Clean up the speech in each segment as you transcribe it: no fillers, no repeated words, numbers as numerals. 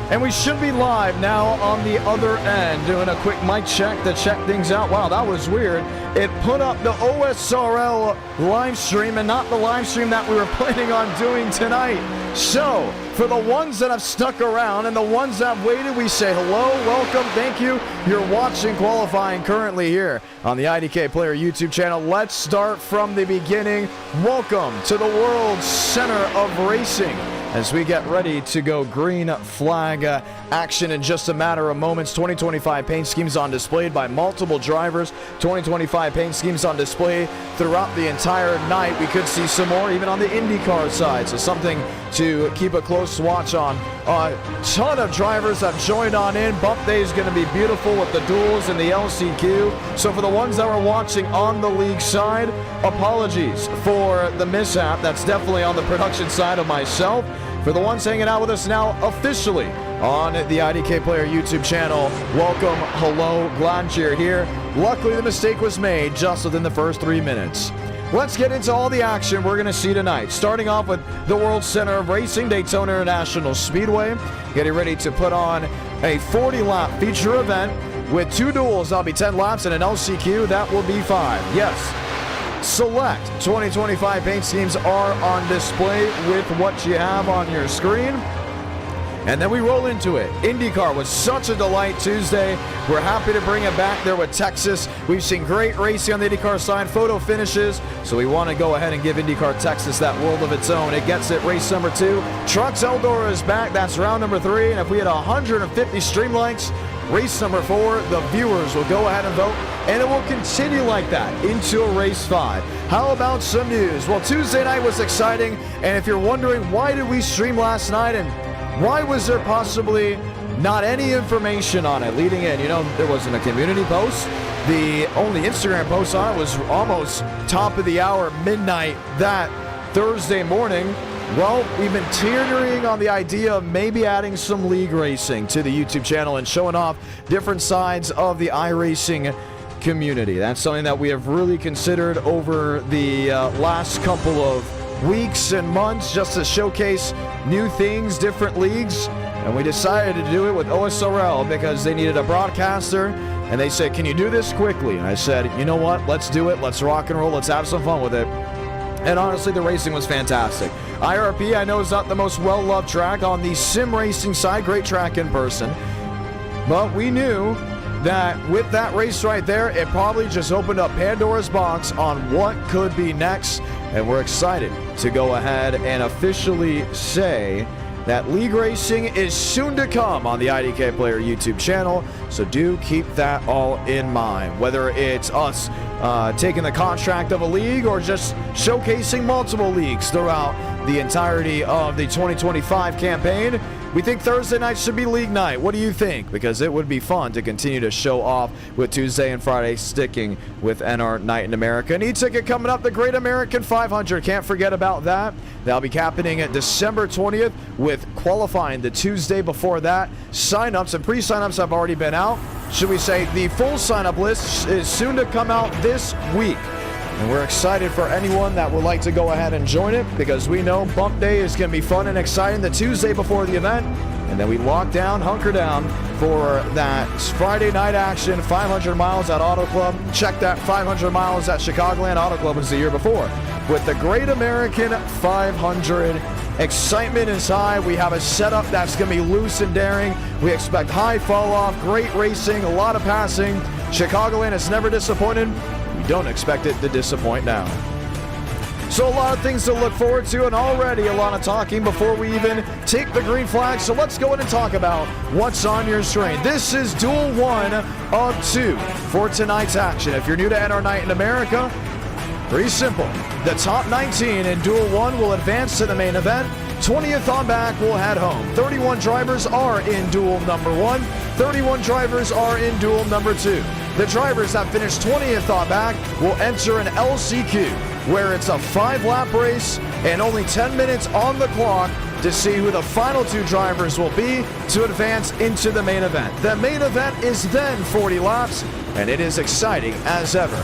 And we should be live now on the other end, doing a quick mic check to check things out. Wow, that was weird. It put up the OSRL live stream and not the live stream that we were planning on doing tonight. So, for the ones that have stuck around and the ones that have waited, we say hello, welcome, thank you. You're watching qualifying currently here on the IDK Player YouTube channel. Let's start from the beginning. Welcome to the world's center of racing as we get ready to go green flag action in just a matter of moments. 2025 paint schemes on display by multiple drivers. 2025 paint schemes on display throughout the entire night. We could see some more even on the IndyCar side, so something to keep a close watch on. A ton of drivers have joined on in. Bump day is going to be beautiful with the duels and the LCQ. So for the ones that were watching on the league side, apologies for the mishap. That's definitely on the production side of myself. For the ones hanging out with us now officially on the IDK Player YouTube channel, welcome, hello, glad you're here. Luckily, the mistake was made just within the first 3 minutes. Let's get into all the action we're going to see tonight. Starting off with the World Center of Racing, Daytona International Speedway. Getting ready to put on a 40-lap feature event with 2 duels. That'll be 10 laps, and an LCQ. That will be 5. Yes. Select 2025 paint schemes are on display with what you have on your screen. And then we roll into it. IndyCar was such a delight Tuesday. We're happy to bring it back there with Texas. We've seen great racing on the IndyCar side, photo finishes. So we want to go ahead and give IndyCar Texas that world of its own. It gets it race number 2. Trucks Eldora is back. That's round number 3. And if we had 150 stream likes, race number 4, the viewers will go ahead and vote. And it will continue like that into a race 5. How about some news? Well, Tuesday night was exciting. And if you're wondering why did we stream last night and why was there possibly not any information on it leading in? You know, there wasn't a community post. The only Instagram post on it was almost top of the hour, midnight that Thursday morning. Well, we've been teetering on the idea of maybe adding some league racing to the YouTube channel and showing off different sides of the iRacing community. That's something that we have really considered over the last couple of weeks and months, just to showcase new things, different leagues. And we decided to do it with OSRL because they needed a broadcaster, and they said, can you do this quickly? And I said, you know what, let's do it, let's rock and roll, let's have some fun with it. And honestly, the racing was fantastic. IRP, I know, is not the most well-loved track on the sim racing side, great track in person, but we knew that with that race right there, it probably just opened up Pandora's box on what could be next. And we're excited to go ahead and officially say that league racing is soon to come on the IDK Player YouTube channel. So do keep that all in mind. Whether it's us taking the contract of a league or just showcasing multiple leagues throughout the entirety of the 2025 campaign, we think Thursday night should be league night. What do you think? Because it would be fun to continue to show off with Tuesday and Friday sticking with NR Night in America. An e-ticket coming up, the Great American 500. Can't forget about that. That'll be happening at December 20th with qualifying the Tuesday before that. Sign-ups and pre-sign-ups have already been out. Should we say the full sign-up list is soon to come out this week. And we're excited for anyone that would like to go ahead and join it because we know Bump Day is going to be fun and exciting the Tuesday before the event. And then we lock down, hunker down for that Friday night action, 500 miles at Auto Club. Check that 500 miles at Chicagoland Auto Club was the year before. With the Great American 500, excitement is high. We have a setup that's going to be loose and daring. We expect high fall off, great racing, a lot of passing. Chicagoland has never disappointed. Don't expect it to disappoint now. So a lot of things to look forward to, and already a lot of talking before we even take the green flag. So let's go in and talk about what's on your screen. This is Duel 1 of 2 for tonight's action. If you're new to NR Night in America, pretty simple. The top 19 in Duel 1 will advance to the main event. 20th on back will head home. 31 drivers are in Duel number 1. 31 drivers are in Duel number 2. The drivers that finish 20th on back will enter an LCQ, where it's a 5-lap race and only 10 minutes on the clock to see who the final 2 drivers will be to advance into the main event. The main event is then 40 laps, and it is exciting as ever.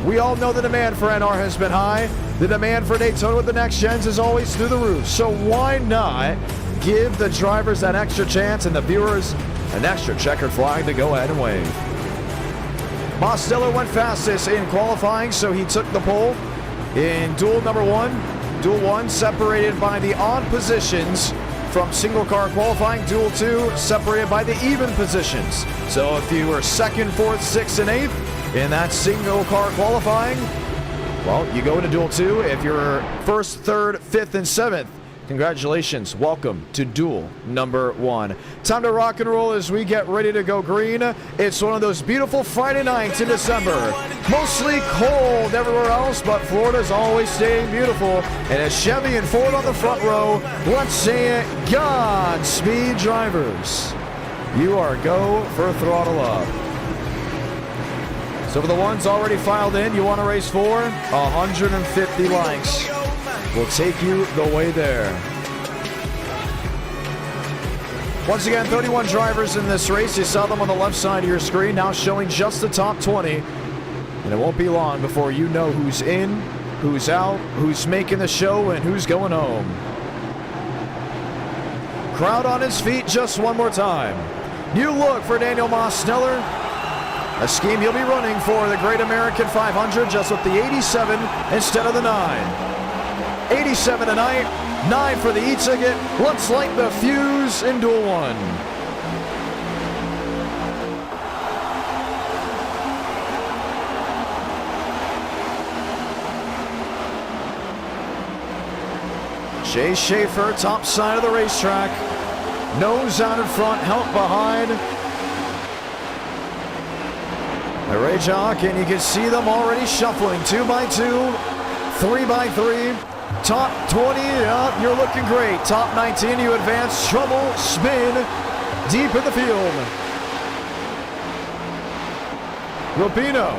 We all know the demand for NR has been high. The demand for Daytona with the next gens is always through the roof. So why not give the drivers that extra chance and the viewers an extra checkered flag to go ahead and wave. Mosteller went fastest in qualifying, so he took the pole in duel number one. Duel 1 separated by the odd positions from single car qualifying. Duel 2 separated by the even positions. So if you were 2nd, 4th, 6th, and 8th in that single car qualifying, well, you go into Duel 2. If you're 1st, 3rd, 5th, and 7th, congratulations. Welcome to Duel number 1. Time to rock and roll as we get ready to go green. It's one of those beautiful Friday nights in December. Mostly cold everywhere else, but Florida's always staying beautiful. And a Chevy and Ford on the front row. Let's say Godspeed, drivers. You are go for throttle up. So for the ones already filed in, you want to race for 150 likes. We'll take you the way there. Once again, 31 drivers in this race. You saw them on the left side of your screen, now showing just the top 20. And it won't be long before you know who's in, who's out, who's making the show, and who's going home. Crowd on his feet just one more time. New look for Daniel Mosteller. A scheme he'll be running for the Great American 500, just with the 87 instead of the 9. 87 tonight, 9 for the e-ticket. Let's light the fuse in Duel 1. Chase Schaefer, top side of the racetrack. Nose out in front, help behind. The Ray Jock, and you can see them already shuffling 2 by 2, 3 by 3. Top 20, you're looking great. Top 19, you advance, trouble, spin, deep in the field. Rubino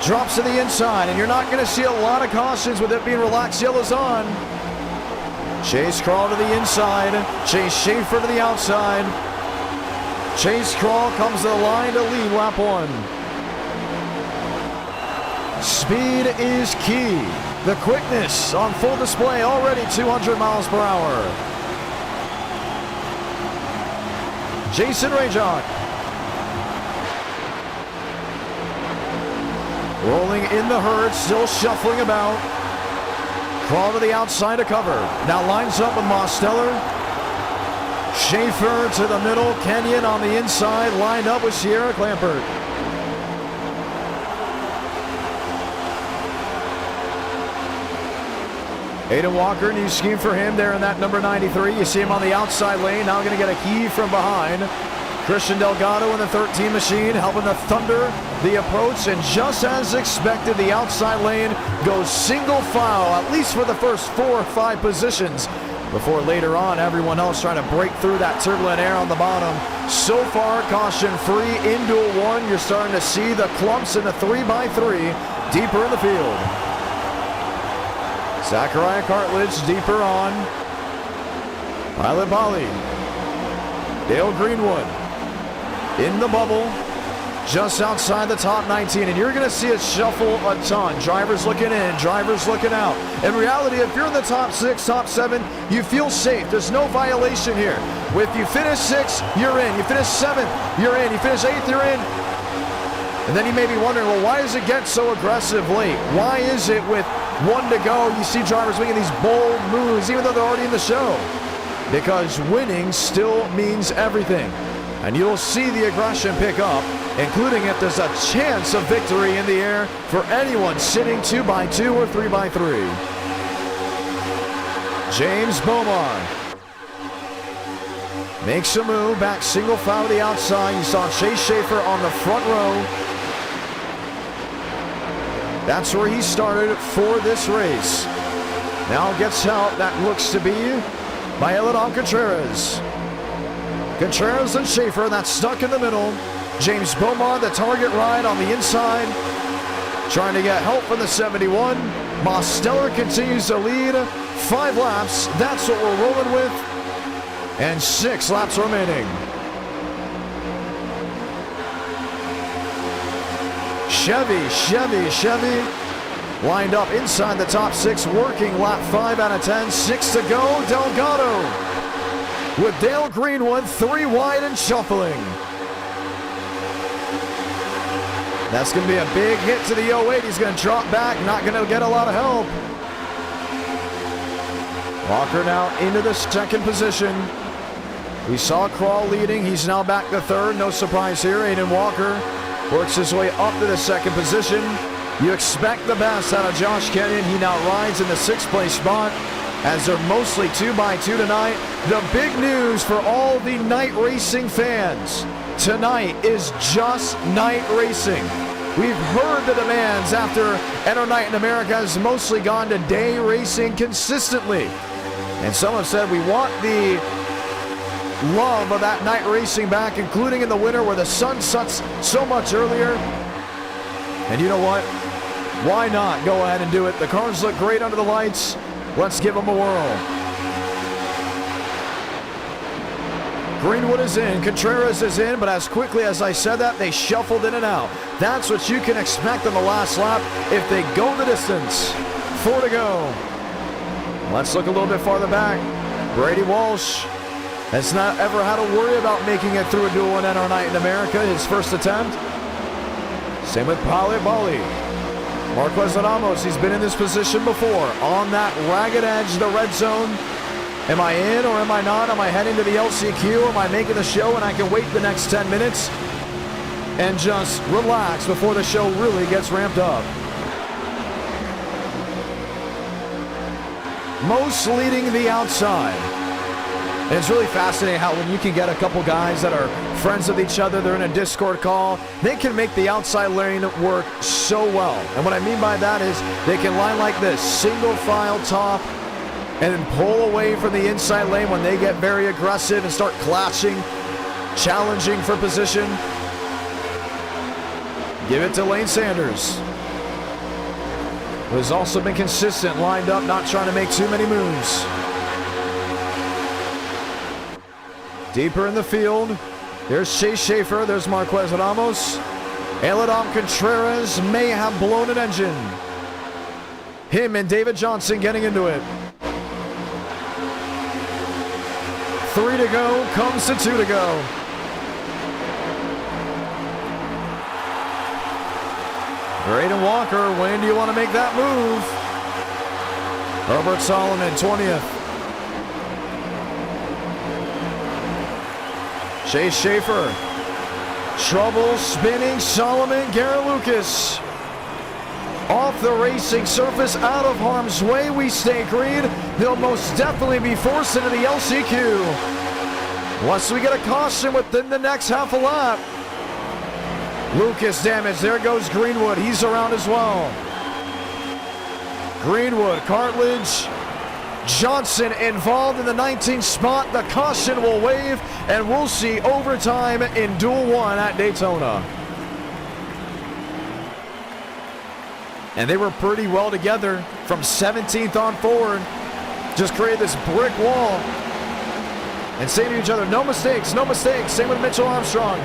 drops to the inside, and you're not going to see a lot of cautions with it being relaxed yellows on. Chase Crawl to the inside, Chase Schaefer to the outside. Chase Crawl comes to the line to lead lap 1. Speed is key. The quickness on full display, already 200 miles per hour. Jason Rayjock. Rolling in the herd, still shuffling about. Crawl to the outside to cover. Now lines up with Mosteller. Schaefer to the middle. Kenyon on the inside, lined up with Sierra Clampert. Aiden Walker, new scheme for him there in that number 93. You see him on the outside lane, now going to get a key from behind. Christian Delgado in the 13 machine, helping the Thunder the approach, and just as expected, the outside lane goes single file, at least for the first 4 or 5 positions, before later on everyone else trying to break through that turbulent air on the bottom. So far, caution-free in Duel 1. You're starting to see the clumps in the 3 by 3 deeper in the field. Zachariah Cartledge deeper on. Pilot Bali. Dale Greenwood in the bubble, just outside the top 19. And you're going to see it shuffle a ton. Drivers looking in, drivers looking out. In reality, if you're in the top 6, top 7, you feel safe. There's no violation here. If you finish 6th, you're in. You finish 7th, you're in. You finish 8th, you're in. And then you may be wondering, well, why does it get so aggressive late? Why is it with 1 to go, you see drivers making these bold moves, even though they're already in the show? Because winning still means everything. And you'll see the aggression pick up, including if there's a chance of victory in the air for anyone sitting 2 by 2 or 3 by 3. James Bomar makes a move, back single file to the outside. You saw Chase Schaefer on the front row. That's where he started for this race. Now gets help, that looks to be by Eladon Contreras. Contreras and Schaefer, that's stuck in the middle. James Bomar, the target ride on the inside, trying to get help from the 71. Mosteller continues to lead. 5 laps, that's what we're rolling with. And 6 laps remaining. Chevy lined up inside the top 6, working lap 5 out of 10. 6 to go. Delgado with Dale Greenwood 3 wide and shuffling. That's going to be a big hit to the 08. He's going to drop back, not going to get a lot of help. Walker now into the second position. We saw Crawl leading. He's now back to third. No surprise here. Aiden Walker works his way up to the second position. You expect the best out of Josh Kenyon. He now rides in the 6th place spot as they're mostly 2x2 tonight. The big news for all the night racing fans tonight is just night racing. We've heard the demands after Enter Night in America has mostly gone to day racing consistently. And some have said we want the love of that night racing back, including in the winter where the sun sets so much earlier. And you know what? Why not go ahead and do it? The cars look great under the lights. Let's give them a whirl. Greenwood is in, Contreras is in, but as quickly as I said that, they shuffled in and out. That's what you can expect on the last lap if they go the distance. 4 to go. Let's look a little bit farther back. Brady Walsh has not ever had to worry about making it through a duel in NR Night in America, his first attempt. Same with Pali Bali. Marquez Ramos, he's been in this position before. On that ragged edge, the red zone. Am I in or am I not? Am I heading to the LCQ? Am I making the show and I can wait the next 10 minutes and just relax before the show really gets ramped up? Most leading the outside. And it's really fascinating how when you can get a couple guys that are friends with each other, they're in a Discord call, they can make the outside lane work so well. And what I mean by that is they can line like this, single file top, and then pull away from the inside lane when they get very aggressive and start clashing, challenging for position. Give it to Lane Sanders, who has also been consistent, lined up, not trying to make too many moves. Deeper in the field, there's Chase Schaefer, there's Marquez Ramos. Eladam Contreras may have blown an engine. Him and David Johnson getting into it. 3 to go, comes to 2 to go. Braden Walker, when do you want to make that move? Herbert Solomon, 20th. Chase Schaefer. Trouble spinning Solomon, Garrett Lucas. Off the racing surface, out of harm's way, we stay green. They'll most definitely be forced into the LCQ. Once we get a caution within the next half a lap. Lucas damaged, there goes Greenwood, he's around as well. Greenwood, Cartledge, Johnson involved in the 19th spot. The caution will wave, and we'll see overtime in Duel 1 at Daytona. And they were pretty well together from 17th on forward. Just created this brick wall. And saying to each other, no mistakes, no mistakes. Same with Mitchell Armstrong.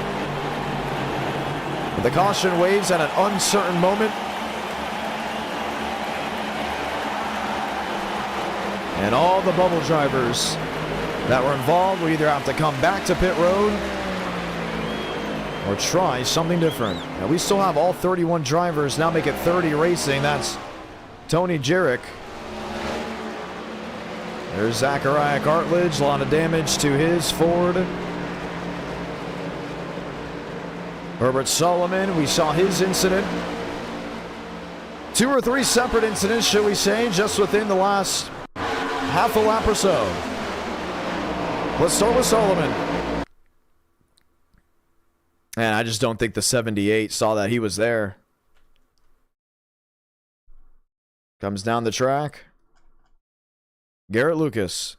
The caution waves at an uncertain moment. And all the bubble drivers that were involved will either have to come back to pit road or try something different. Now we still have all 31 drivers now make it 30 racing. That's Tony Jarek. There's Zachariah Cartledge, a lot of damage to his Ford. Herbert Solomon, we saw his incident. 2 or 3 separate incidents, should we say, just within the last half a lap or so. Let's start with Solomon. And I just don't think the 78 saw that he was there. Comes down the track. Garrett Lucas.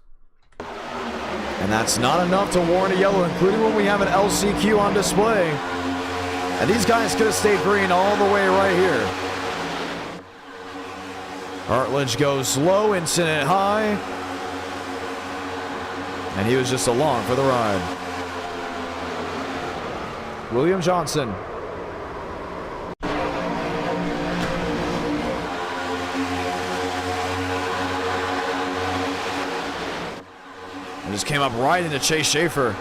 And that's not enough to warrant a yellow, including when we have an LCQ on display. And these guys could have stayed green all the way right here. Hartledge goes low, incident high. And he was just along for the ride. William Johnson. just came up right into Chase Schaefer.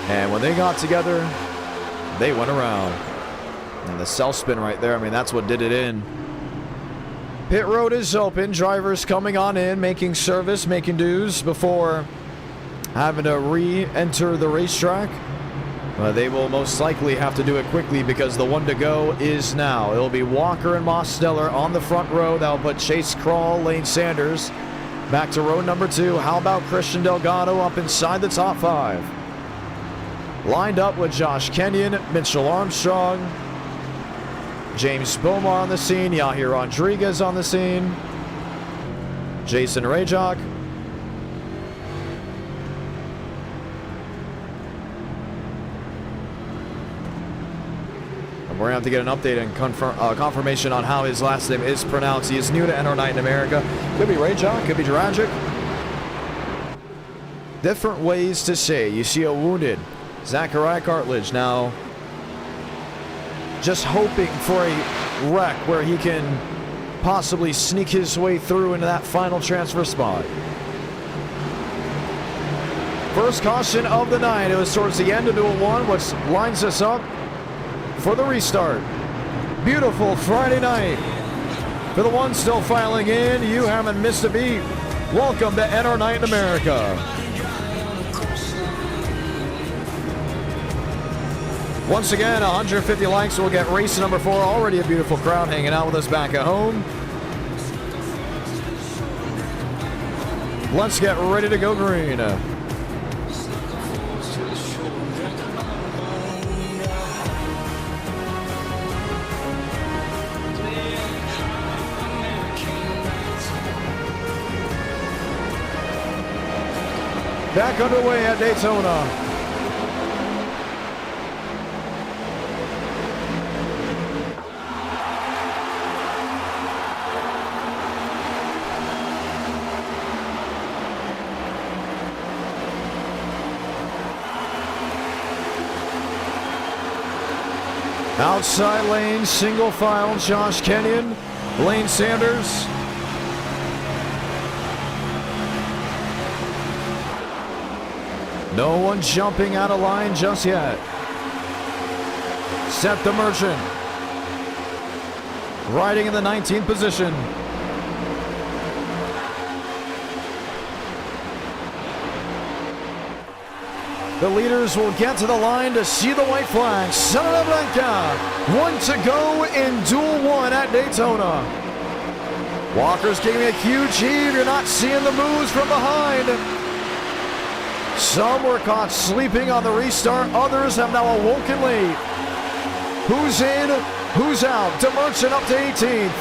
And when they got together, they went around. And the self spin right there, I mean, that's what did it in. Pit road is open. Drivers coming on in, making service, making dues before having to re-enter the racetrack. They will most likely have to do it quickly because the one to go is now. It'll be Walker and Mosteller on the front row. That'll put Chase Kroll, Lane Sanders back to row number 2. How about Christian Delgado up inside the top 5? Lined up with Josh Kenyon, Mitchell Armstrong, James Bomar on the scene, Yahir Rodriguez on the scene, Jason Rajak, and we're going to have to get an update and confirmation on how his last name is pronounced. He is new to NR Night in America. Could be Rajak, could be Dragic. Different ways to say. You see a wounded Zachariah Cartledge now just hoping for a wreck where he can possibly sneak his way through into that final transfer spot. First caution of the night. It was towards the end of Duel 1, which lines us up for the restart. Beautiful Friday night. For the ones still filing in, you haven't missed a beat. Welcome to NR Night in America. Once again, 150 likes will get race number 4. Already a beautiful crowd hanging out with us back at home. Let's get ready to go green. Back underway at Daytona. Outside lane, single file, Josh Kenyon, Lane Sanders. No one jumping out of line just yet. Seth the Merchant, riding in the 19th position. The leaders will get to the line to see the white flag. Santa Blanca, 1 to go in Duel 1 at Daytona. Walker's giving a huge heave. You're not seeing the moves from behind. Some were caught sleeping on the restart. Others have now awoken late. Who's in? Who's out? DeMerchant up to 18th.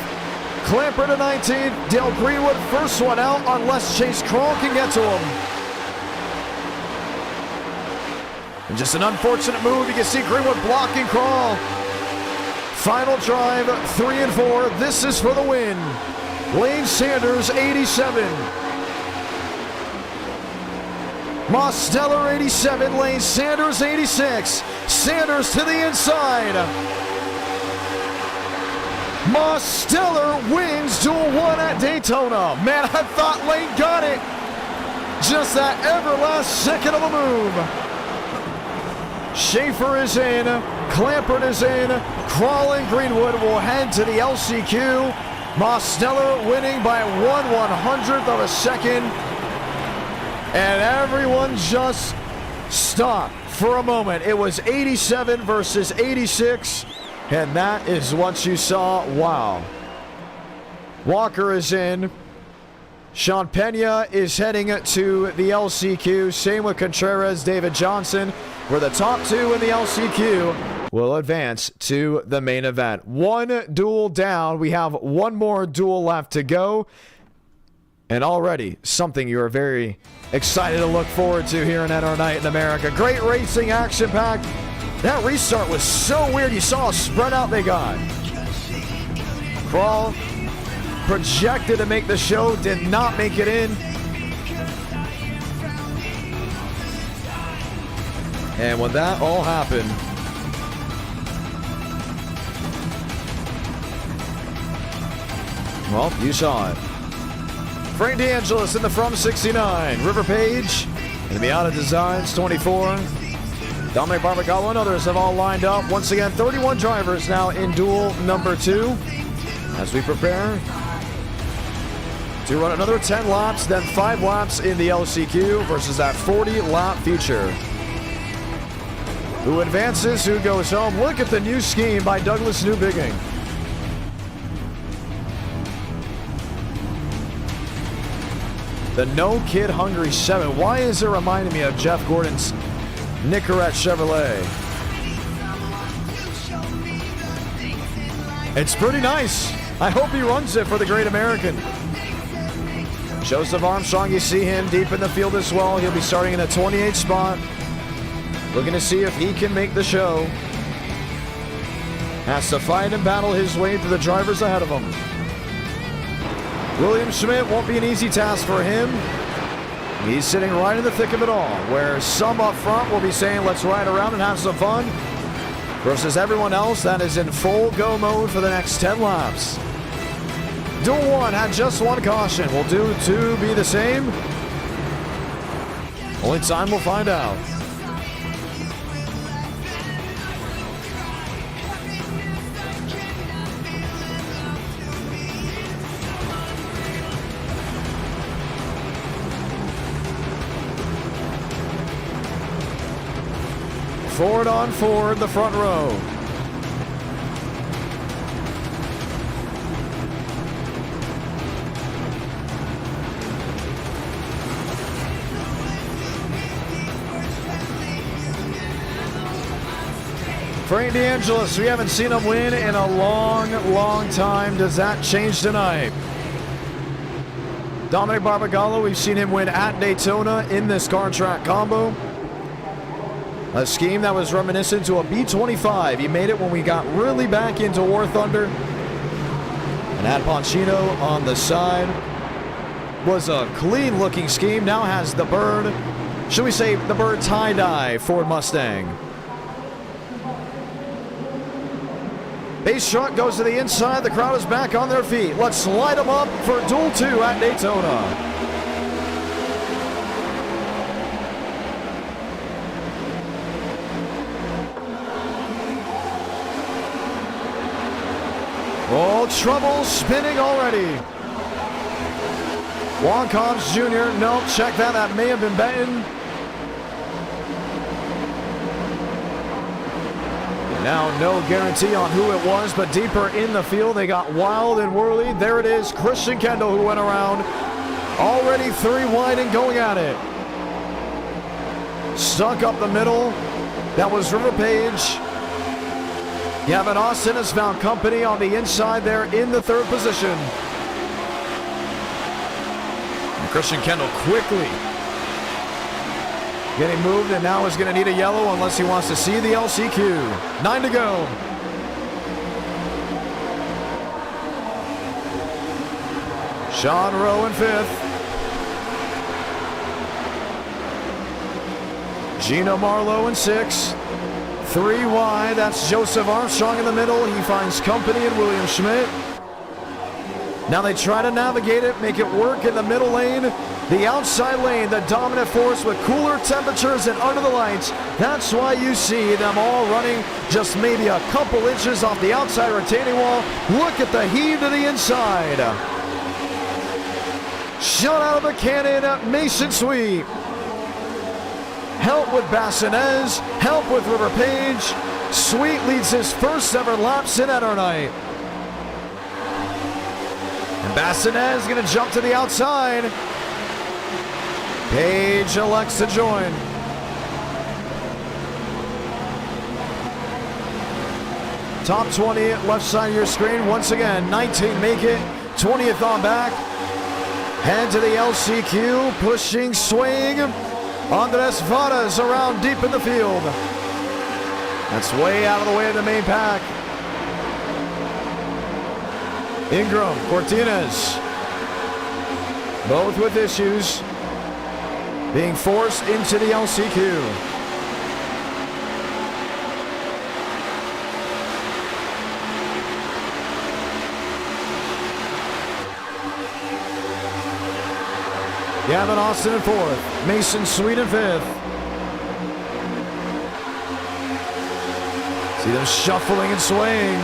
Clamper to 19th. Dale Greenwood first one out unless Chase Kroll can get to him. And just an unfortunate move. You can see Greenwood blocking Kroll. Final drive, 3 and 4. This is for the win. Lane Sanders, 87. Mosteller, 87. Lane Sanders, 86. Sanders to the inside. Mosteller wins Duel 1 at Daytona. Man, I thought Lane got it. Just that ever last second of a move. Schaefer is in, Clampert is in, Kroll and Greenwood will head to the LCQ. Mosteller winning by 1/100th of a second. And everyone just stopped for a moment. It was 87 versus 86, and that is what you saw. Wow. Walker is in. Sean Pena is heading to the LCQ. Same with Contreras, David Johnson. Where the top 2 in the LCQ will advance to the main event. 1 duel down. We have 1 more duel left to go. And already something you're very excited to look forward to here in NR Night in America. Great racing, action-packed. That restart was so weird. You saw how spread out they got. Kroll projected to make the show, did not make it in. And when that all happened, well, you saw it. Frank DeAngelis in the From 69. River Page in the Miata Designs 24. Dominic Barbagallo and others have all lined up. Once again, 31 drivers now in duel number 2 as we prepare to run another 10 laps, then 5 laps in the LCQ versus that 40-lap feature. Who advances, who goes home? Look at the new scheme by Douglas Newbigging. The No Kid Hungry 7. Why is it reminding me of Jeff Gordon's Nicorette Chevrolet? It's pretty nice. I hope he runs it for the Great American. Joseph Armstrong, you see him deep in the field as well. He'll be starting in the 28th spot. Looking to see if he can make the show. Has to fight and battle his way through the drivers ahead of him. William Schmidt won't be an easy task for him. He's sitting right in the thick of it all, where some up front will be saying, let's ride around and have some fun, versus everyone else that is in full go mode for the next 10 laps. Duel 1 had just one caution. Will Duel 2 be the same? Only time will find out. Ford on Ford, the front row. Frank DeAngelis, we haven't seen him win in a long, long time. Does that change tonight? Dominic Barbagallo, we've seen him win at Daytona in this car track combo. A scheme that was reminiscent to a B25. He made it when we got really back into War Thunder. And had Ponchino on the side. Was a clean looking scheme. Now has the bird, should we say the bird tie-dye Ford Mustang. Base truck goes to the inside. The crowd is back on their feet. Let's light them up for Duel 2 at Daytona. Oh, trouble spinning already. Juan Cobbs Jr. No, check that. That may have been Benton. Now no guarantee on who it was, but deeper in the field, they got wild and whirly. There it is, Christian Kendall, who went around. Already 3 wide and going at it. Stuck up the middle. That was River Page. Gavin Austin has found company on the inside there in the 3rd position. And Christian Kendall quickly getting moved, and now is going to need a yellow unless he wants to see the LCQ. 9 to go. Sean Rowe in 5th. Gino Marlowe in 6th. 3 wide, that's Joseph Armstrong in the middle. He finds company in William Schmidt. Now they try to navigate it, make it work in the middle lane. The outside lane, the dominant force with cooler temperatures and under the lights. That's why you see them all running just maybe a couple inches off the outside retaining wall. Look at the heave to the inside. Shot out of a cannon, Mason Sweet. Help with Bassinez, help with River Page. Sweet leads his first ever laps in at our night. And Bassinez going to jump to the outside. Page elects to join. Top 20 left side of your screen. Once again, 19 make it, 20th on back. Head to the LCQ, pushing swing. Andres Varas around deep in the field. That's way out of the way of the main pack. Ingram, Cortines, both with issues, being forced into the LCQ. Gavin Austin in 4th. Mason Sweet in 5th. See them shuffling and swaying.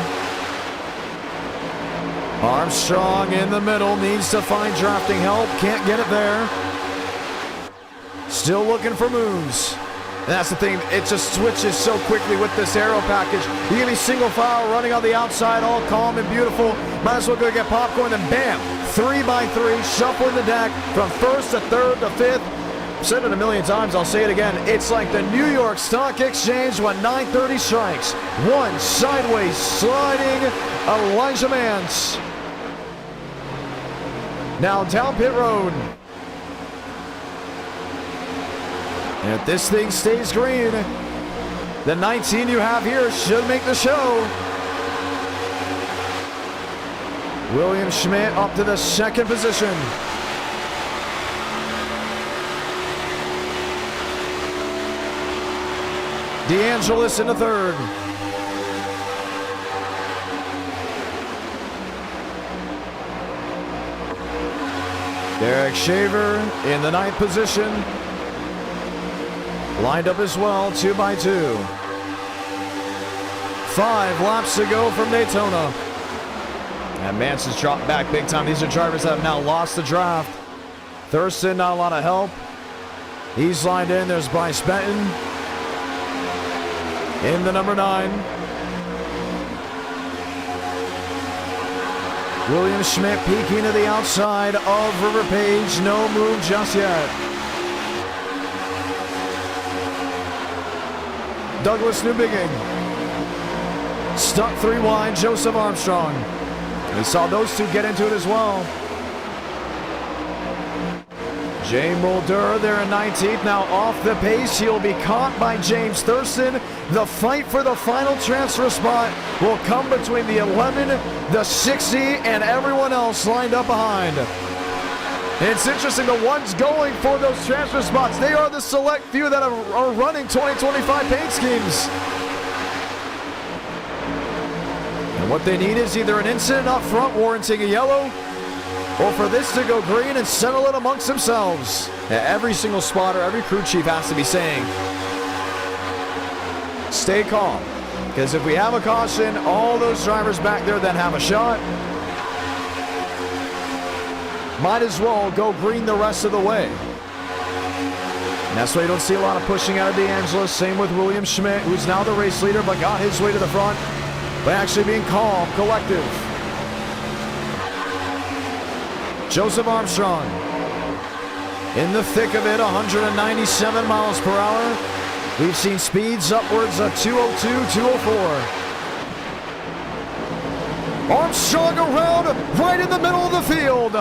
Armstrong in the middle, needs to find drafting help, can't get it there. Still looking for moves. And that's the thing, it just switches so quickly with this aero package. You give me single file running on the outside, all calm and beautiful. Might as well go get popcorn, then bam, 3x3, shuffling the deck from 1st to 3rd to 5th. I've said it a million times, I'll say it again. It's like the New York Stock Exchange when 930 strikes. One sideways sliding Elijah Mance. Now down pit road. And if this thing stays green, the 19 you have here should make the show. William Schmidt up to the 2nd position. DeAngelis in the 3rd. Derek Shaver in the 9th position. Lined up as well, 2x2. 5 laps to go from Daytona. And Mance has dropped back big time. These are drivers that have now lost the draft. Thurston, not a lot of help. He's lined in. There's Bryce Benton in the number 9. William Schmidt peeking to the outside of River Page. No move just yet. Douglas Newbigging. Stuck 3 wide, Joseph Armstrong. We saw those two get into it as well. Jay Mulder there in 19th, now off the pace. He'll be caught by James Thurston. The fight for the final transfer spot will come between the 11, the 60, and everyone else lined up behind. And it's interesting, the ones going for those transfer spots, they are the select few that are running 2025 paint schemes. And what they need is either an incident up front warranting a yellow, or for this to go green and settle it amongst themselves. Every single spotter, every crew chief has to be saying, stay calm. Because if we have a caution, all those drivers back there that have a shot might as well go green the rest of the way. And that's why you don't see a lot of pushing out of DeAngelis. Same with William Schmidt, who's now the race leader, but got his way to the front by actually being calm, collective. Joseph Armstrong in the thick of it, 197 miles per hour. We've seen speeds upwards of 202, 204. Armstrong around right in the middle of the field.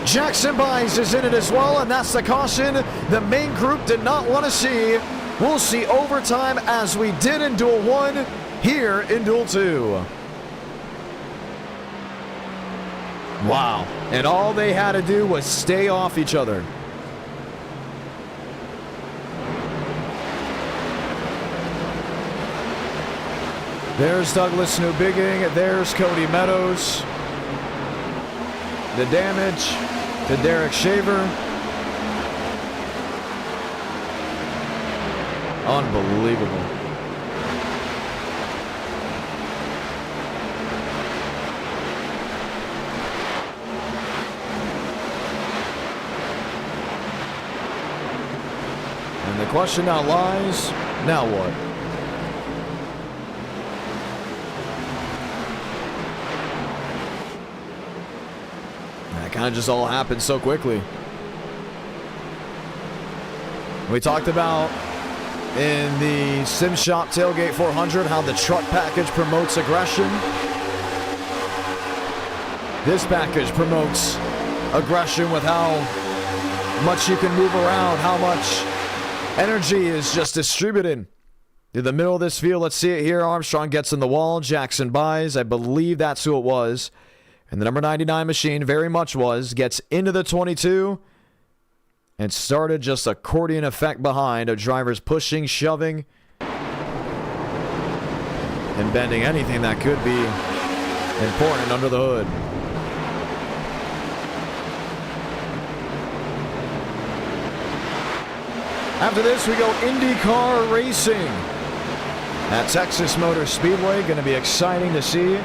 Jackson Byes is in it as well, and that's the caution the main group did not want to see. We'll see overtime as we did in Duel 1 here in Duel 2. Wow. And all they had to do was stay off each other. There's Douglas Newbigging. There's Cody Meadows. The damage to Derek Shaver. Unbelievable. And the question now lies, now what? That kind of just all happened so quickly. We talked about in the Sim Shop Tailgate 400 how the truck package promotes aggression. This package promotes aggression with how much you can move around, how much energy is just distributed in the middle of this field. Let's see it here. Armstrong gets in the wall. Jackson Byes, I believe that's who it was. And the number 99 machine very much was. Gets into the 22 and started just accordion effect behind of drivers pushing, shoving, and bending anything that could be important under the hood. After this, we go IndyCar Racing at Texas Motor Speedway. Going to be exciting to see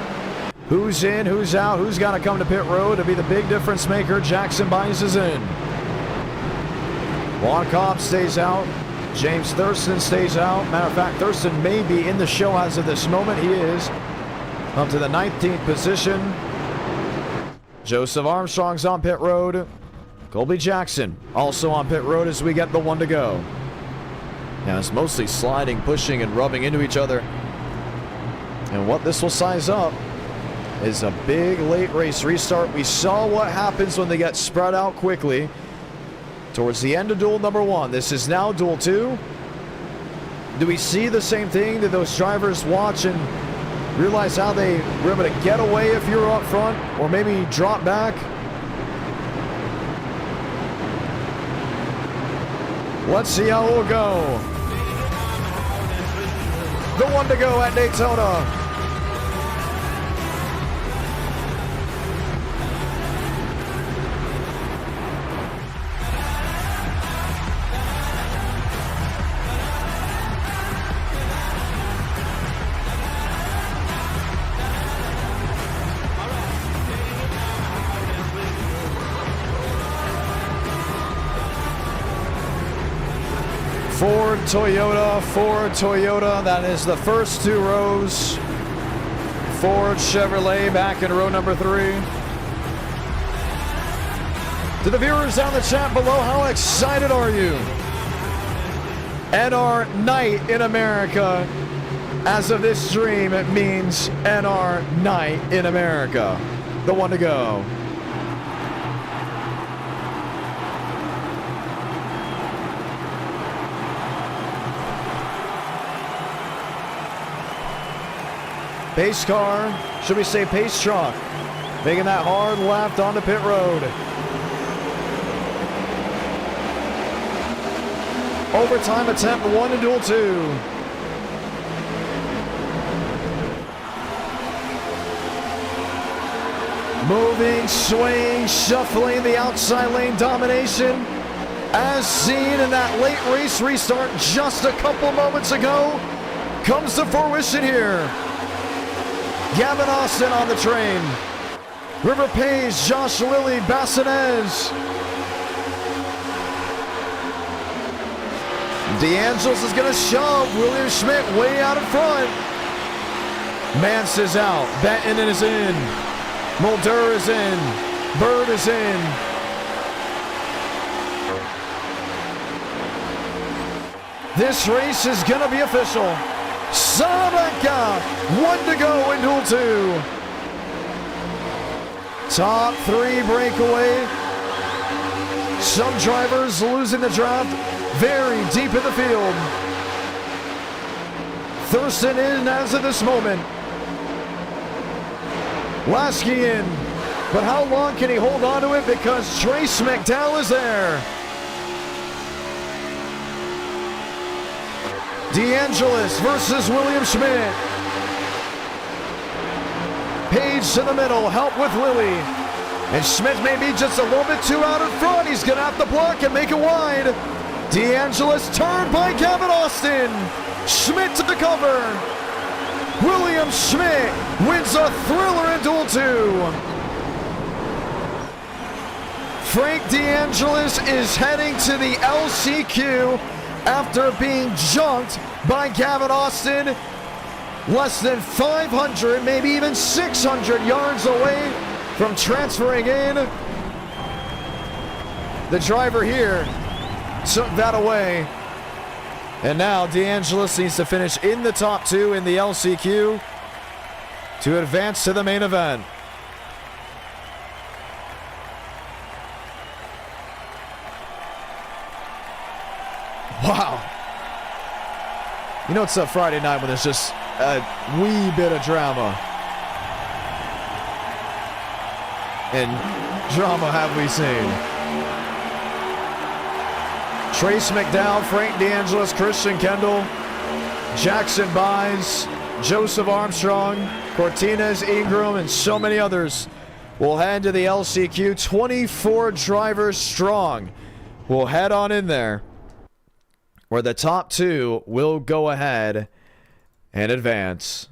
who's in, who's out, who's got to come to pit road to be the big difference maker. Jackson Bynes is in. Juan Cobb stays out. James Thurston stays out. Matter of fact, Thurston may be in the show as of this moment. He is up to the 19th position. Joseph Armstrong's on pit road. Colby Jackson also on pit road as we get the one to go. Now it's mostly sliding, pushing, and rubbing into each other. And what this will size up is a big late race restart. We saw what happens when they get spread out quickly towards the end of duel number 1. This is now duel 2. Do we see the same thing? Did those drivers watch and realize how they were able to get away if you were up front, or maybe drop back? Let's see how it will go. The one to go at Daytona. Ford Toyota, that is the first 2 rows. Ford Chevrolet back in row number 3. To the viewers down the chat below, how excited are you? NR Night in America. As of this stream, it means NR Night in America. The one to go. Pace car, should we say pace truck, making that hard left onto pit road. Overtime attempt 1 in duel 2. Moving, swaying, shuffling, the outside lane domination, as seen in that late race restart just a couple moments ago, comes to fruition here. Gavin Austin on the train. River Page, Josh Lilly, Bassinez. DeAngelis is going to shove. William Schmidt way out in front. Mance is out. Benton is in. Mulder is in. Bird is in. This race is going to be official. Salamanca, 1 to go in duel 2. Top 3 breakaway. Some drivers losing the draft very deep in the field. Thurston in as of this moment. Lasky in. But how long can he hold on to it? Because Trace McDowell is there. DeAngelis versus William Schmidt. Page to the middle, help with Lilly. And Schmidt may be just a little bit too out in front. He's going to have to block and make it wide. DeAngelis turned by Gavin Austin. Schmidt to the cover. William Schmidt wins a thriller in duel 2. Frank DeAngelis is heading to the LCQ after being junked by Gavin Austin less than 500, maybe even 600 yards away from transferring in. The driver here took that away. And now DeAngelis needs to finish in the top 2 in the LCQ to advance to the main event. Wow. You know, it's a Friday night when there's just a wee bit of drama. And drama have we seen. Trace McDowell, Frank DeAngelis, Christian Kendall, Jackson Bynes, Joseph Armstrong, Cortinez, Ingram, and so many others will head to the LCQ. 24 drivers strong will head on in there. where the top 2 will go ahead and advance.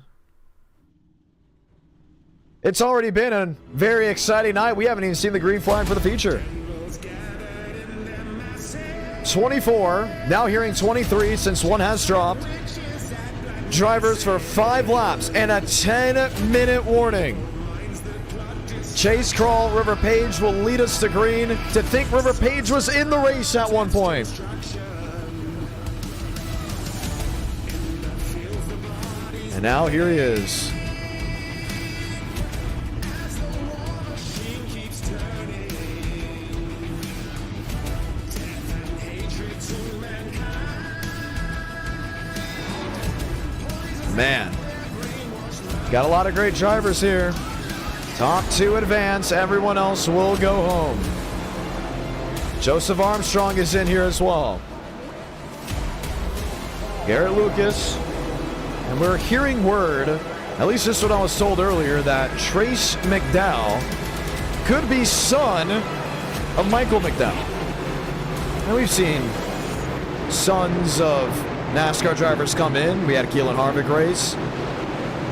It's already been a very exciting night. We haven't even seen the green flag for the feature. 24, now hearing 23 since one has dropped. Drivers for 5 laps and a 10-minute warning. Chase Crawl, River Page will lead us to green. To think River Page was in the race at one point. And now here he is. Man, got a lot of great drivers here. Top 2 advance, everyone else will go home. Joseph Armstrong is in here as well. Garrett Lucas. And we're hearing word, at least this is what I was told earlier, that Trace McDowell could be son of Michael McDowell. And we've seen sons of NASCAR drivers come in. We had a Keelan Harvick race.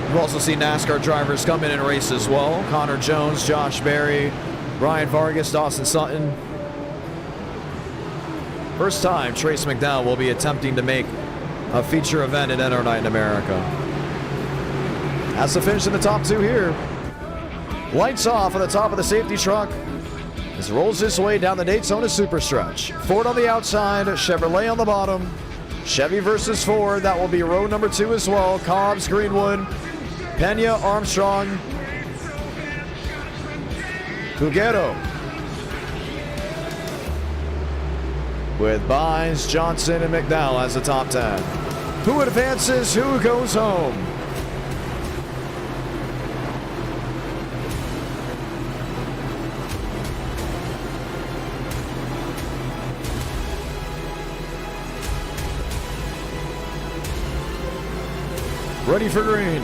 We've also seen NASCAR drivers come in and race as well. Connor Jones, Josh Berry, Ryan Vargas, Dawson Sutton. First time Trace McDowell will be attempting to make a feature event at NR Night in America. That's the finish in the top 2 here. Lights off on the top of the safety truck as it rolls his way down the Daytona Superstretch. Ford on the outside, Chevrolet on the bottom. Chevy versus Ford, that will be row number 2 as well. Cobbs, Greenwood, Pena, Armstrong, Huguero. With Bynes, Johnson, and McDowell as the top 10. Who advances, who goes home? Ready for green.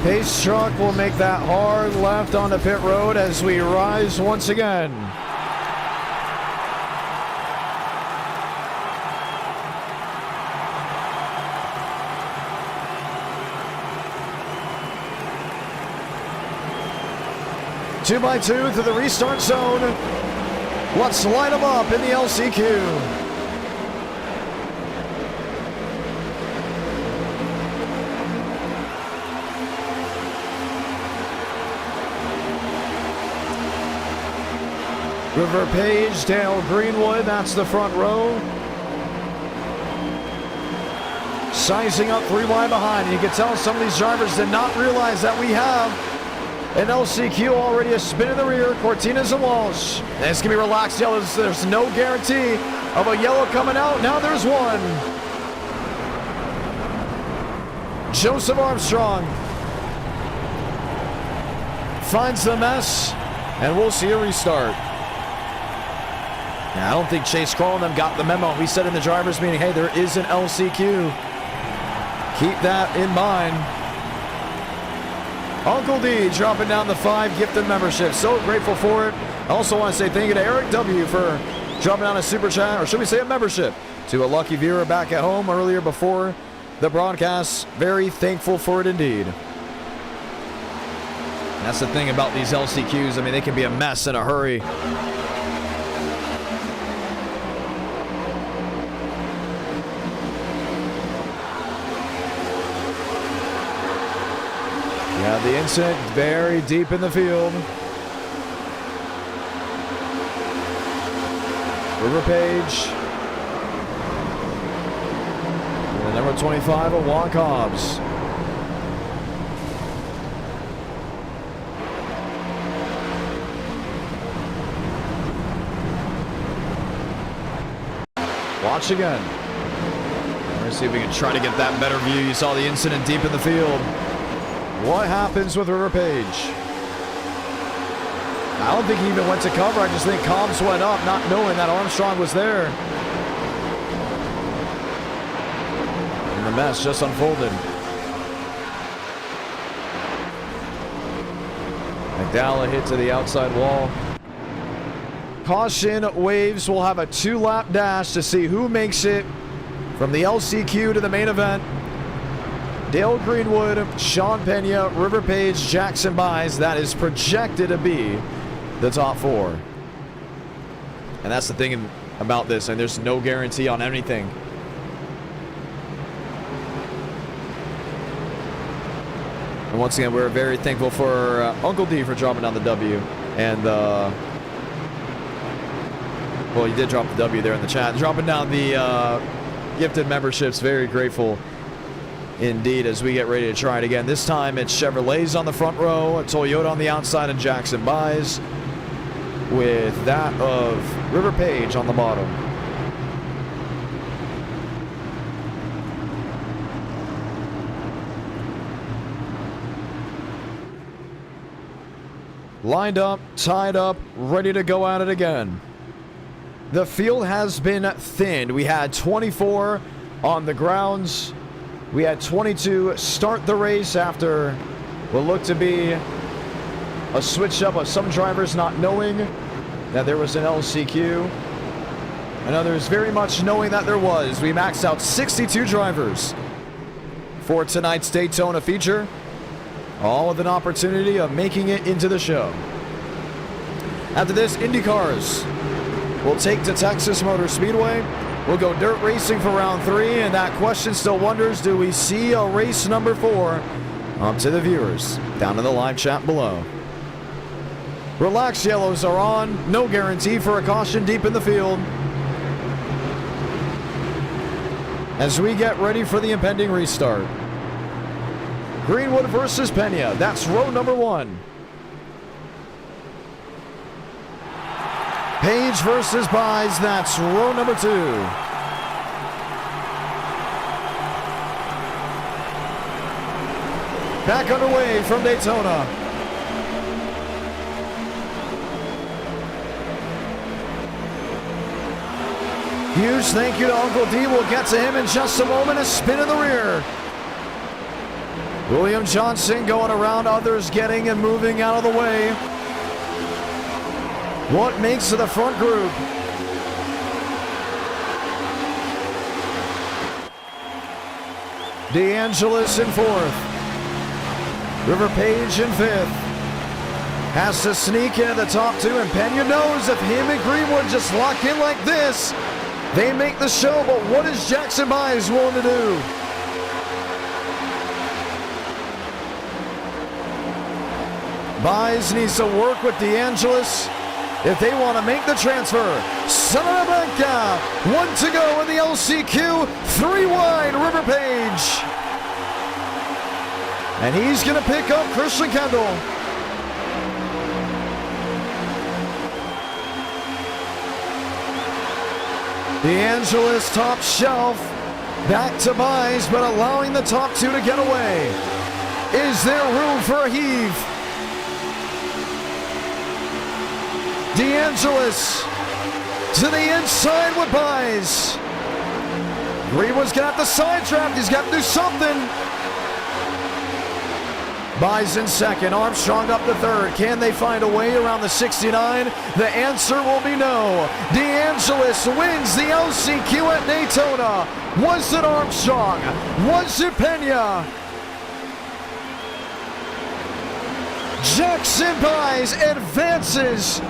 Pace truck will make that hard left onto pit road as we rise once again. Two by two through the restart zone. Let's light them up in the LCQ. River Page, Dale Greenwood, that's the front row. Sizing up 3 wide behind. And you can tell some of these drivers did not realize that we have an LCQ already a spin in the rear. Cortinas and Walsh. And it's going to be relaxed yellows. There's no guarantee of a yellow coming out. Now there's one. Joseph Armstrong finds the mess, and we'll see a restart. Now, I don't think Chase Crawl and them got the memo. We said in the drivers' meeting, hey, there is an LCQ. Keep that in mind. Uncle D dropping down the 5 gifted membership. So grateful for it. I also want to say thank you to Eric W. for dropping down a super chat, or should we say a membership, to a lucky viewer back at home earlier before the broadcast. Very thankful for it indeed. That's the thing about these LCQs. I mean, they can be a mess in a hurry. Yeah, the incident very deep in the field. River Page. And number 25 of Juan Cobbs. Watch again. We're going to see if we can try to get that better view. You saw the incident deep in the field. What happens with River Page? I don't think he even went to cover. I just think Cobbs went up, not knowing that Armstrong was there. And the mess just unfolded. Dalla hit to the outside wall. Caution waves will have a 2-lap dash to see who makes it from the LCQ to the main event. Dale Greenwood, Sean Pena, River Page, Jackson Byes. That is projected to be the top 4. And that's the thing about this, and there's no guarantee on anything. And once again, we're very thankful for Uncle D for dropping down the W. And, well, he did drop the W there in the chat. Dropping down the gifted memberships. Very grateful indeed as we get ready to try it again. This time it's Chevrolets on the front row, a Toyota on the outside, and Jackson Byes with that of River Page on the bottom. Lined up, tied up, ready to go at it again. The field has been thinned. We had 24 on the grounds. We had 22 start the race after what looked to be a switch up of some drivers not knowing that there was an LCQ, and others very much knowing that there was. We maxed out 62 drivers for tonight's Daytona feature, all with an opportunity of making it into the show. After this, IndyCars will take to Texas Motor Speedway. We'll go dirt racing for round 3, and that question still wonders, do we see a race number 4? Up to the viewers down in the live chat below. Relaxed yellows are on. No guarantee for a caution deep in the field as we get ready for the impending restart. Greenwood versus Pena. That's row number 1. Page versus Byes. That's row number 2. Back underway from Daytona. Huge thank you to Uncle D. We'll get to him in just a moment. A spin in the rear. William Johnson going around, others getting and moving out of the way. What makes of the front group? DeAngelis in 4th. River Page in 5th. Has to sneak into the top 2, and Pena knows if him and Greenwood just lock in like this, they make the show. But what is Jackson Byes willing to do? Byes needs to work with DeAngelis if they want to make the transfer. Santa Blanca, 1 to go in the LCQ, 3 wide, River Page. And he's going to pick up Christian Kendall. DeAngelis top shelf, back to Byes, but allowing the top 2 to get away. Is there room for a heave? DeAngelis to the inside with Byes. Greenwood's gonna have to side draft. He's got to do something. Byes in 2nd, Armstrong up to 3rd. Can they find a way around the 69? The answer will be no. DeAngelis wins the LCQ at Daytona. Was it Armstrong? Was it Pena? Jackson Byes advances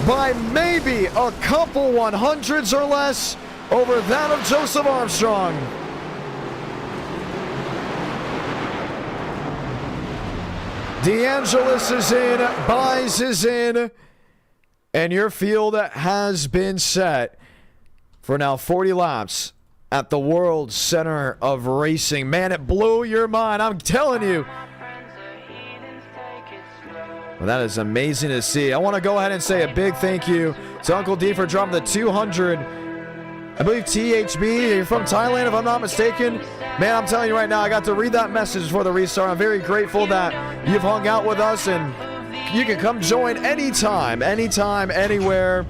by maybe a couple 100s or less over that of Joseph Armstrong. DeAngelis is in, Byes is in, and your field has been set for now 40 laps at the World Center of Racing. Man, it blew your mind, I'm telling you. Well, that is amazing to see. I want to go ahead and say a big thank you to Uncle D for dropping the 200. I believe THB, you're from Thailand if I'm not mistaken. Man, I'm telling you right now, I got to read that message before the restart. I'm very grateful that you've hung out with us, and you can come join anytime, anywhere.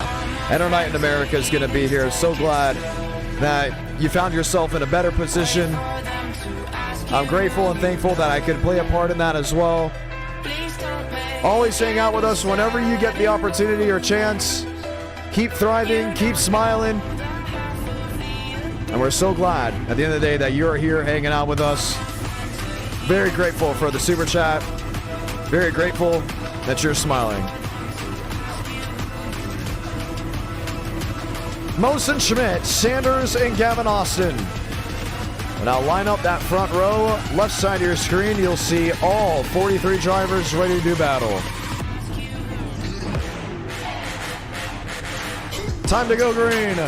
And our night in America is going to be here. So glad that you found yourself in a better position. I'm grateful and thankful that I could play a part in that as well. Always hang out with us whenever you get the opportunity or chance. Keep thriving, keep smiling. And we're so glad at the end of the day that you're here hanging out with us. Very grateful for the super chat. Very grateful that you're smiling. Mosen Schmidt, Sanders, and Gavin Austin. Now line up that front row. Left side of your screen, you'll see all 43 drivers ready to do battle. Time to go green.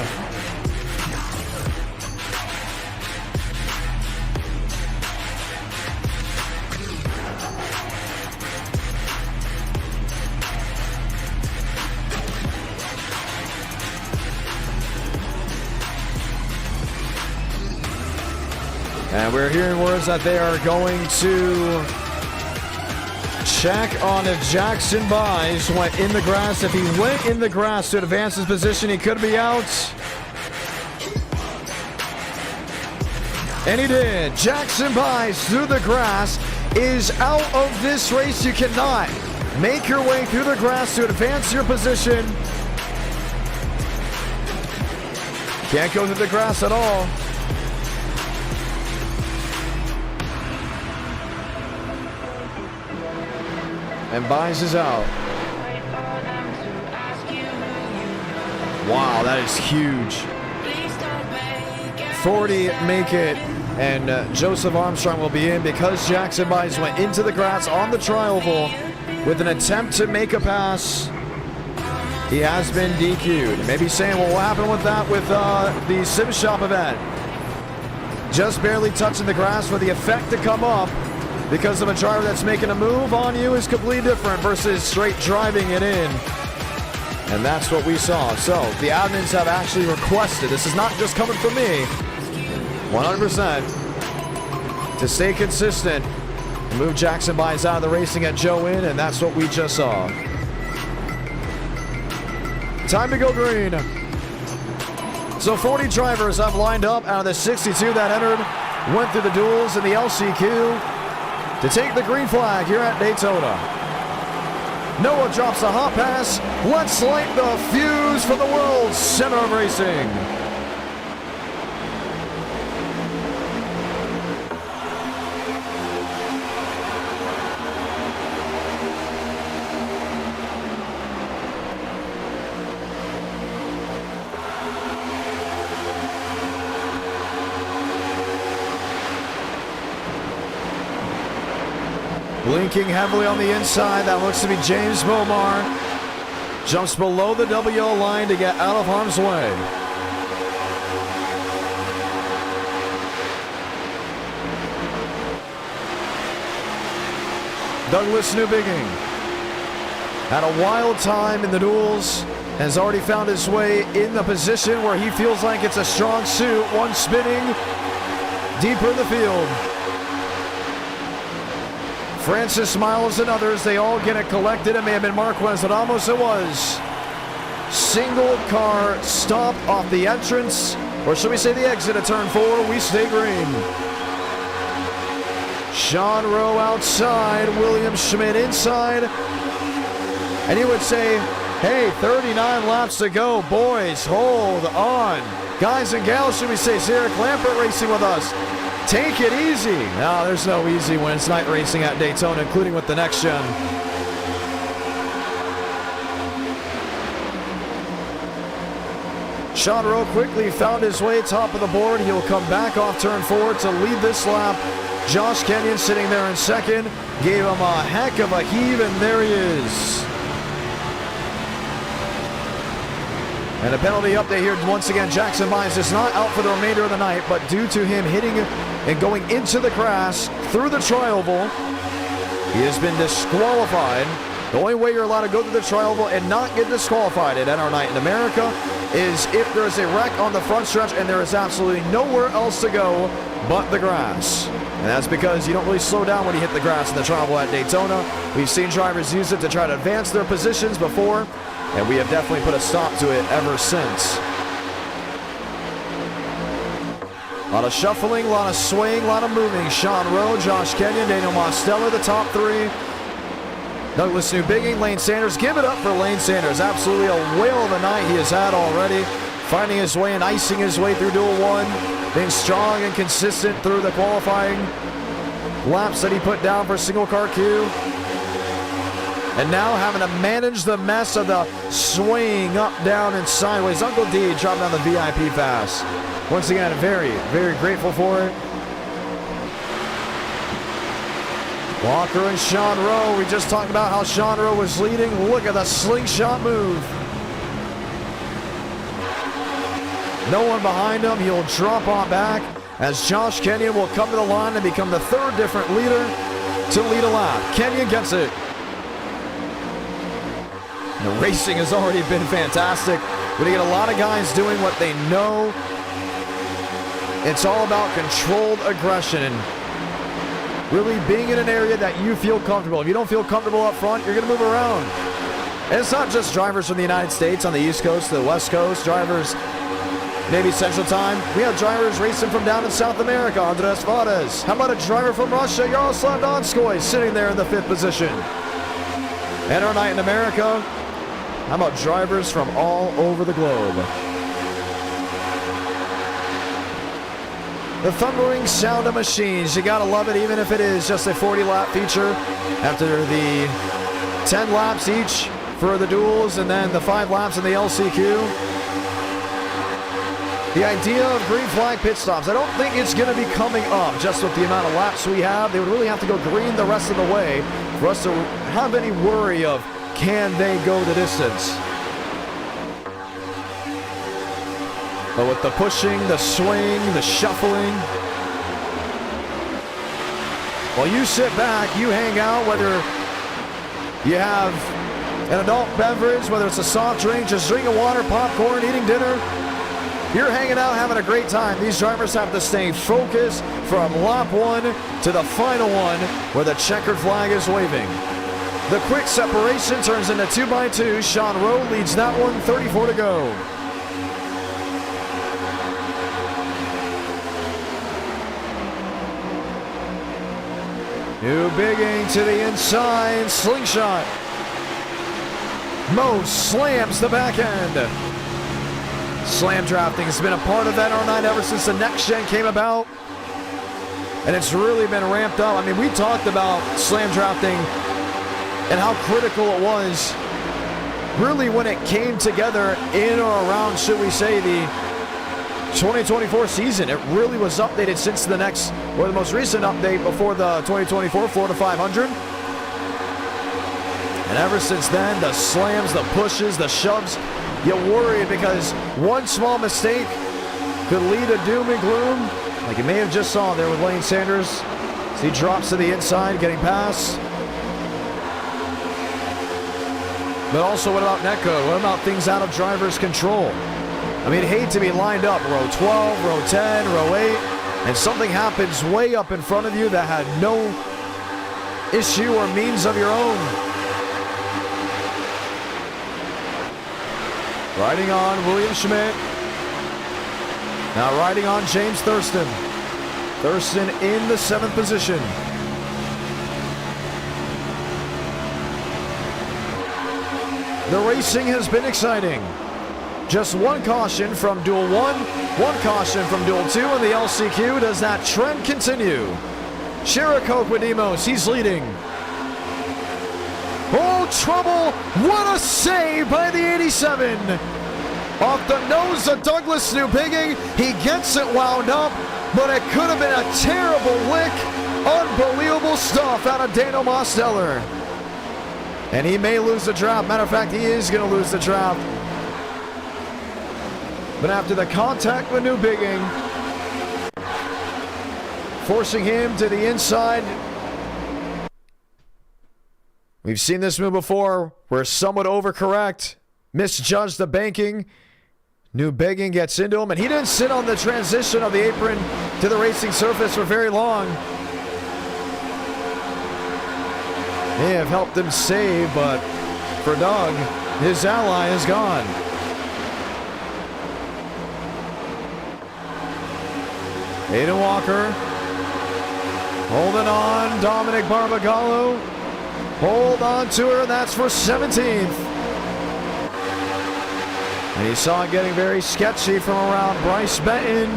And we're hearing words that they are going to check on if Jackson Buys went in the grass. If he went in the grass to advance his position, he could be out. And he did. Jackson Buys through the grass is out of this race. You cannot make your way through the grass to advance your position. Can't go through the grass at all. And Buys is out. Wow, that is huge. 40 make it, and Joseph Armstrong will be in because Jackson Buys went into the grass on the tri-oval with an attempt to make a pass. He has been DQ'd. Maybe saying, well, what happened with that with the Sim Shop event? Just barely touching the grass for the effect to come up. Because of a driver that's making a move on you is completely different versus straight driving it in. And that's what we saw. So the admins have actually requested, this is not just coming from me, 100%, to stay consistent, move Jackson Buys out of the racing at Joe in, and that's what we just saw. Time to go green. So 40 drivers have lined up out of the 62 that entered, went through the duels in the LCQ, to take the green flag here at Daytona. Noah drops a hot pass. Let's light the fuse for the world's center of racing. Blinking heavily on the inside, that looks to be James Bomar. Jumps below the WO line to get out of harm's way. Douglas Newbigging had a wild time in the duels, has already found his way in the position where he feels like it's a strong suit, one spinning deeper in the field. Francis Miles and others, they all get it collected. It may have been Marquez Ramos, it was. Single car stop off the entrance, or should we say the exit at turn 4, we stay green. Sean Rowe outside, William Schmidt inside. And you would say, hey, 39 laps to go, boys, hold on. Guys and gals, should we say, Eric Lampert racing with us. Take it easy. No, there's no easy when it's night racing at Daytona, including with the next gen. Sean Rowe quickly found his way top of the board. He'll come back off turn 4 to lead this lap. Josh Kenyon sitting there in second. Gave him a heck of a heave, and there he is. And a penalty update here. Once again, Jackson Buys is not out for the remainder of the night, but due to him hitting and going into the grass through the tri-oval, he has been disqualified. The only way you're allowed to go through the tri-oval and not get disqualified at NR Night in America is if there is a wreck on the front stretch and there is absolutely nowhere else to go but the grass. And that's because you don't really slow down when you hit the grass in the tri-oval at Daytona. We've seen drivers use it to try to advance their positions before, and we have definitely put a stop to it ever since. A lot of shuffling, a lot of swaying, a lot of moving. Sean Rowe, Josh Kenyon, Daniel Mostella, the top 3. Douglas Newbigging, Lane Sanders. Give it up for Lane Sanders. Absolutely a whale of a night he has had already. Finding his way and icing his way through Duel 1. Being strong and consistent through the qualifying laps that he put down for single car Q. And now having to manage the mess of the swing up, down, and sideways. Uncle D dropping down the VIP pass. Once again, very, very grateful for it. Walker and Sean Rowe. We just talked about how Sean Rowe was leading. Look at the slingshot move. No one behind him. He'll drop on back as Josh Kenyon will come to the line and become the third different leader to lead a lap. Kenyon gets it. The racing has already been fantastic. We're going to get a lot of guys doing what they know. It's all about controlled aggression and really being in an area that you feel comfortable. If you don't feel comfortable up front, you're going to move around. And it's not just drivers from the United States on the East Coast, the West Coast, drivers maybe Central Time. We have drivers racing from down in South America, Andres Varez. How about a driver from Russia, Yaroslav Donskoy, sitting there in the 5th position. And our night in America, how about drivers from all over the globe? The thundering sound of machines. You gotta love it, even if it is just a 40-lap feature. After the 10 laps each for the duels and then the 5 laps in the LCQ. The idea of green flag pit stops, I don't think it's gonna be coming up just with the amount of laps we have. They would really have to go green the rest of the way for us to have any worry of can they go the distance. But with the pushing, the swing, the shuffling, while you sit back, you hang out, whether you have an adult beverage, whether it's a soft drink, just drinking water, popcorn, eating dinner, you're hanging out, having a great time. These drivers have to stay focused from lap 1 to the final one where the checkered flag is waving. The quick separation turns into 2x2. Sean Rowe leads that one, 34 to go. Newbigging to the inside, slingshot. Mo slams the back end. Slam drafting has been a part of NR9 ever since the next gen came about. And it's really been ramped up. I mean, we talked about slam drafting and how critical it was really when it came together in or around, should we say, the 2024 season. It really was updated since the most recent update before the 2024 Florida 500. And ever since then, the slams, the pushes, the shoves, you worry because one small mistake could lead to doom and gloom, like you may have just saw there with Lane Sanders as he drops to the inside, getting past. But also, what about netcode? What about things out of driver's control? I mean, hate to be lined up, row 12, row 10, row 8, and something happens way up in front of you that had no issue or means of your own. Riding on William Schmidt. Now riding on James Thurston. Thurston in the 7th position. The racing has been exciting. Just one caution from Duel 1, one caution from Duel 2 in the LCQ. Does that trend continue? Shirako Quidimos, he's leading. Oh, trouble! What a save by the 87! Off the nose of Douglas Newbigging. He gets it wound up, but it could have been a terrible lick. Unbelievable stuff out of Dano Mosteller. And he may lose the draft. Matter of fact, he is going to lose the draft. But after the contact with Newbigging, forcing him to the inside. We've seen this move before where some would overcorrect, misjudge the banking. Newbigging gets into him, and he didn't sit on the transition of the apron to the racing surface for very long. May have helped him save, but for Doug, his ally is gone. Aiden Walker holding on. Dominic Barbagallo Hold on to her, that's for 17th. And you saw it getting very sketchy from around Bryce Benton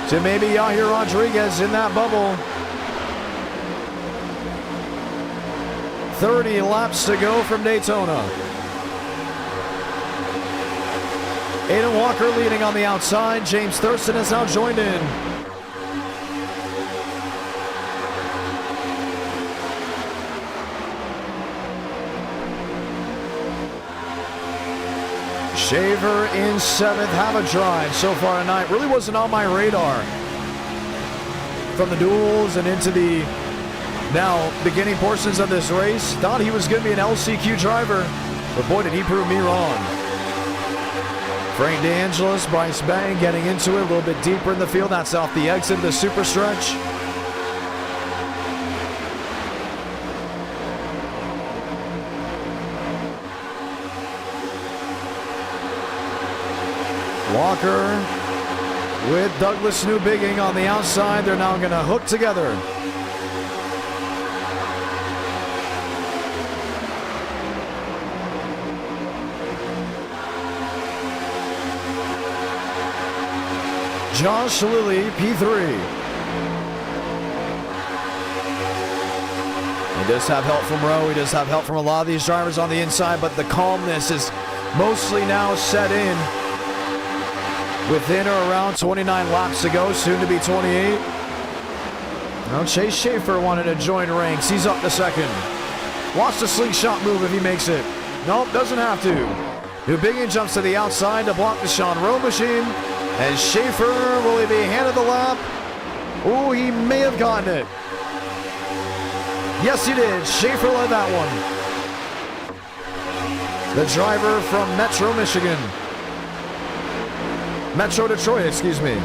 to maybe Yahir Rodriguez in that bubble. 30 laps to go from Daytona. Aiden Walker leading on the outside. James Thurston has now joined in. Shaver in 7th. Have a drive so far tonight. Really wasn't on my radar. From the duels and into the now beginning portions of this race. Thought he was going to be an LCQ driver. But boy, did he prove me wrong. Frank DeAngelis, Bryce Bang getting into it a little bit deeper in the field. That's off the exit of the super stretch. Walker with Douglas Newbigging on the outside. They're now going to hook together. Josh Lilly, P3. He does have help from Rowe. He does have help from a lot of these drivers on the inside, but the calmness is mostly now set in. Within or around 29 laps to go, soon to be 28. Now Chase Schaefer wanted to join ranks. He's up to second. Watch the slingshot move if he makes it. Nope, doesn't have to. Newbigging jumps to the outside to block the Sean Rowe machine. And Schaefer, will he be handed the lap? Oh, he may have gotten it. Yes, he did. Schaefer led that one. The driver from Metro Michigan. Metro Detroit, excuse me.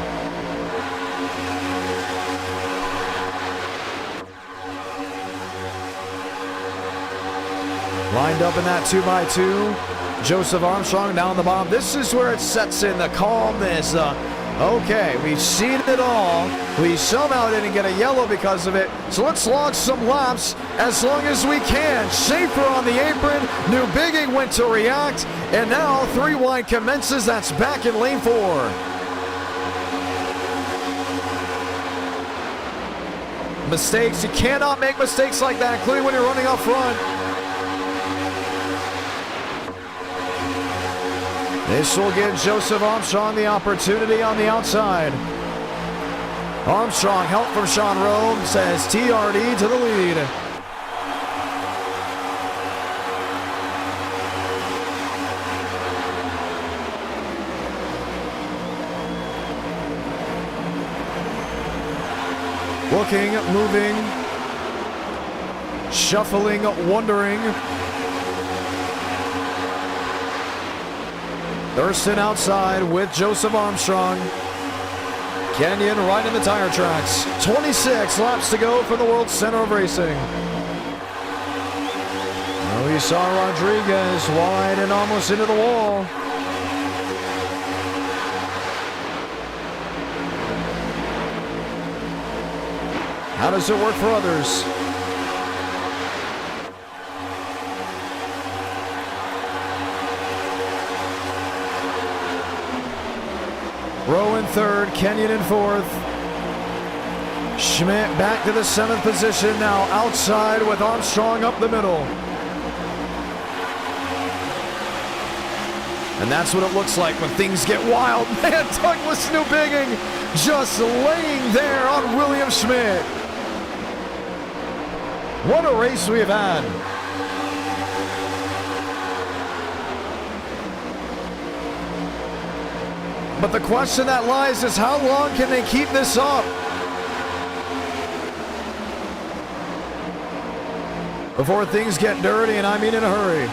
Lined up in that 2x2. Joseph Armstrong down the bottom. This is where it sets in the calmness. Okay, we've seen it all. We somehow didn't get a yellow because of it. So let's log some laps as long as we can. Schaefer on the apron. Newbigging went to react. And now 3 wide commences. That's back in lane 4. Mistakes. You cannot make mistakes like that, including when you're running up front. This will give Joseph Armstrong the opportunity on the outside. Armstrong, help from Sean Rowe, says TRD to the lead. Looking, moving, shuffling, wondering. Thurston outside with Joseph Armstrong. Kenyon right in the tire tracks. 26 laps to go for the World Center of Racing. We saw Rodriguez wide and almost into the wall. How does it work for others? Rowe in 3rd, Kenyon in 4th. Schmidt back to the 7th position, now outside with Armstrong up the middle. And that's what it looks like when things get wild. Man, Douglas Newbigging just laying there on William Schmidt. What a race we've had. But the question that lies is how long can they keep this up? Before things get dirty, and I mean in a hurry.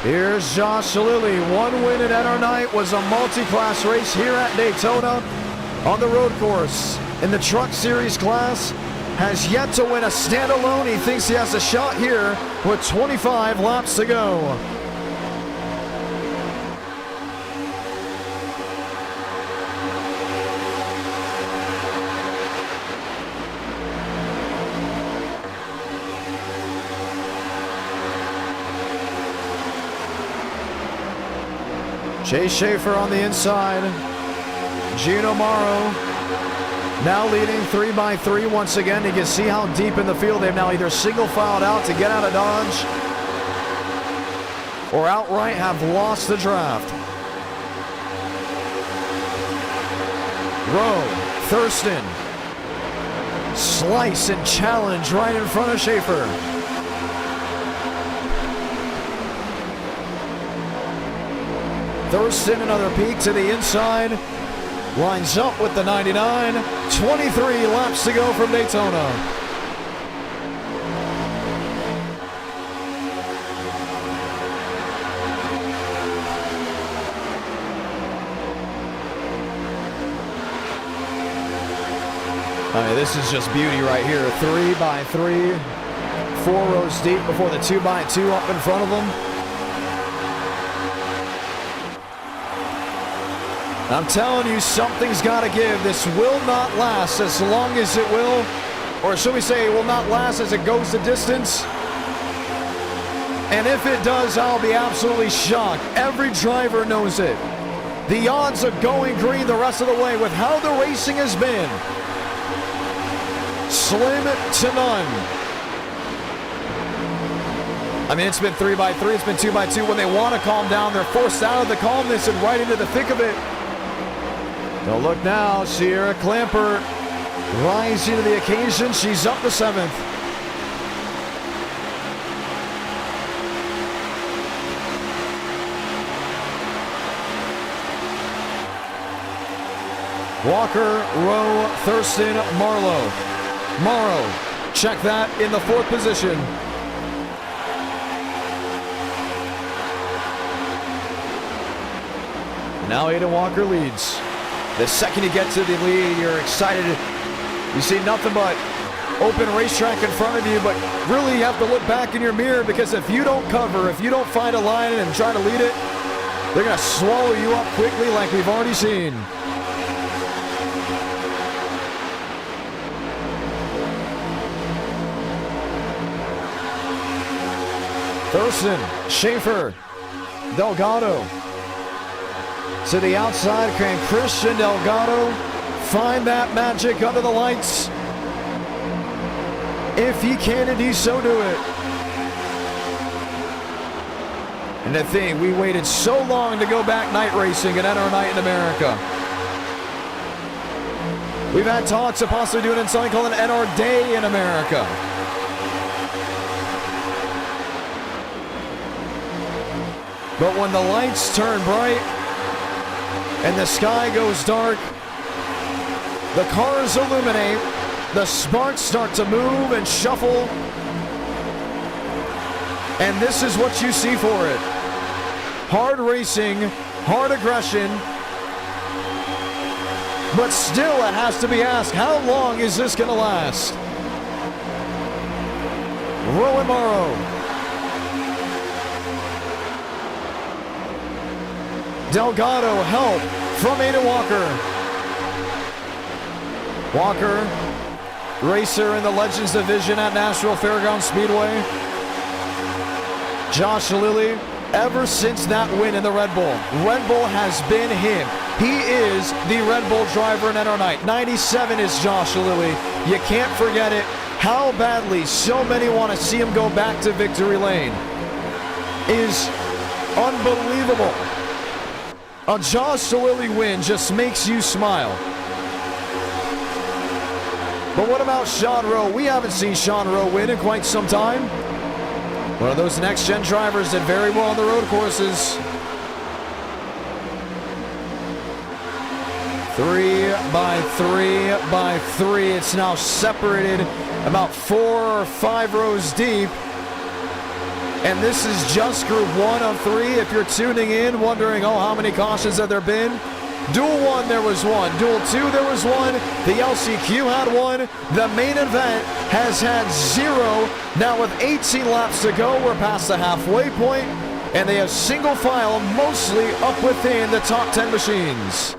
Here's Josh Lilly. 1 win at our night was a multi-class race here at Daytona on the road course. In the Truck Series class, has yet to win a standalone. He thinks he has a shot here with 25 laps to go. Chase Schaefer on the inside. Gino Morrow now leading 3 by 3 once again. You can see how deep in the field they've now either single filed out to get out of Dodge or outright have lost the draft. Rowe, Thurston, slice and challenge right in front of Schaefer. Thurston, another peek to the inside. Lines up with the 99. 23 laps to go from Daytona. I mean, this is just beauty right here. 3 by 3. 4 rows deep before the 2 by 2 up in front of them. I'm telling you, something's got to give. This will not last as long as it will, or should we say it will not last as it goes the distance. And if it does, I'll be absolutely shocked. Every driver knows it. The odds of going green the rest of the way with how the racing has been, slim to none. I mean, it's been 3 by 3, it's been 2 by 2. When they want to calm down, they're forced out of the calmness and right into the thick of it. Don't look now, Sierra Clamper rising to the occasion. She's up to 7th. Walker, Rowe, Thurston, Marlowe. Morrow, check that in the 4th position. Now Aiden Walker leads. The second you get to the lead, you're excited. You see nothing but open racetrack in front of you, but really you have to look back in your mirror, because if you don't cover, if you don't find a line and try to lead it, they're going to swallow you up quickly like we've already seen. Thurston, Schaefer, Delgado. To the outside, can Christian Delgado find that magic under the lights? If he can indeed so do it. And the thing, we waited so long to go back night racing and enter a night in America. We've had talks of possibly doing something called an NR Day in America. But when the lights turn bright and the sky goes dark, the cars illuminate, the sparks start to move and shuffle, and this is what you see for it. Hard racing, hard aggression, but still it has to be asked, how long is this going to last? Rowan Morrow. Delgado help from Aiden Walker. Walker, racer in the Legends Division at Nashville Fairgrounds Speedway. Josh Lilly, ever since that win in the Red Bull has been him. He is the Red Bull driver in NR Night. 97 is Josh Lilly. You can't forget it. How badly so many want to see him go back to victory lane is unbelievable. A Josh Lilly win just makes you smile. But what about Sean Rowe? We haven't seen Sean Rowe win in quite some time. One of those next-gen drivers did very well on the road courses. 3 by 3 by 3. It's now separated about 4 or 5 rows deep. And this is just Group 1 of 3. If you're tuning in, wondering, oh, how many cautions have there been? Duel 1, there was 1. Duel 2, there was 1. The LCQ had 1. The main event has had 0. Now with 18 laps to go, we're past the halfway point, and they have single file mostly up within the top 10 machines.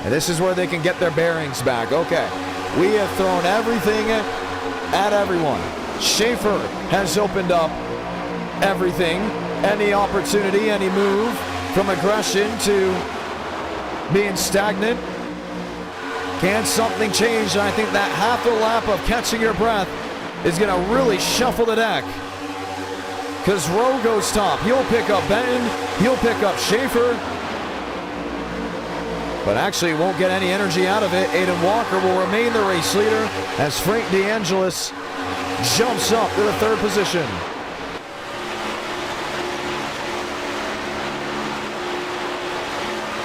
And this is where they can get their bearings back. Okay, we have thrown everything at everyone. Schaefer has opened up everything, any opportunity, any move from aggression to being stagnant. Can something change? And I think that half a lap of catching your breath is going to really shuffle the deck. Because Rowe goes top. He'll pick up Benton. He'll pick up Schaefer. But actually won't get any energy out of it. Aiden Walker will remain the race leader as Frank DeAngelis jumps up to the third position.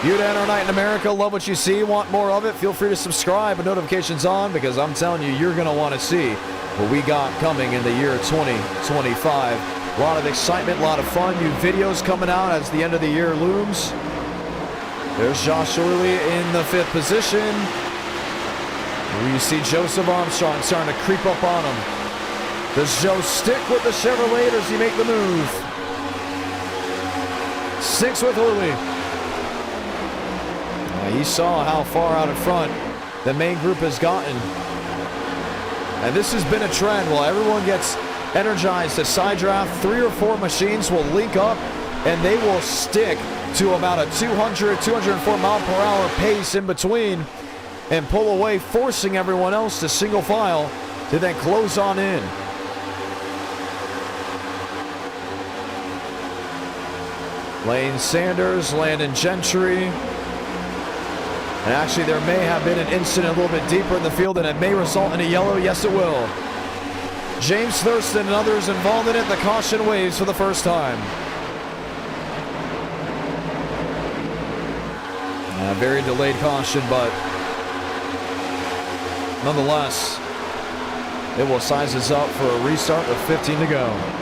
You to Night in America, love what you see, want more of it, feel free to subscribe and notifications on, because I'm telling you, you're going to want to see what we got coming in the year 2025. A lot of excitement, a lot of fun, new videos coming out as the end of the year looms. There's Josh Early in the 5th position. You see Joseph Armstrong starting to creep up on him. Does Joe stick with the Chevrolet or does he make the move? 6th with Early. He saw how far out in front the main group has gotten. And this has been a trend. While everyone gets energized to side draft, 3 or 4 machines will link up and they will stick to about a 200, 204 mile per hour pace in between and pull away, forcing everyone else to single file to then close on in. Lane Sanders, Landon Gentry. And actually, there may have been an incident a little bit deeper in the field, and it may result in a yellow. Yes, it will. James Thurston and others involved in it. The caution waves for the first time. Very delayed caution, but nonetheless, it will size us up for a restart with 15 to go.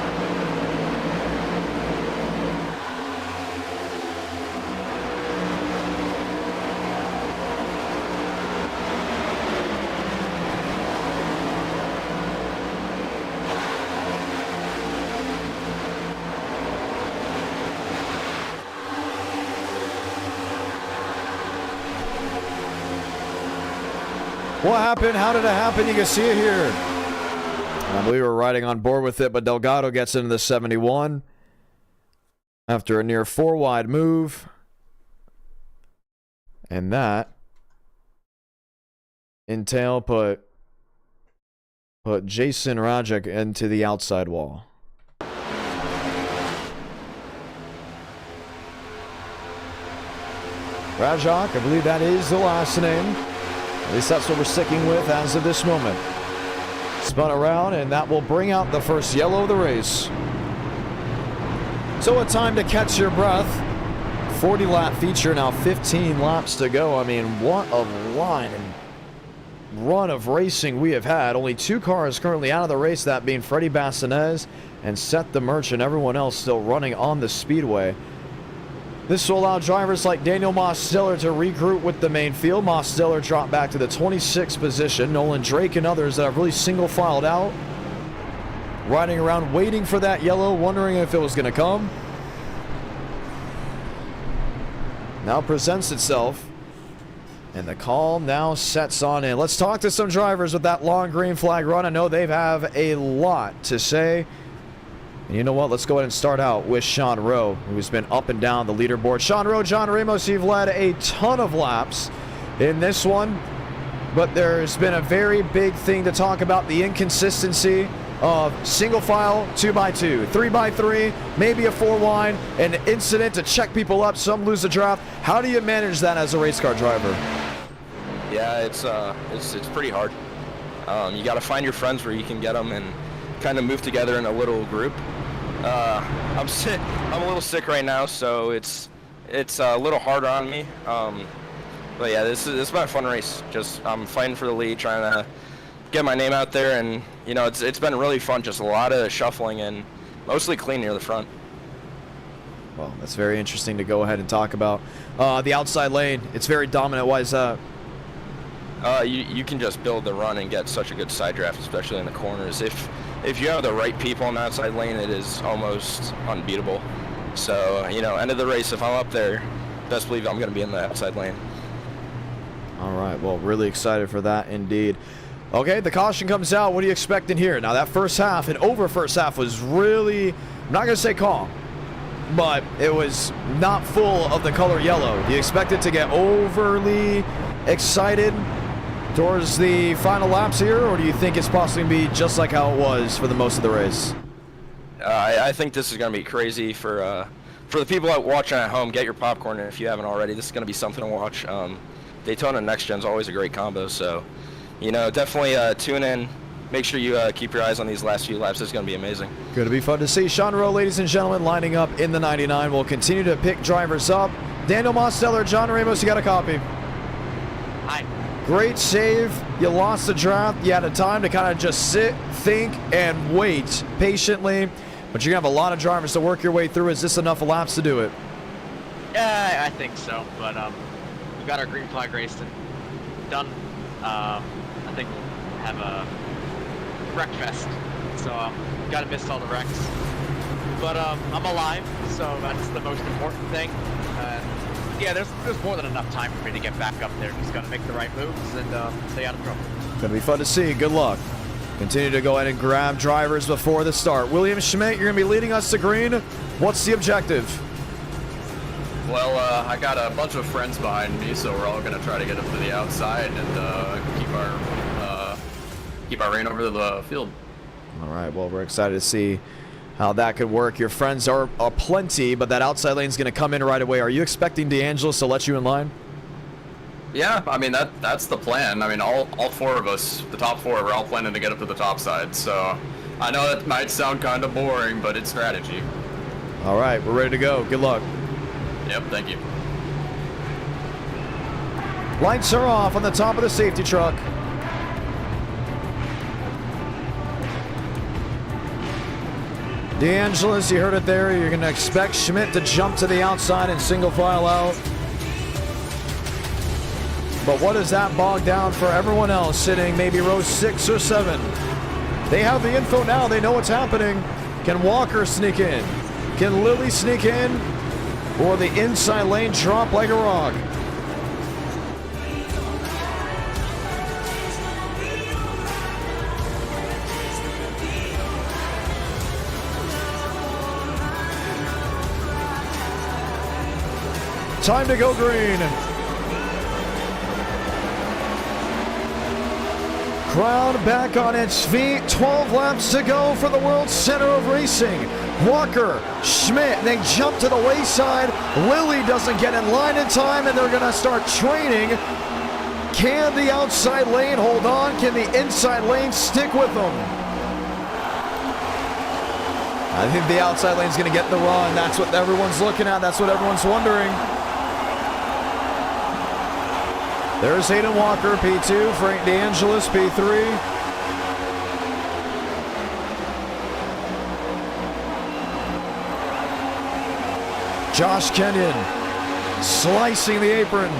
What happened? How did it happen? You can see it here. We were riding on board with it, but Delgado gets into the 71 after a near 4-wide move. And that entail put Jason Rajek into the outside wall. Rajak, I believe that is the last name. At least that's what we're sticking with as of this moment. Spun around, and that will bring out the first yellow of the race. So a time to catch your breath. 40-lap feature, now 15 laps to go. I mean, what a line and run of racing we have had. Only 2 cars currently out of the race, that being Freddie Bassanez and Seth the Merchant. Everyone else still running on the speedway. This will allow drivers like Daniel Mosteller to regroup with the main field. Mosteller dropped back to the 26th position. Nolan Drake and others that have really single filed out, riding around waiting for that yellow, wondering if it was going to come. Now presents itself, and the call now sets on in. Let's talk to some drivers with that long green flag run. I know they have a lot to say. And you know what? Let's go ahead and start out with Sean Rowe, who's been up and down the leaderboard. Sean Rowe, John Ramos, you've led a ton of laps in this one, but there's been a very big thing to talk about, the inconsistency of single file 2x2, 3x3, maybe a 4-wide, an incident to check people up, some lose the draft. How do you manage that as a race car driver? Yeah, it's pretty hard. You got to find your friends where you can get them and kind of move together in a little group. I'm sick. I'm a little sick right now, so it's a little harder on me. But yeah, this has been a fun race. Just I'm fighting for the lead, trying to get my name out there, and you know it's been really fun. Just a lot of shuffling and mostly clean near the front. Well, that's very interesting to go ahead and talk about. The outside lane, it's very dominant. Why is that? You can just build the run and get such a good side draft, especially in the corners. If you have the right people in the outside lane, it is almost unbeatable. So, you know, end of the race, if I'm up there, best believe I'm going to be in the outside lane. All right, well, really excited for that indeed. Okay, the caution comes out. What are you expecting here? Now, that first half, and over first half, was really, I'm not going to say calm, but it was not full of the color yellow. Do you expect it to get overly excited towards the final laps here, or do you think it's possibly going to be just like how it was for the most of the race? I think this is going to be crazy for the people out watching at home. Get your popcorn if you haven't already. This is going to be something to watch. Daytona Next Gen is always a great combo, so definitely tune in. Make sure you keep your eyes on these last few laps. It's going to be amazing. Going to be fun to see. Sean Rowe, ladies and gentlemen, lining up in the 99. We'll continue to pick drivers up. Daniel Mosteller, John Ramos, you got a copy. Hi. Great save. You lost the draft. You had a time to kind of just sit, think, and wait patiently. But you're going to have a lot of drivers to work your way through. Is this enough laps to do it? Yeah, I think so. But we've got our green flag race done. I think we'll have a wreck fest. So got to miss all the wrecks. But I'm alive, so that's the most important thing. Yeah, there's more than enough time for me to get back up there. Just got to make the right moves and stay out of trouble. Going to be fun to see. Good luck. Continue to go ahead and grab drivers before the start. William Schmidt, you're going to be leading us to green. What's the objective? Well, I got a bunch of friends behind me, so we're all going to try to get up to the outside and keep our reign over the field. All right, well, we're excited to see how that could work. Your friends are plenty, but that outside lane is going to come in right away. Are you expecting DeAngelis to let you in line? Yeah, I mean, that's the plan. I mean, all four of us, the top four, we're all planning to get up to the top side. So I know that might sound kind of boring, but it's strategy. All right, we're ready to go. Good luck. Yep, thank you. Lights are off on the top of the safety truck. DeAngelis, you heard it there. You're going to expect Schmidt to jump to the outside and single file out. But what does that bog down for everyone else sitting maybe row 6 or 7? They have the info now. They know what's happening. Can Walker sneak in? Can Lilly sneak in? Or the inside lane drop like a rock? Time to go green. Crowd back on its feet. 12 laps to go for the World Center of Racing. Walker, Schmidt, they jump to the wayside. Lilly doesn't get in line in time, and they're going to start training. Can the outside lane hold on? Can the inside lane stick with them? I think the outside lane's going to get the run. That's what everyone's looking at. That's what everyone's wondering. There's Hayden Walker, P2. Frank DeAngelis, P3. Josh Kenyon slicing the apron.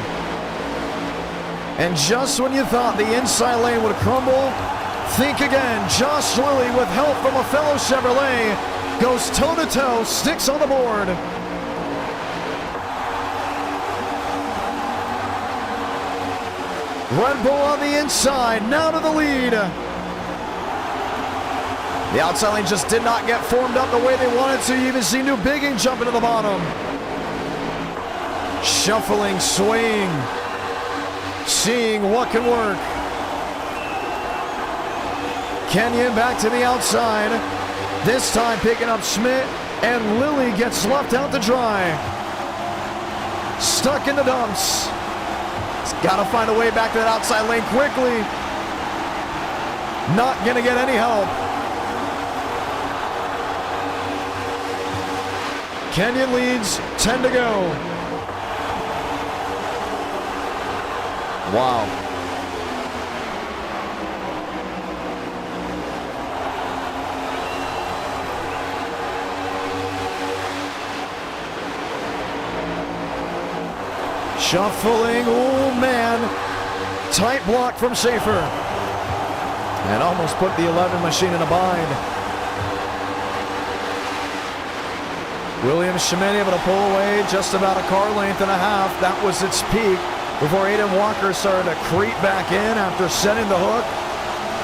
And just when you thought the inside lane would crumble, think again. Josh Lilly, with help from a fellow Chevrolet, goes toe-to-toe, sticks on the board. Red Bull on the inside, now to the lead. The outside lane just did not get formed up the way they wanted to. You even see New Bigging jump into the bottom. Shuffling, swaying, seeing what can work. Kenyon back to the outside. This time picking up Schmidt, and Lilly gets left out to dry. Stuck in the dumps. Got to find a way back to that outside lane quickly. Not going to get any help. Kenyon leads, 10 to go. Wow. Shuffling, oh man. Tight block from Schaefer. And almost put the 11 machine in a bind. William Schmidt able to pull away just about a car length and a half. That was its peak before Aiden Walker started to creep back in after setting the hook.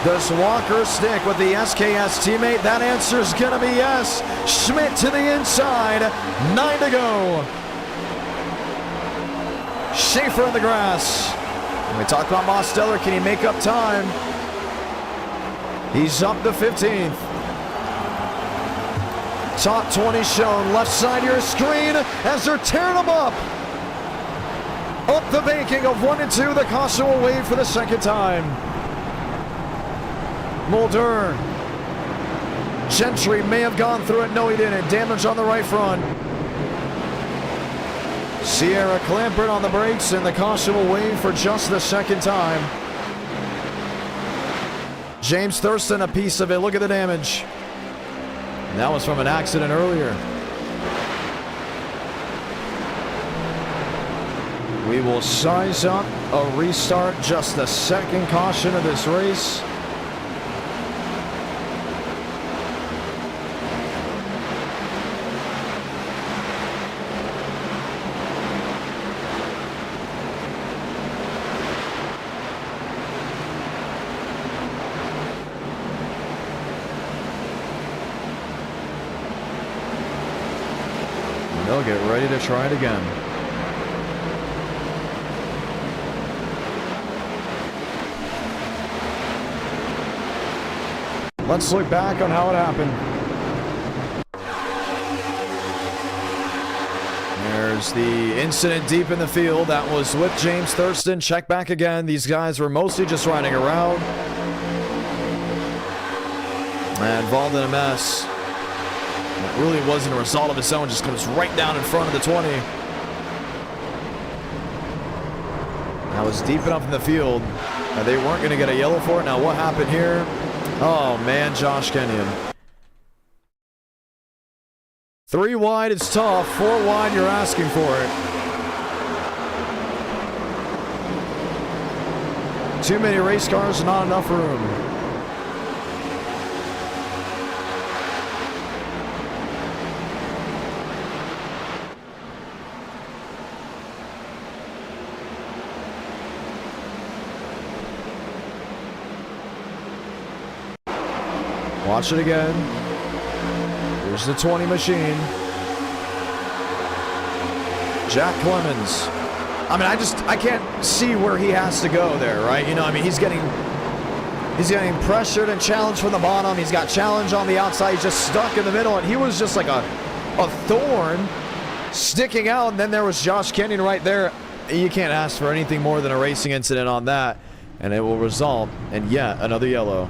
Does Walker stick with the SKS teammate? That answer is going to be yes. Schmidt to the inside. 9 to go. Schaefer in the grass. And we talked about Mosteller. Can he make up time? He's up to 15th. Top 20 shown. Left side of your screen as they're tearing them up. Up the banking of 1 and 2. The caution will wave for the second time. Mulder. Gentry may have gone through it. No, he didn't. Damage on the right front. Sierra Clampert on the brakes, and the caution will wave for just the second time. James Thurston, a piece of it. Look at the damage. And that was from an accident earlier. We will size up a restart, just the second caution of this race. They'll get ready to try it again. Let's look back on how it happened. There's the incident deep in the field. That was with James Thurston. Check back again. These guys were mostly just riding around and involved in a mess. It really wasn't a result of its own. Just comes right down in front of the 20. That was deep enough in the field. They weren't going to get a yellow for it. Now what happened here? Oh man, Josh Kenyon. 3 wide, it's tough. 4 wide, you're asking for it. Too many race cars, not enough room. Watch it again. Here's the 20 machine. Jack Clemens. I mean, I can't see where he has to go there, right? You know, I mean, he's getting pressured and challenged from the bottom. He's got challenge on the outside. He's just stuck in the middle, and he was just like a thorn sticking out. And then there was Josh Kenyon right there. You can't ask for anything more than a racing incident on that, and it will result in yet another yellow.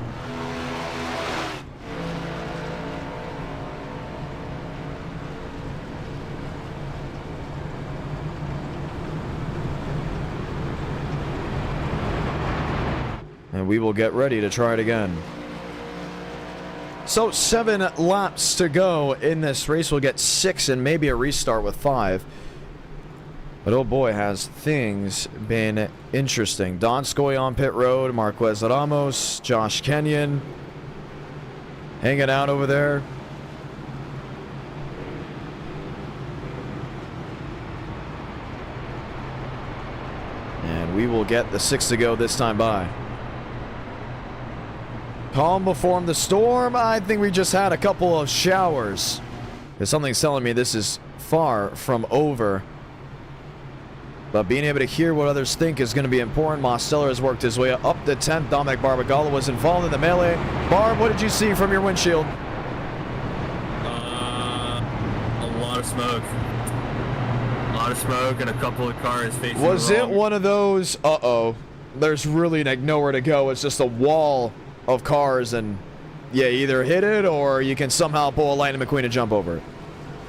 And we will get ready to try it again. So 7 laps to go in this race. We'll get 6 and maybe a restart with 5. But oh boy, has things been interesting. Donskoy on pit road. Marquez Ramos. Josh Kenyon hanging out over there. And we will get the 6 to go this time by. Calm before the storm. I think we just had a couple of showers. Because something's telling me this is far from over. But being able to hear what others think is going to be important. Mosteller has worked his way up to 10th. Dominic Barbagalla was involved in the melee. Barb, what did you see from your windshield? A lot of smoke. A lot of smoke and a couple of cars facing the Was it wall. one of those, there's really like nowhere to go. It's just a wall of cars, and yeah, either hit it or you can somehow pull a Lightning McQueen and jump over it.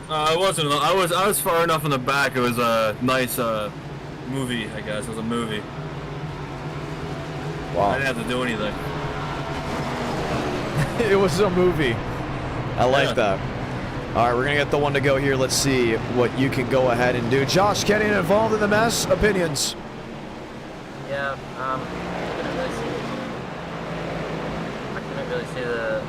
It wasn't. I was far enough in the back. It was a nice movie, I guess. It was a movie. Wow. I didn't have to do anything. It was a movie. I like that. All right, we're gonna get the 1 to go here. Let's see what you can go ahead and do. Josh Kenyon involved in the mess. Opinions? Yeah, I couldn't really see the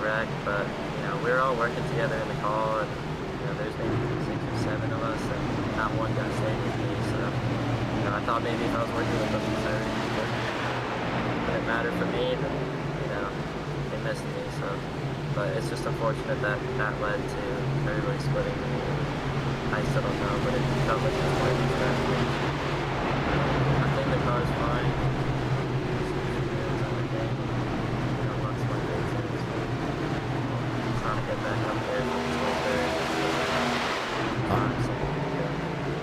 wreck, but you know, we were all working together in the call, and you know, there's maybe 6 or 7 of us, and not one got saved with me. So you know, I thought maybe if I was working with them, it didn't matter for me. Then missed me, so, but it's just unfortunate that that led to everybody splitting. I still don't know, but it felt like it was quite distracting. I think the car's fine. It's okay. Lots of my things, trying to get back up there from the 23rd.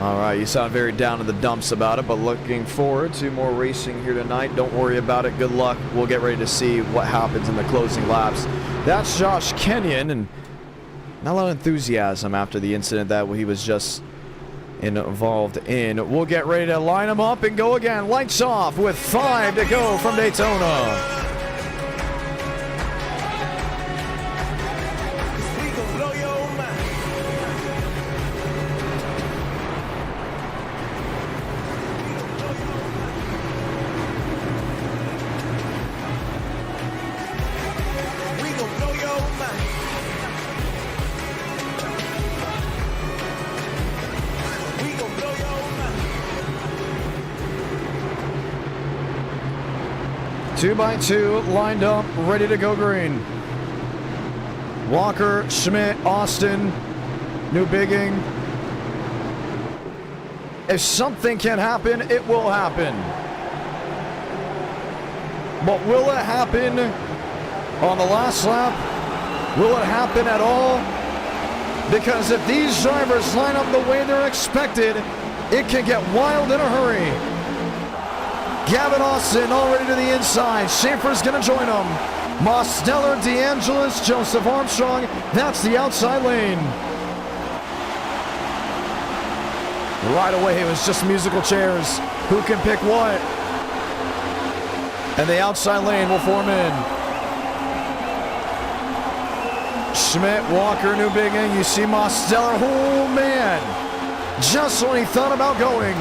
All right, you sound very down in the dumps about it, but looking forward to more racing here tonight. Don't worry about it. Good luck. We'll get ready to see what happens in the closing laps. That's Josh Kenyon, and not a lot of enthusiasm after the incident that he was just involved in. We'll get ready to line him up and go again. Lights off with 5 to go from Daytona. Two by two, lined up, ready to go green. Walker, Schmidt, Austin, New Bigging. If something can happen, it will happen. But will it happen on the last lap? Will it happen at all? Because if these drivers line up the way they're expected, it can get wild in a hurry. Gavin Austin already to the inside. Schaefer's going to join him. Mosteller, DeAngelis, Joseph Armstrong. That's the outside lane. Right away, it was just musical chairs. Who can pick what? And the outside lane will form in. Schmidt, Walker, New Bigging. You see Mosteller. Oh, man. Just when he thought about going.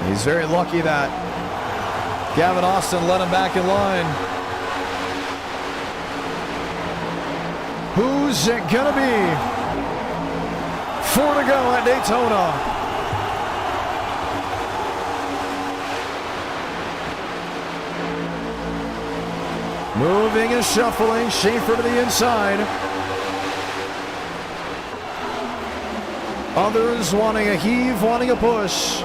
He's very lucky that Gavin Austin let him back in line. Who's it gonna be? 4 to go at Daytona. Moving and shuffling, Schaefer to the inside. Others wanting a heave, wanting a push.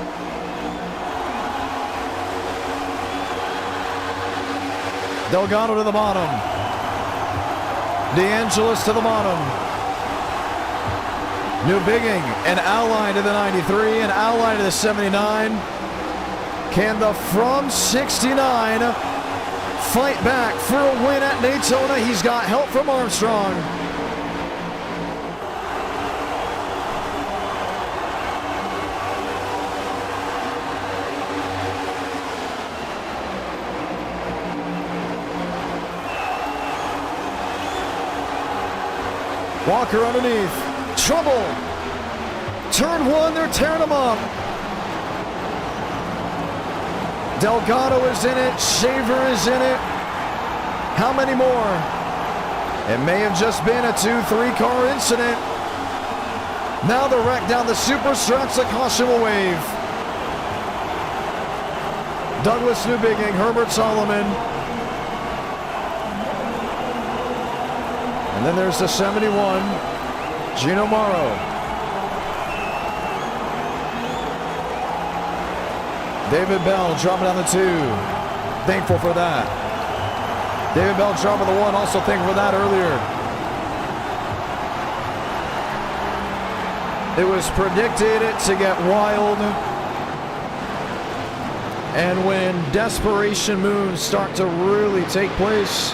Delgado to the bottom. DeAngelis to the bottom. New Bigging, an ally to the 93, an ally to the 79. Can the from 69 fight back for a win at Daytona? He's got help from Armstrong. Walker underneath. Trouble. Turn one, they're tearing him up. Delgado is in it. Shaver is in it. How many more? It may have just been a 2-3 car incident. Now the wreck down the super stretch. The caution will wave. Douglas New Bigging, Herbert Solomon. And then there's the 71, Gino Morrow. David Bell dropping down the 2. Thankful for that. David Bell dropping the 1. Also thankful for that earlier. It was predicted to get wild. And when desperation moves start to really take place,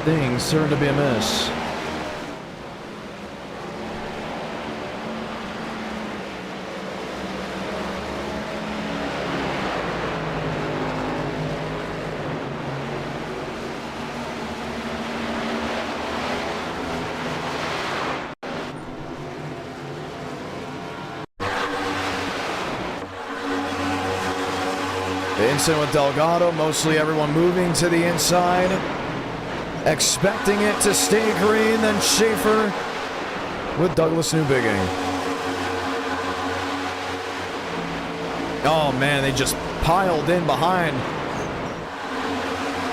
things turn to be a mess. The incident with Delgado, mostly everyone moving to the inside. Expecting it to stay green, then Schaefer with Douglas New Bigging. Oh man, they just piled in behind.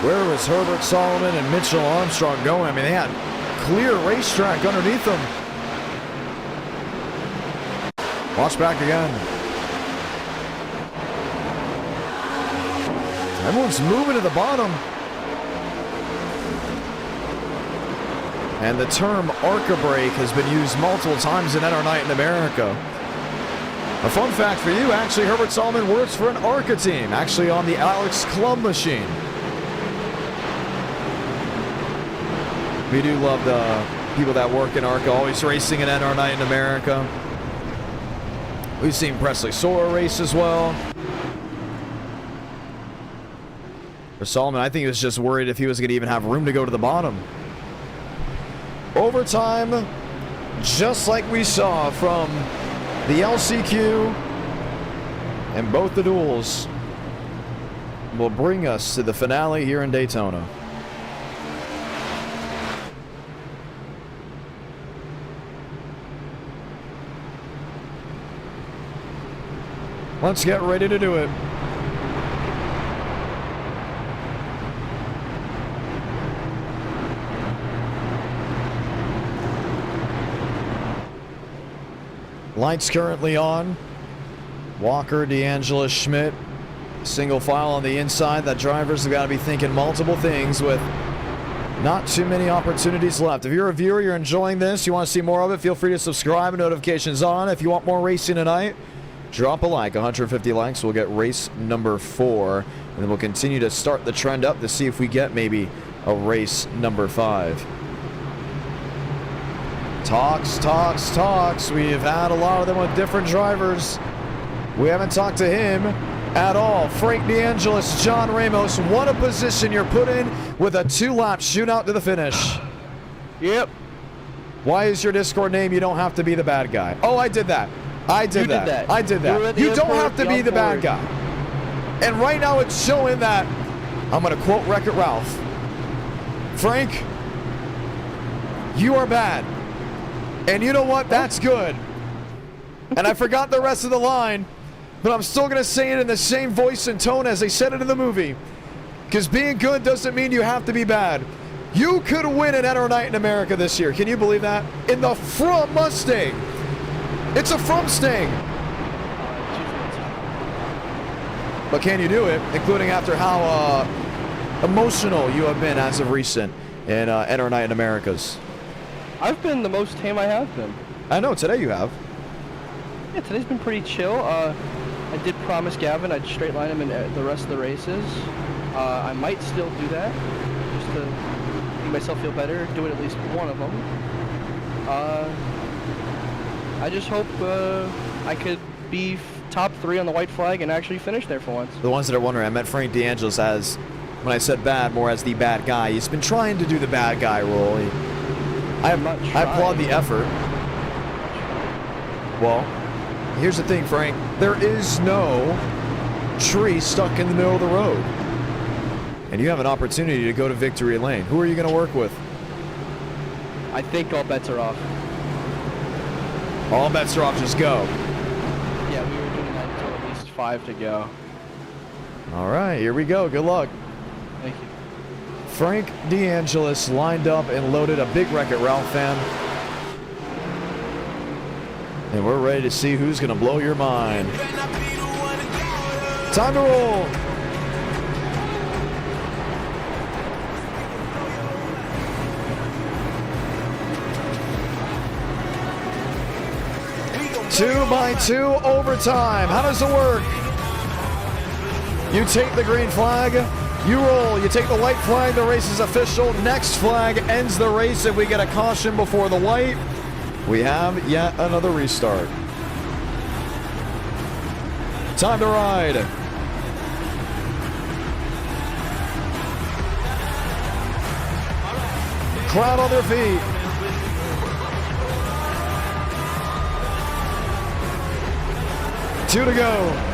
Where was Herbert Solomon and Mitchell Armstrong going? I mean, they had clear racetrack underneath them. Watch back again. Everyone's moving to the bottom. And the term ARCA brake has been used multiple times in NR Night in America. A fun fact for you, actually, Herbert Solomon works for an ARCA team, actually on the Alex Club machine. We do love the people that work in ARCA, always racing in NR Night in America. We've seen Presley Sora race as well. For Solomon, I think he was just worried if he was going to even have room to go to the bottom. Overtime, just like we saw from the LCQ and both the duels, will bring us to the finale here in Daytona. Let's get ready to do it. Lights currently on. Walker, D'Angelo, Schmidt. Single file on the inside. That drivers have got to be thinking multiple things with not too many opportunities left. If you're a viewer, you're enjoying this, you want to see more of it, feel free to subscribe and notifications on. If you want more racing tonight, drop a like. 150 likes, we'll get race number 4. And then we'll continue to start the trend up to see if we get maybe a race number 5. Talks. We've had a lot of them with different drivers. We haven't talked to him at all. Frank DeAngelis, John Ramos, what a position you're put in with a 2-lap shootout to the finish. Yep. Why is your Discord name You Don't Have to Be the Bad Guy? Oh, I did that. I did that. You don't have to be the bad guy. And right now it's showing that, I'm going to quote Wreck-It Ralph, Frank, you are bad. And you know what? That's good. And I forgot the rest of the line, but I'm still going to say it in the same voice and tone as they said it in the movie. Because being good doesn't mean you have to be bad. You could win an NR Night in America this year. Can you believe that? In the From Mustang. It's a From Stang. But can you do it? Including after how emotional you have been as of recent in NR Night in Americas. I've been the most tame I have been. I know, today you have. Yeah, today's been pretty chill. I did promise Gavin I'd straight line him in the rest of the races. I might still do that, just to make myself feel better, doing at least one of them. I just hope I could be top 3 on the white flag and actually finish there for once. The ones that are wondering, I meant Frank DeAngelis as, when I said bad, more as the bad guy. He's been trying to do the bad guy role. I applaud the effort. Well, here's the thing, Frank. There is no tree stuck in the middle of the road. And you have an opportunity to go to victory lane. Who are you going to work with? I think all bets are off. All bets are off, just go. Yeah, we were doing that until at least 5 to go. All right, here we go. Good luck. Thank you. Frank DeAngelis lined up and loaded, a big Wreck-It Ralph fan. And we're ready to see who's going to blow your mind. Time to roll. Two by 2 overtime. How does it work? You take the green flag, you roll. You take the white flag, the race is official. Next flag ends the race if we get a caution before the white. We have yet another restart. Time to ride. Crowd on their feet. Two to go.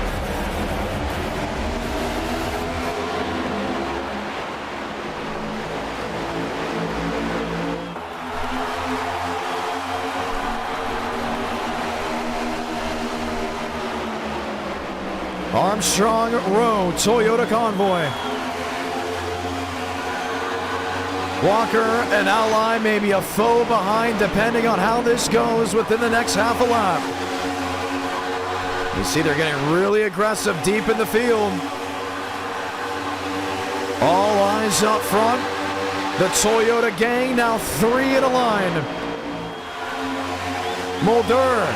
Armstrong Row Toyota Convoy. Walker, an ally, maybe a foe behind, depending on how this goes within the next half a lap. You see they're getting really aggressive deep in the field. All eyes up front. The Toyota gang now 3 in a line. Mulder.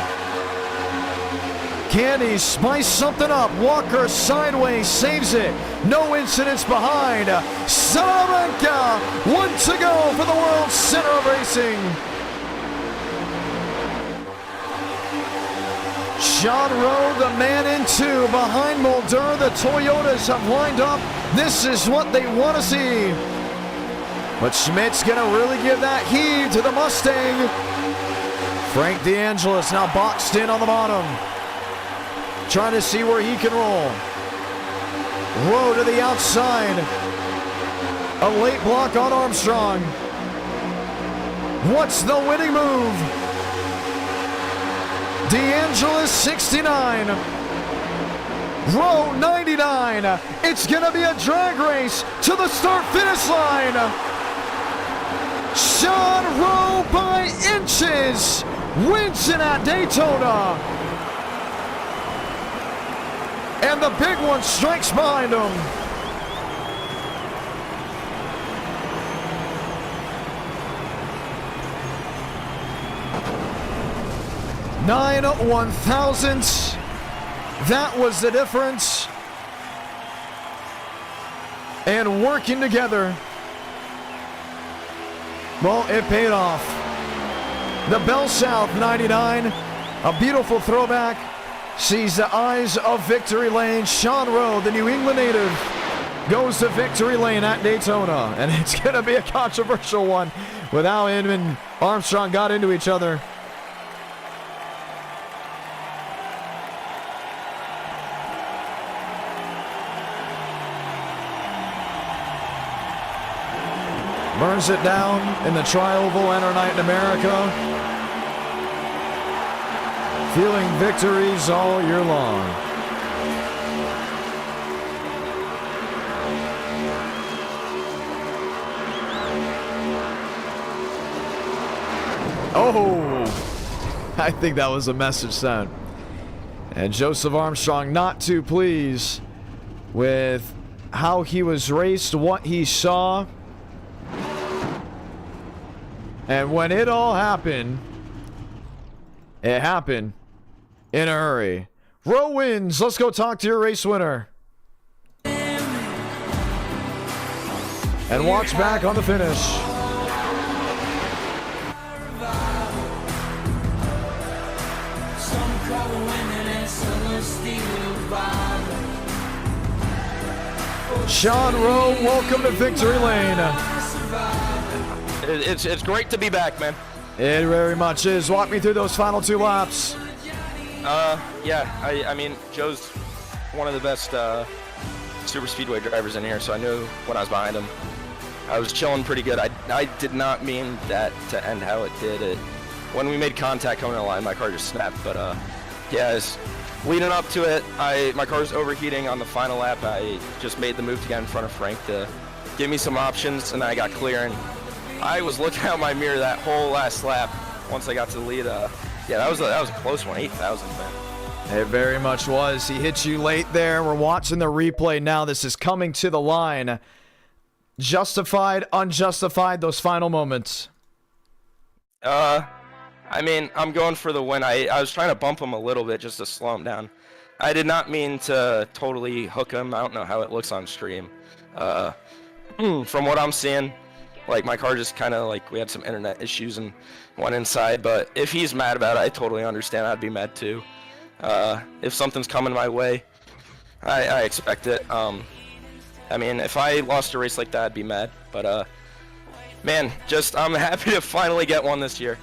Can he spice something up? Walker sideways saves it. No incidents behind. Salamanca, 1 to go for the World Center of Racing. Sean Rowe, the man in 2 behind Mulder. The Toyotas have lined up. This is what they want to see. But Schmidt's going to really give that heave to the Mustang. Frank DeAngelis now boxed in on the bottom. Trying to see where he can roll. Rowe to the outside. A late block on Armstrong. What's the winning move? DeAngelis 69. Rowe 99. It's going to be a drag race to the start-finish line. Sean Rowe by inches wins it at Daytona. And the big one strikes behind him. Nine 1,000ths. That was the difference. And working together. Well, it paid off. The Bell South 99. A beautiful throwback. Sees the eyes of victory lane. Sean Rowe, the New England native, goes to victory lane at Daytona. And it's going to be a controversial one with how him and Armstrong got into each other. Burns it down in the Tri-Oval Enter Night in America. Feeling victories all year long. Oh, I think that was a message sent. And Joseph Armstrong not too pleased with how he was raced, what he saw. And when it all happened, it happened in a hurry. Rowe wins. Let's go talk to your race winner. And watch back on the finish. Sean Rowe, welcome to victory lane. It's great to be back, man. It very much is. Walk me through those final 2 laps. Yeah, I mean, Joe's one of the best super speedway drivers in here, so I knew when I was behind him, I was chilling pretty good. I did not mean that to end how it did. When we made contact coming in the line, my car just snapped, but yeah, leading up to it, my car was overheating on the final lap. I just made the move to get in front of Frank to give me some options, and then I got clear, and I was looking out my mirror that whole last lap once I got to the lead. Yeah, that was a close one, 8,000, man. It very much was. He hit you late there. We're watching the replay now. This is coming to the line. Justified, unjustified, those final moments. I mean, I'm going for the win. I was trying to bump him a little bit just to slow him down. I did not mean to totally hook him. I don't know how it looks on stream. From what I'm seeing, like, my car just kind of, like, we had some internet issues and went inside, but if he's mad about it, I totally understand. I'd be mad too. If something's coming my way, I expect it. I mean, if I lost a race like that, I'd be mad, but man, I'm happy to finally get one this year.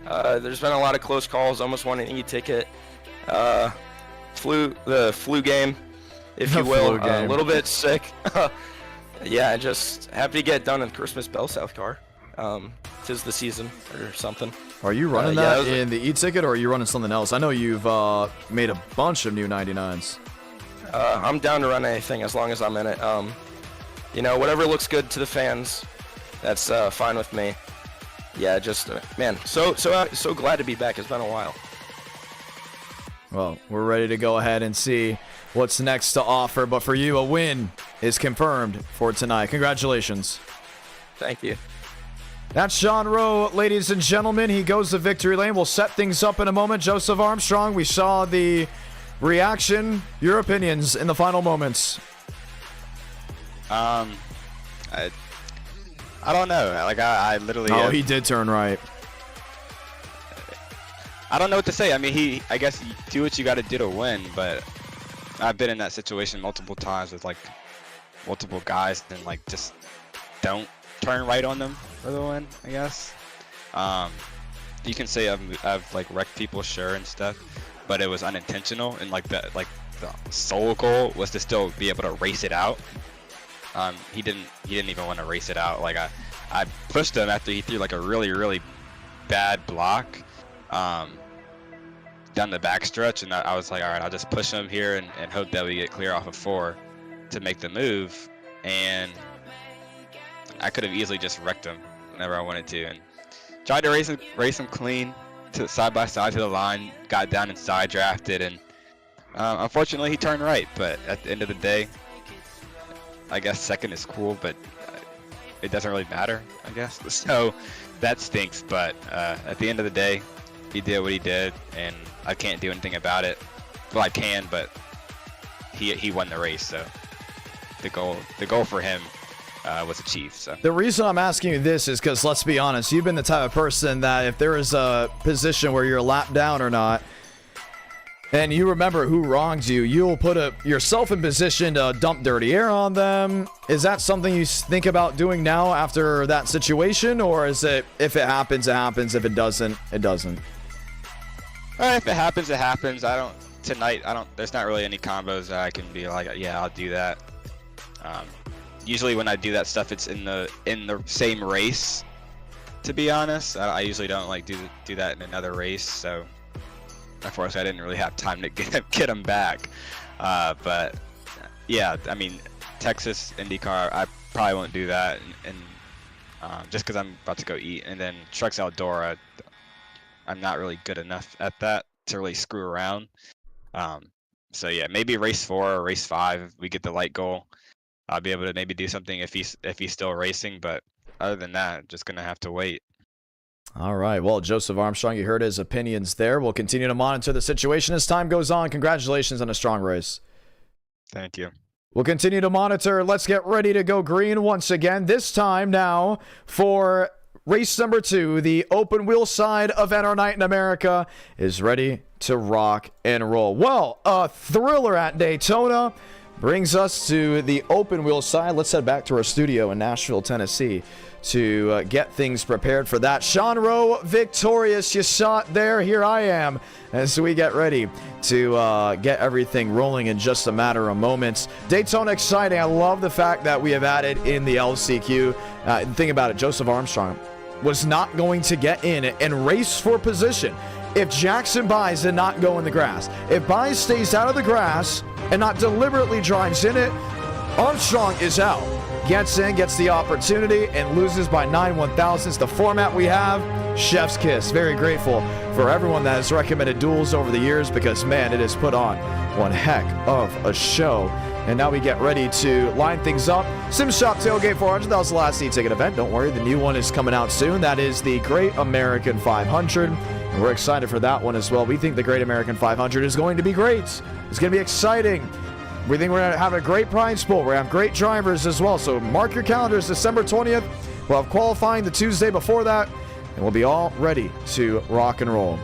There's been a lot of close calls, almost won an e-ticket. The flu game, if you will, a little bit sick. Yeah, just happy to get done in Christmas Bell South car. 'Tis the season or something. Are you running that in the e-ticket, or are you running something else? I know you've made a bunch of new 99s. I'm down to run anything as long as I'm in it. You know, whatever looks good to the fans. That's fine with me. Yeah, just man, so glad to be back. It's been a while. Well, we're ready to go ahead and see what's next to offer. But for you, a win is confirmed for tonight. Congratulations. Thank you. That's Sean Rowe, ladies and gentlemen. He goes to victory lane. We'll set things up in a moment. Joseph Armstrong, we saw the reaction. Your opinions in the final moments. I don't know. Like I literally. Oh, he did turn right. I don't know what to say. I mean, I guess you do what you got to do to win, but I've been in that situation multiple times with like multiple guys and like just don't turn right on them for the win. I guess. You can say I've like wrecked people, sure, and stuff, but it was unintentional, and like the sole goal was to still be able to race it out. He didn't even want to race it out. Like I pushed him after he threw like a really bad block down the backstretch, and I was like, all right, I'll just push him here and hope that we get clear off of 4 to make the move. And I could have easily just wrecked him whenever I wanted to, and tried to race him clean to side by side to the line. Got down and side drafted, and unfortunately he turned right. But at the end of the day, I guess second is cool, but it doesn't really matter, I guess. So that stinks, but at the end of the day, he did what he did, and I can't do anything about it. Well, I can, but he won the race, so the goal for him was achieved. So the reason I'm asking you this is because, let's be honest, you've been the type of person that if there is a position where you're lapped down or not, and you remember who wronged you, you'll put yourself in position to dump dirty air on them. Is that something you think about doing now after that situation, or is it, if it happens, it happens, if it doesn't, it doesn't? If it happens, it happens. There's not really any combos that I can be like, yeah, I'll do that. Usually when I do that stuff, it's in the same race, to be honest. I usually don't like do that in another race, so unfortunately I didn't really have time to get them back. But yeah, I mean, Texas, IndyCar, I probably won't do that, and just because I'm about to go eat. And then Trucks, Eldora, I'm not really good enough at that to really screw around. So yeah, maybe race 4 or race 5, if we get the light goal, I'll be able to maybe do something if he's still racing. But other than that, just gonna have to wait. All right. Well, Joseph Armstrong, you heard his opinions there. We'll continue to monitor the situation as time goes on. Congratulations on a strong race. Thank you. We'll continue to monitor. Let's get ready to go green once again. This time now for race number 2. The open wheel side of NR Night in America is ready to rock and roll. Well, a thriller at Daytona brings us to the open wheel side. Let's head back to our studio in Nashville, Tennessee to get things prepared for that. Sean Rowe victorious. You saw it there. Here I am as we get ready to get everything rolling in just a matter of moments. Daytona exciting. I love the fact that we have added in the LCQ. Think about it. Joseph Armstrong was not going to get in and race for position if Jackson Byes did not go in the grass. If Byes stays out of the grass and not deliberately drives in it, Armstrong is out. Gets in, gets the opportunity, and loses by 9/1000ths. The format we have, chef's kiss. Very grateful for everyone that has recommended Duels over the years, because, man, it has put on one heck of a show. And now we get ready to line things up. Sim Shop Tailgate 400, that was the last e-ticket event. Don't worry, the new one is coming out soon. That is the Great American 500. And we're excited for that one as well. We think the Great American 500 is going to be great. It's going to be exciting. We think we're going to have a great prize pool. We're going to have great drivers as well. So mark your calendars, December 20th. We'll have qualifying the Tuesday before that, and we'll be all ready to rock and roll.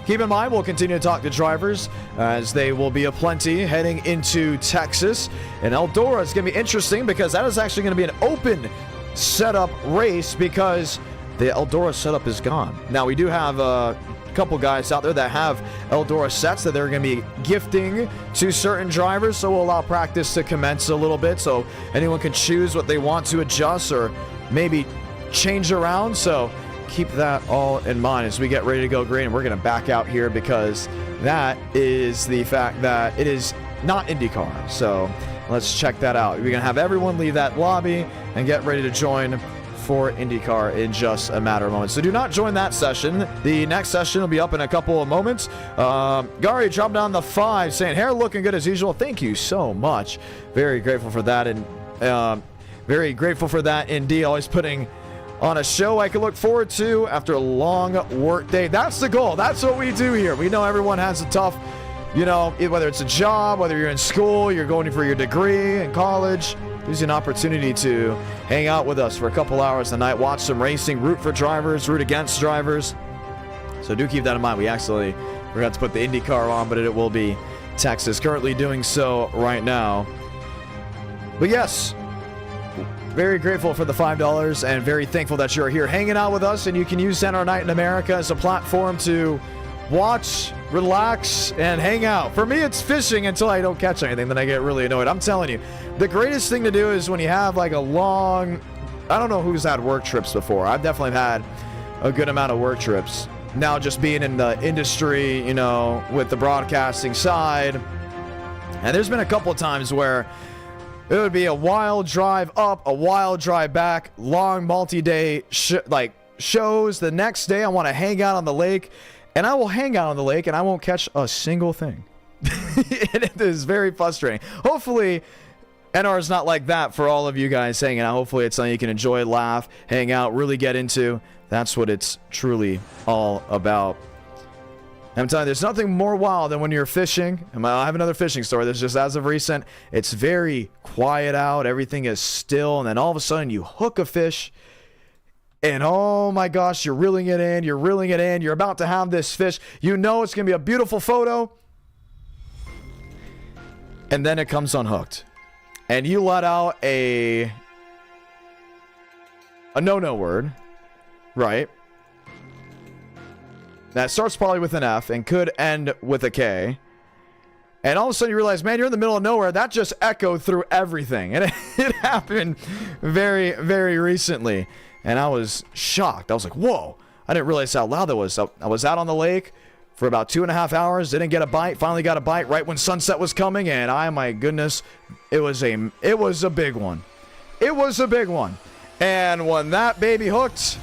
Keep in mind, we'll continue to talk to drivers as they will be aplenty heading into Texas. And Eldora is going to be interesting because that is actually going to be an open setup race because the Eldora setup is gone. Now, we do have a couple guys out there that have Eldora sets that they're going to be gifting to certain drivers, so we'll allow practice to commence a little bit so anyone can choose what they want to adjust or maybe change around. So keep that all in mind as we get ready to go green. We're going to back out here because that is the fact that it is not IndyCar. So let's check that out. We're going to have everyone leave that lobby and get ready to join for IndyCar in just a matter of moments. So do not join that session. The next session will be up in a couple of moments. Gary dropped down the 5 saying, hair looking good as usual. Thank you so much. Very grateful for that. And very grateful for that indeed. Always putting on a show I can look forward to after a long work day. That's the goal. That's what we do here. We know everyone has a tough, you know, whether it's a job, whether you're in school, you're going for your degree in college. Gives you an opportunity to hang out with us for a couple hours a night, watch some racing, root for drivers, root against drivers. So do keep that in mind. We actually forgot to put the IndyCar on, but it will be Texas. Currently doing so right now. But yes, very grateful for the $5 and very thankful that you're here hanging out with us, and you can use Center Night in America as a platform to watch, relax, and hang out. For me, it's fishing until I don't catch anything, then I get really annoyed. I'm telling you, the greatest thing to do is when you have like a long, I don't know who's had work trips before. I've definitely had a good amount of work trips. Now just being in the industry, you know, with the broadcasting side, and there's been a couple of times where it would be a wild drive up, a wild drive back, long multi-day shows. The next day I want to hang out on the lake, and I will hang out on the lake and I won't catch a single thing. It is very frustrating. Hopefully NR is not like that for all of you guys hanging out. Hopefully it's something you can enjoy, laugh, hang out, really get into. That's what it's truly all about. I'm telling you, there's nothing more wild than when you're fishing. I have another fishing story that's just as of recent. It's very quiet out. Everything is still. And then all of a sudden you hook a fish. And oh my gosh, you're reeling it in. You're reeling it in. You're about to have this fish. You know it's going to be a beautiful photo. And then it comes unhooked. And you let out a no-no word. Right? That starts probably with an F and could end with a K. And all of a sudden you realize, man, you're in the middle of nowhere. That just echoed through everything. And it happened very, very recently. And I was shocked. I was like, whoa. I didn't realize how loud that was. I was out on the lake for about 2.5 hours. Didn't get a bite. Finally got a bite right when sunset was coming. And my goodness, it was a big one. It was a big one. And when that baby hooked,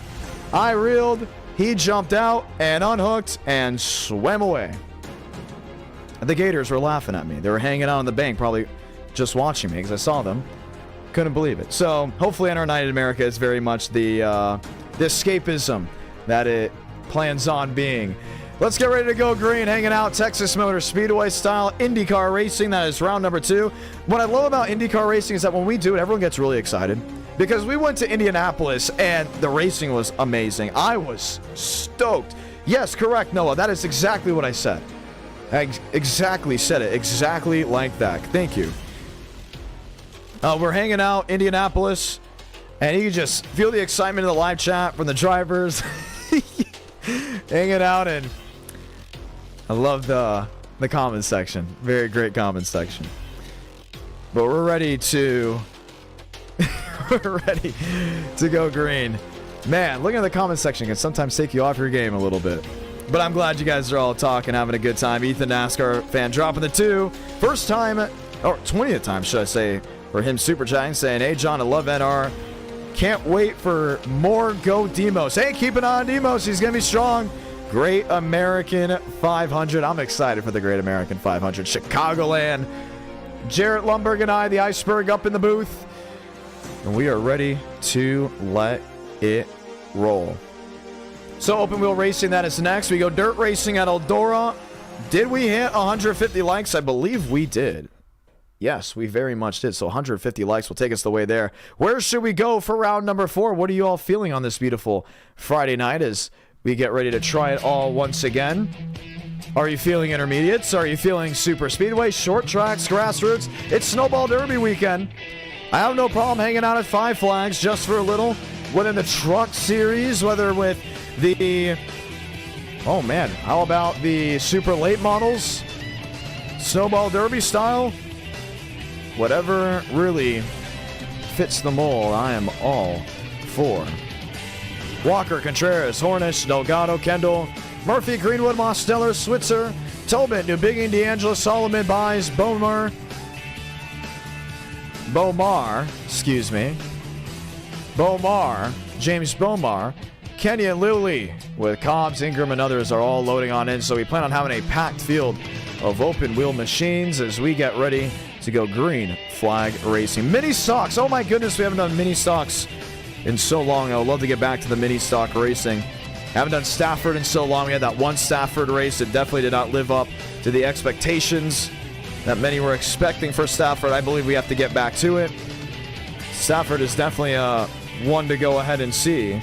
I reeled. He jumped out and unhooked and swam away. The Gators were laughing at me. They were hanging out on the bank, probably just watching me because I saw them. Couldn't believe it. So hopefully NR Night in America is very much the escapism that it plans on being. Let's get ready to go green, hanging out Texas Motor Speedway style IndyCar racing. That is round number 2. What I love about IndyCar racing is that when we do it, everyone gets really excited. Because we went to Indianapolis and the racing was amazing. I was stoked. Yes, correct, Noah. That is exactly what I said. I exactly said it. Exactly like that. Thank you. We're hanging out Indianapolis, and you can just feel the excitement in the live chat from the drivers. Hanging out, and I love the comment section. Very great comment section. But we're ready to... We're ready to go green. Man, looking at the comment section can sometimes take you off your game a little bit. But I'm glad you guys are all talking, having a good time. Ethan, NASCAR fan, dropping the 2. First time, or 20th time, should I say, for him super chatting, saying, hey, John, I love NR. Can't wait for more Go Demos. Hey, keep an eye on Demos. He's going to be strong. Great American 500. I'm excited for the Great American 500. Chicagoland. Jarrett Lumberg and I, the iceberg up in the booth. And we are ready to let it roll. So open wheel racing, that is next. We go dirt racing at Eldora. Did we hit 150 likes? I believe we did. Yes, we very much did. So 150 likes will take us the way there. Where should we go for round number 4? What are you all feeling on this beautiful Friday night as we get ready to try it all once again? Are you feeling intermediates? Are you feeling super speedway, short tracks, grassroots? It's Snowball Derby weekend. I have no problem hanging out at Five Flags just for a little. Whether in the truck series, whether with the... Oh man, how about the super late models? Snowball Derby style? Whatever really fits the mold, I am all for. Walker, Contreras, Hornish, Delgado, Kendall, Murphy, Greenwood, Mosteller, Switzer, Tobin, New Bigging, D'Angelo, Solomon, Buys, Bomar, excuse me. Bomar, James Bomar, Kenya Lilly with Cobbs, Ingram, and others are all loading on in. So we plan on having a packed field of open wheel machines as we get ready to go green flag racing. Mini stocks. Oh my goodness, we haven't done mini stocks in so long. I would love to get back to the mini stock racing. Haven't done Stafford in so long. We had that one Stafford race. It definitely did not live up to the expectations that many were expecting for Stafford. I believe we have to get back to it. Stafford is definitely one to go ahead and see.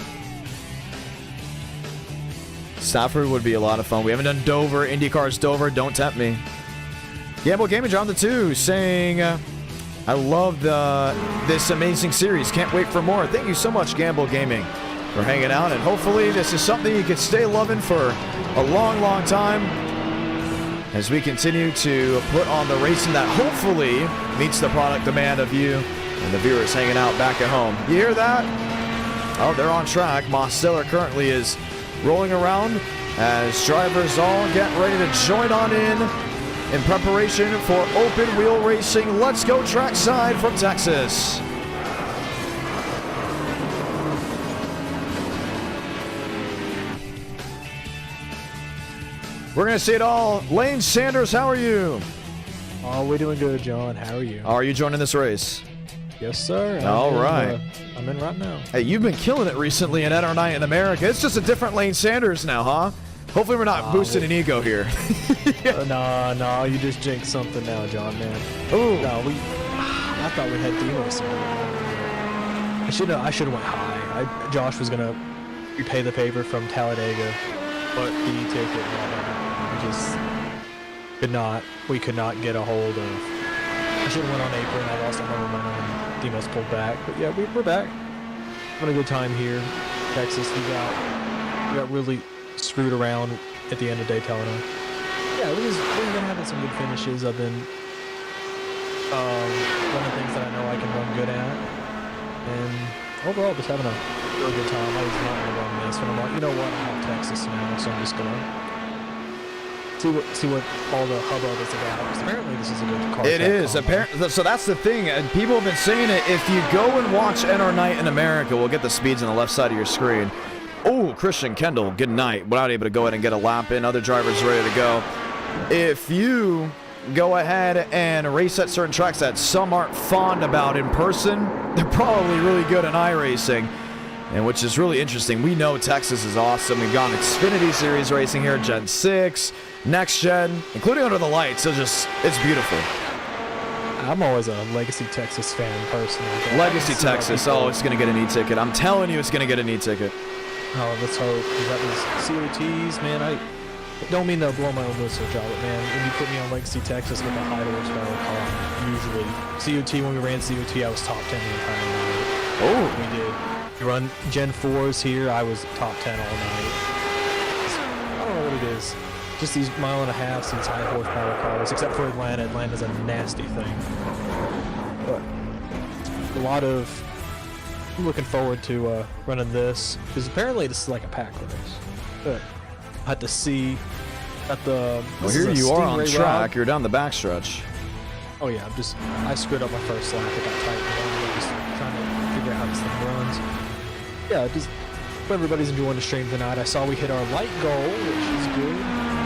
Stafford would be a lot of fun. We haven't done Dover. IndyCar's Dover. Don't tempt me. Gamble Gaming on the 2 saying, I love this amazing series. Can't wait for more. Thank you so much, Gamble Gaming, for hanging out. And hopefully this is something you can stay loving for a long, long time as we continue to put on the racing that hopefully meets the product demand of you and the viewers hanging out back at home. You hear that? Oh, they're on track. Moss Stiller currently is rolling around as drivers all get ready to join on in preparation for open wheel racing. Let's go trackside from Texas. We're going to see it all. Lane Sanders, how are you? Oh, we're doing good, John. How are you? Are you joining this race? Yes, sir. All right. I'm in right now. Hey, you've been killing it recently in NR9 in America. It's just a different Lane Sanders now, huh? Hopefully we're not boosting an ego here. No, you just jinxed something now, John, man. Ooh. No, I thought we had Demos. I should have went high. Josh was gonna repay the favor from Talladega, but the ticket, we could not get a hold of. I should have went on apron. I lost all my momentum, and Demos pulled back. But yeah, we're back. Having a good time here, Texas. We got really screwed around at the end of Daytona. Yeah, we've been having some good finishes. I've been running things that I know I can run good at, and overall just having a really good time. I was not going to run this, but I'm like, you know what, I'm out Texas now, so I'm just going to see what all the hubbub is about. Because apparently this is a good car. It is apparently. So that's the thing, and people have been saying it. If you go and watch NR Night in America, we'll get the speeds on the left side of your screen. Oh, Christian Kendall, good night. We're not able to go ahead and get a lap in. Other drivers ready to go. If you go ahead and race at certain tracks that some aren't fond about in person, they're probably really good in iRacing, and which is really interesting. We know Texas is awesome. We've got Xfinity Series racing here, Gen 6, Next Gen, including Under the Lights. It's beautiful. I'm always a Legacy Texas fan personally. Legacy Texas. Oh, it's going to get an e-ticket. I'm telling you, it's going to get an e-ticket. Oh, let's hope, because that was COTs, man. I don't mean to blow my own whistle, job, but man, when you put me on Legacy Texas with a high horsepower car, usually COT, when we ran COT, I was top 10 the entire night. Oh, we did. We run Gen 4s here, I was top 10 all night. I don't know what it is. Just these mile-and-a-half, these high horsepower cars, except for Atlanta. Atlanta's a nasty thing. But a lot of. I'm looking forward to running this, because apparently this is like a pack race. But I had to see at the. Well, here you are on track. Rod. You're down the backstretch. Oh yeah, I screwed up my first lap. It got tight. I'm just trying to figure out how this thing runs. Yeah, just hope everybody's enjoying the stream tonight. I saw we hit our light goal, which is good.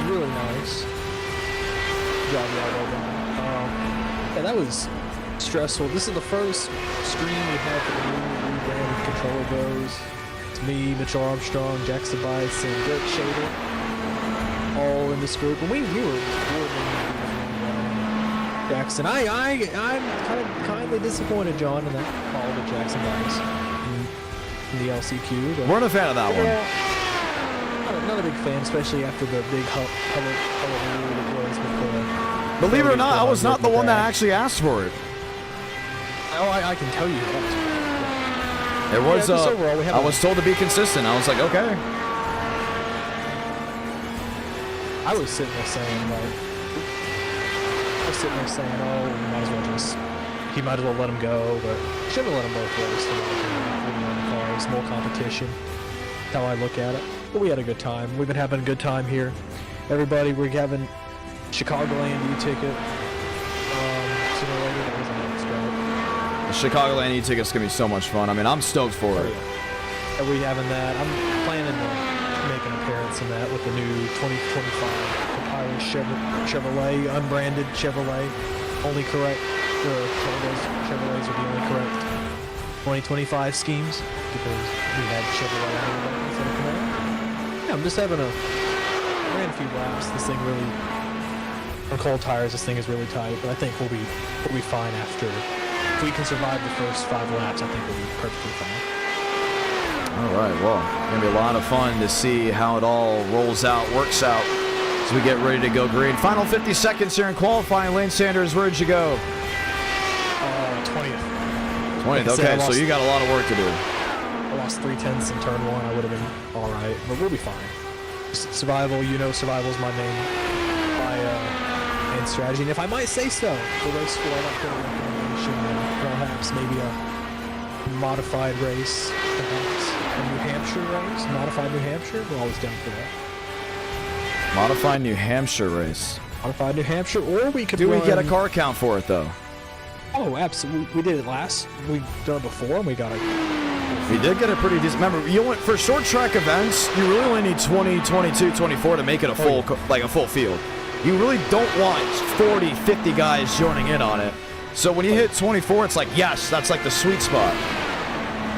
Really nice. Good job, y'all. Yeah, that was stressful. This is the first stream we had for the new rebranded controller bros. It's me, Mitchell Armstrong, Jack Sabice, and Derek Shader, all in this group. And we were coordinating Jackson. I'm kind of kindly disappointed, John, in that call to Jackson Bice in the LCQ. But weren't a fan of that one. Not a big fan, especially after the big hullabaloo that was with the. Believe it or not, I was not the one that actually asked for it. Oh, I can tell you that. It was, overall, I was told to be consistent. I was like, okay. I was sitting there saying, oh, we might as well he might as well let him go, but shouldn't have let him both race. The cars, more competition. That's how I look at it. But we had a good time. We've been having a good time here. Everybody, we're having Chicagoland e-ticket. Sooner or later, there was a next go. The Chicagoland e-ticket's going to be so much fun. I mean, I'm stoked for it. Are we having that? I'm planning to make an appearance in that with the new 2025 Papyrus Chevrolet, unbranded Chevrolet. Only correct, those Chevrolets are the only correct 2025 schemes because we had Chevrolet instead of Camaro. Yeah, I'm just having I ran a few laps. This thing really, on cold tires, this thing is really tight, but I think we'll be fine after. If we can survive the first 5 laps, I think we'll be perfectly fine. All right, well, going to be a lot of fun to see how it all rolls out, works out as we get ready to go green. Final 50 seconds here in qualifying. Lane Sanders, where'd you go? 20th. 20th, okay, so you got a lot of work to do. I lost 3/10 in turn 1. I would have been all right, but we'll be fine. Survival, survival's my main strategy. And if I might say so, for race 4, I might put a recommendation, perhaps maybe a modified race, perhaps a New Hampshire race, modified New Hampshire. We're always down for that. Modified New Hampshire race. Modified New Hampshire, or we could Do we run... get a car count for it, though? Oh, absolutely. We did it we've done it before, and we got it. We did get a pretty decent. Remember, you went for short track events. You really only need 20, 22, 24 to make it a full, like a full field. You really don't want 40, 50 guys joining in on it. So when you hit 24, it's like, yes, that's like the sweet spot.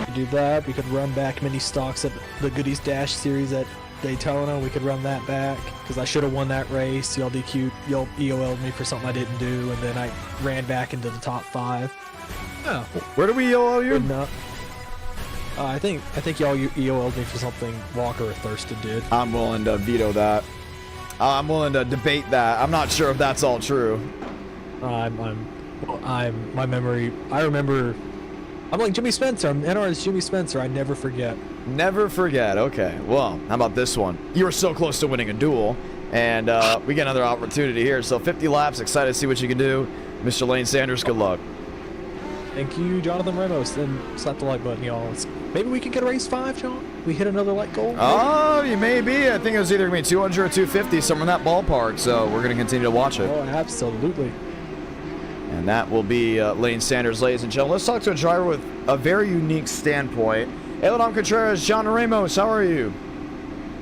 We do that. We could run back mini stocks at the Goodies Dash series at Daytona. We could run that back because I should have won that race. Y'all EOL'd me for something I didn't do, and then I ran back into the top 5. Oh, where do we EOL you? Good enough. I think y'all EOL'd me for something Walker or Thurston did. I'm willing to veto that. I'm willing to debate that. I'm not sure if that's all true. My memory. I remember. I'm like Jimmy Spencer. I'm NR's Jimmy Spencer. I never forget. Never forget. Okay. Well, how about this one? You were so close to winning a duel, and we get another opportunity here. So 50 laps. Excited to see what you can do, Mr. Lane Sanders. Good luck. Thank you, Jonathan Ramos. Then slap the like button, y'all. Maybe we could get a race 5, John. We hit another like goal. Oh, you may be. I think it was either going to be 200 or 250, somewhere in that ballpark. So we're going to continue to watch it. Oh, absolutely. And that will be Lane Sanders, ladies and gentlemen. Let's talk to a driver with a very unique standpoint. Eldora Contreras, John Ramos, how are you?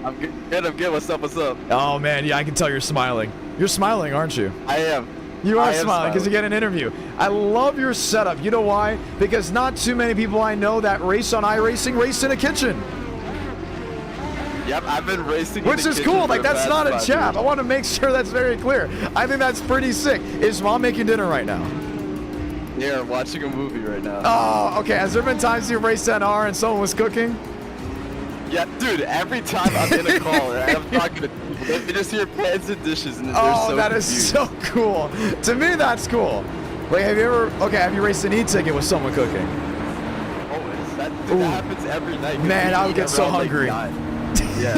I'm good. I'm good. What's up? What's up? Oh, man. Yeah, I can tell you're smiling. You're smiling, aren't you? I am. You are smiling because you get an interview. I love your setup. You know why? Because not too many people I know that race on iRacing race in a kitchen. Yep, I've been racing. Which is cool. Like, that's not a jab. I want to make sure that's very clear. I think that's pretty sick. Is Mom making dinner right now? Yeah, I'm watching a movie right now. Oh, okay. Has there been times you've raced NR and someone was cooking? Yeah, dude, every time I'm in a call and I'm talking to people, they just hear pans and dishes and they're so that confused. is so cool. To me, that's cool. Wait, have you raced an e-ticket with someone cooking? Always. That happens every night. Man, I would get so hungry. Yeah.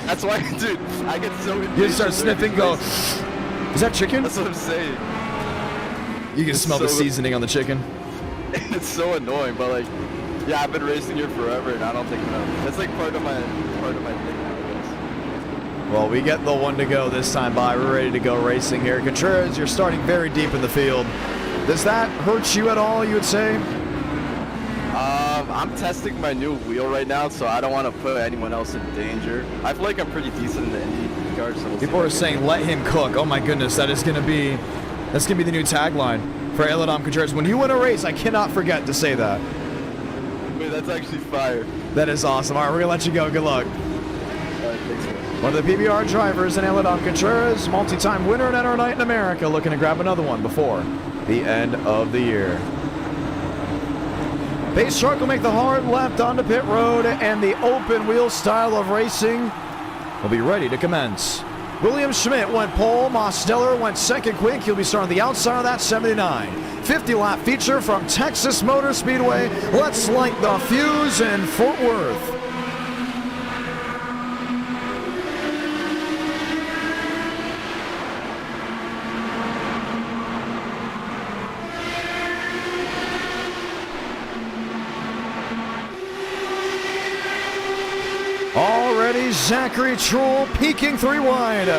That's why, dude, I get so impatient. You start sniffing, go, is that chicken? That's what I'm saying. You can smell the seasoning on the chicken. It's so annoying, but like, yeah, I've been racing here forever, and I don't think that's like part of my thing now, I guess. Well, we get the one to go this time by. We're ready to go racing here. Contreras, you're starting very deep in the field. Does that hurt you at all, you would say? I'm testing my new wheel right now, so I don't want to put anyone else in danger. I feel like I'm pretty decent in the IndyCar. So people are saying, "Let him cook." Oh my goodness, that's gonna be the new tagline for Eldora Contreras. When you win a race, I cannot forget to say that. Wait, that's actually fire. That is awesome. All right, we're gonna let you go. Good luck. All right, thanks, man. One of the PBR drivers in Eldora Contreras, multi-time winner in NR Night in America, looking to grab another one before the end of the year. Pace truck will make the hard left onto pit road, and the open wheel style of racing will be ready to commence. William Schmidt went pole. Mosteller went second quick. He'll be starting the outside of that 79. 50-lap feature from Texas Motor Speedway. Let's light the fuse in Fort Worth. Already Zachary Trull peeking 3 wide.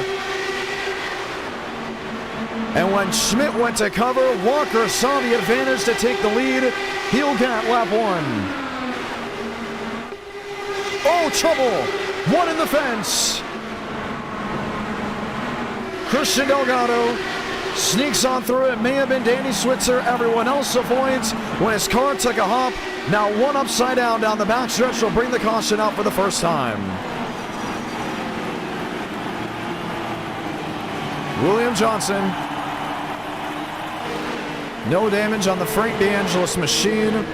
And when Schmidt went to cover, Walker saw the advantage to take the lead. He'll get lap 1. Oh, trouble. One in the fence. Christian Delgado sneaks on through. It may have been Danny Switzer. Everyone else avoids when his car took a hop. Now one upside down the backstretch will bring the caution out for the first time. William Johnson. No damage on the Frank DeAngelis machine.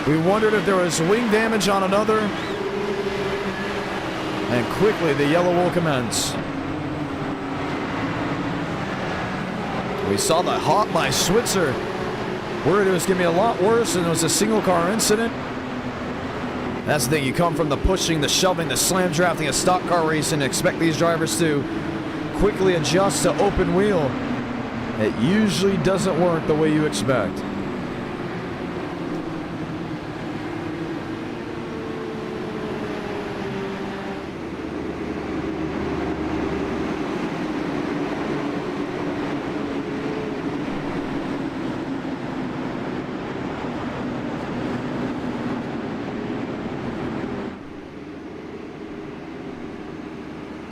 We wondered if there was wing damage on another. And quickly the yellow will commence. We saw the hop by Switzer. Worried it was going to be a lot worse, and it was a single car incident. That's the thing, you come from the pushing, the shoving, the slam drafting, a stock car race, and expect these drivers to quickly adjust to open wheel. It usually doesn't work the way you expect.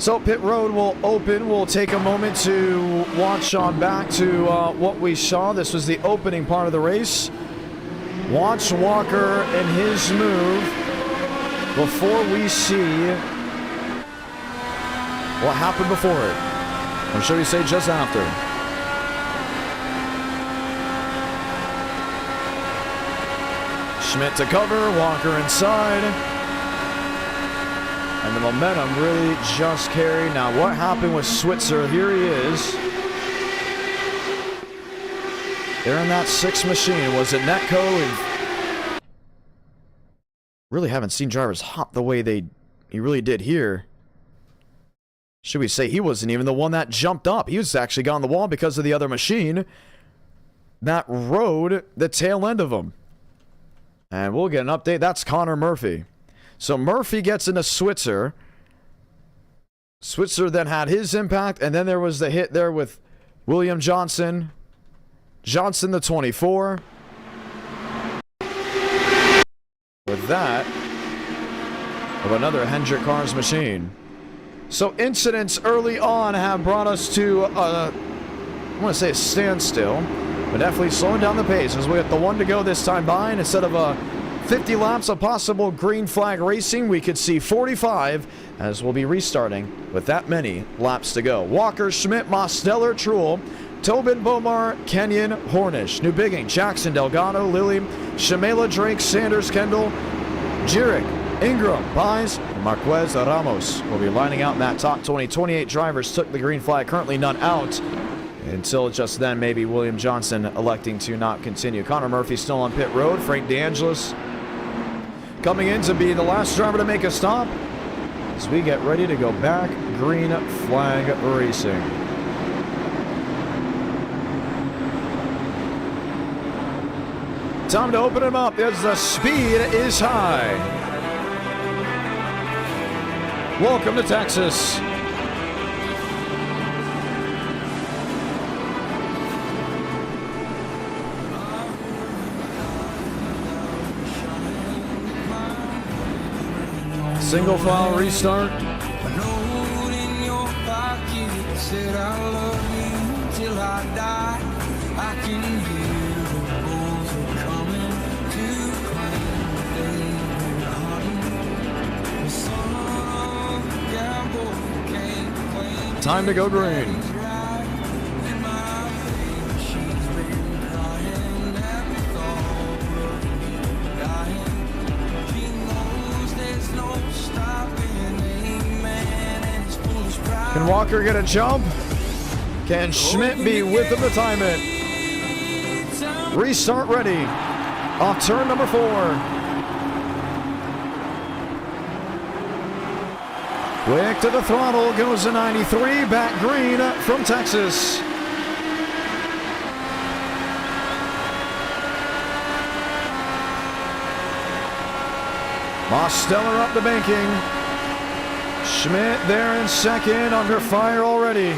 So pit road will open. We'll take a moment to watch on back to what we saw. This was the opening part of the race. Watch Walker and his move before we see what happened before it. Or should we say just after? Schmidt to cover, Walker inside. And the momentum really just carried. Now, what happened with Switzer? Here he is. They're in that 6 machine. Was it Netco? And really haven't seen drivers hop the way he really did here. Should we say he wasn't even the one that jumped up? He was actually gone the wall because of the other machine that rode the tail end of him. And we'll get an update. That's Connor Murphy. So Murphy gets into Switzer. Switzer then had his impact, and then there was the hit there with William Johnson. Johnson, the 24. With that, of another Hendrick Cars machine. So incidents early on have brought us to, I want to say a standstill, but definitely slowing down the pace as we have the 1 to go this time by, and instead of a 50 laps of possible green flag racing, we could see 45 as we'll be restarting with that many laps to go. Walker, Schmidt, Mosteller, Truel, Tobin, Bomar, Kenyon, Hornish, Newbigging, Jackson, Delgado, Lilly, Shamela, Drake, Sanders, Kendall, Jurek, Ingram, Pies, and Marquez Ramos will be lining out in that top 20. 28 drivers took the green flag, currently none out. Until just then, maybe William Johnson electing to not continue. Connor Murphy still on pit road. Frank DeAngelis coming in to be the last driver to make a stop as we get ready to go back green flag racing. Time to open him up as the speed is high. Welcome to Texas. Single file restart. Time to go green. Can Walker get a jump? Can Schmidt be with him to time it? Restart ready. Off turn number 4. Quick to the throttle, goes to 93, back green from Texas. Mosteller up the banking. Schmidt there in second, under fire already.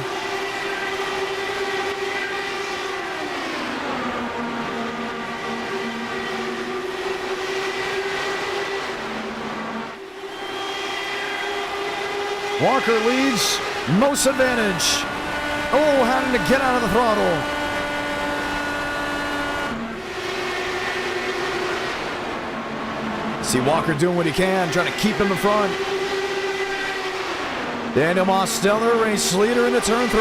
Walker leads, most advantage. Oh, having to get out of the throttle. See Walker doing what he can, trying to keep him in front. Daniel Mosteller, race leader into turn 3.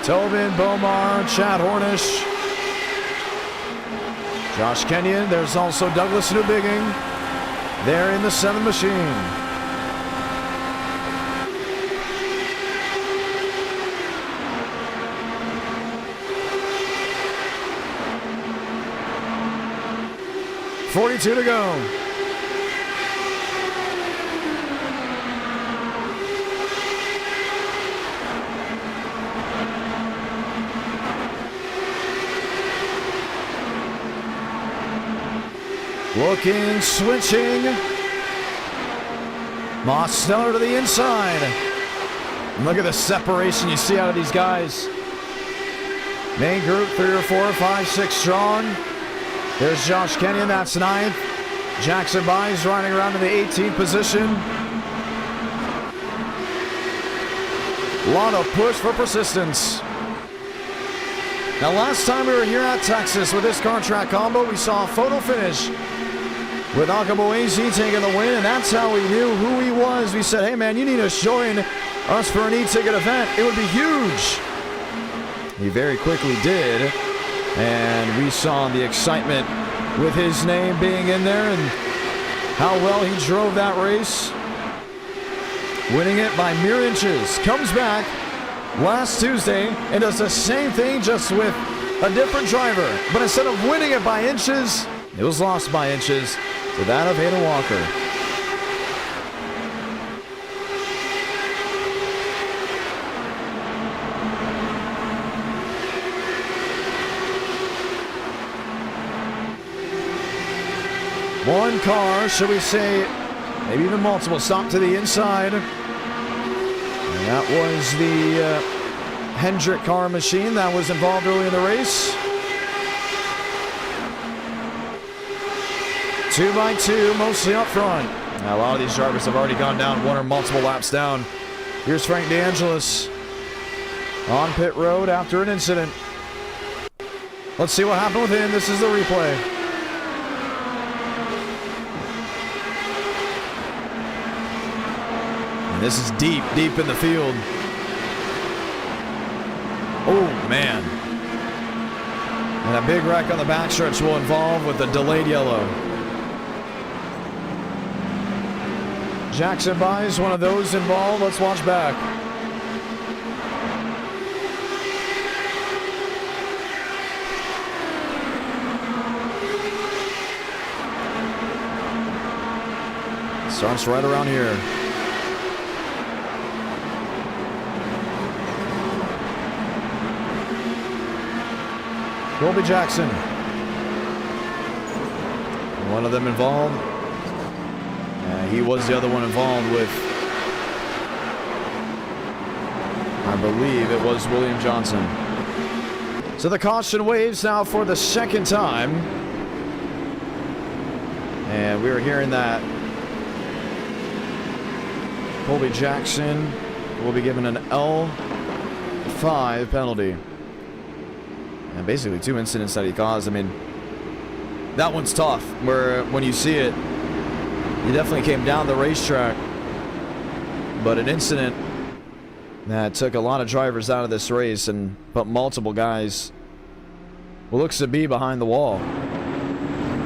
Tobin, Bomar, Chad Hornish. Josh Kenyon, there's also Douglas Newbigging. They're in the 7 machine. .42 to go. Looking, switching. Mosteller to the inside. And look at the separation you see out of these guys. Main group 3 or 4, 5, 6 strong. There's Josh Kenyon, that's 9th. Jackson Byes riding around in the 18th position. A lot of push for persistence. Now last time we were here at Texas with this contract combo, we saw a photo finish with Akaboazi taking the win, and that's how we knew who he was. We said, hey man, you need to join us for an e-ticket event. It would be huge. He very quickly did. And we saw the excitement with his name being in there and how well he drove that race. Winning it by mere inches. Comes back last Tuesday and does the same thing just with a different driver. But instead of winning it by inches, it was lost by inches to that of Hayden Walker. One car, should we say, maybe even multiple, stop to the inside. And that was the Hendrick car machine that was involved early in the race. 2 by 2, mostly up front. Now, a lot of these drivers have already gone down 1 or multiple laps down. Here's Frank DeAngelis on pit road after an incident. Let's see what happened with him. This is the replay. And this is deep, deep in the field. Oh, man. And a big wreck on the backstretch will involve with the delayed yellow. Jackson Byes, one of those involved. Let's watch back. Starts right around here. Colby Jackson. One of them involved. He was the other one involved with, I believe it was William Johnson. So the caution waves now for the second time. And we were hearing that Colby Jackson will be given an L5 penalty. And basically 2 incidents that he caused. I mean, that one's tough, where when you see it, he definitely came down the racetrack. But an incident that took a lot of drivers out of this race and put multiple guys, what looks to be behind the wall.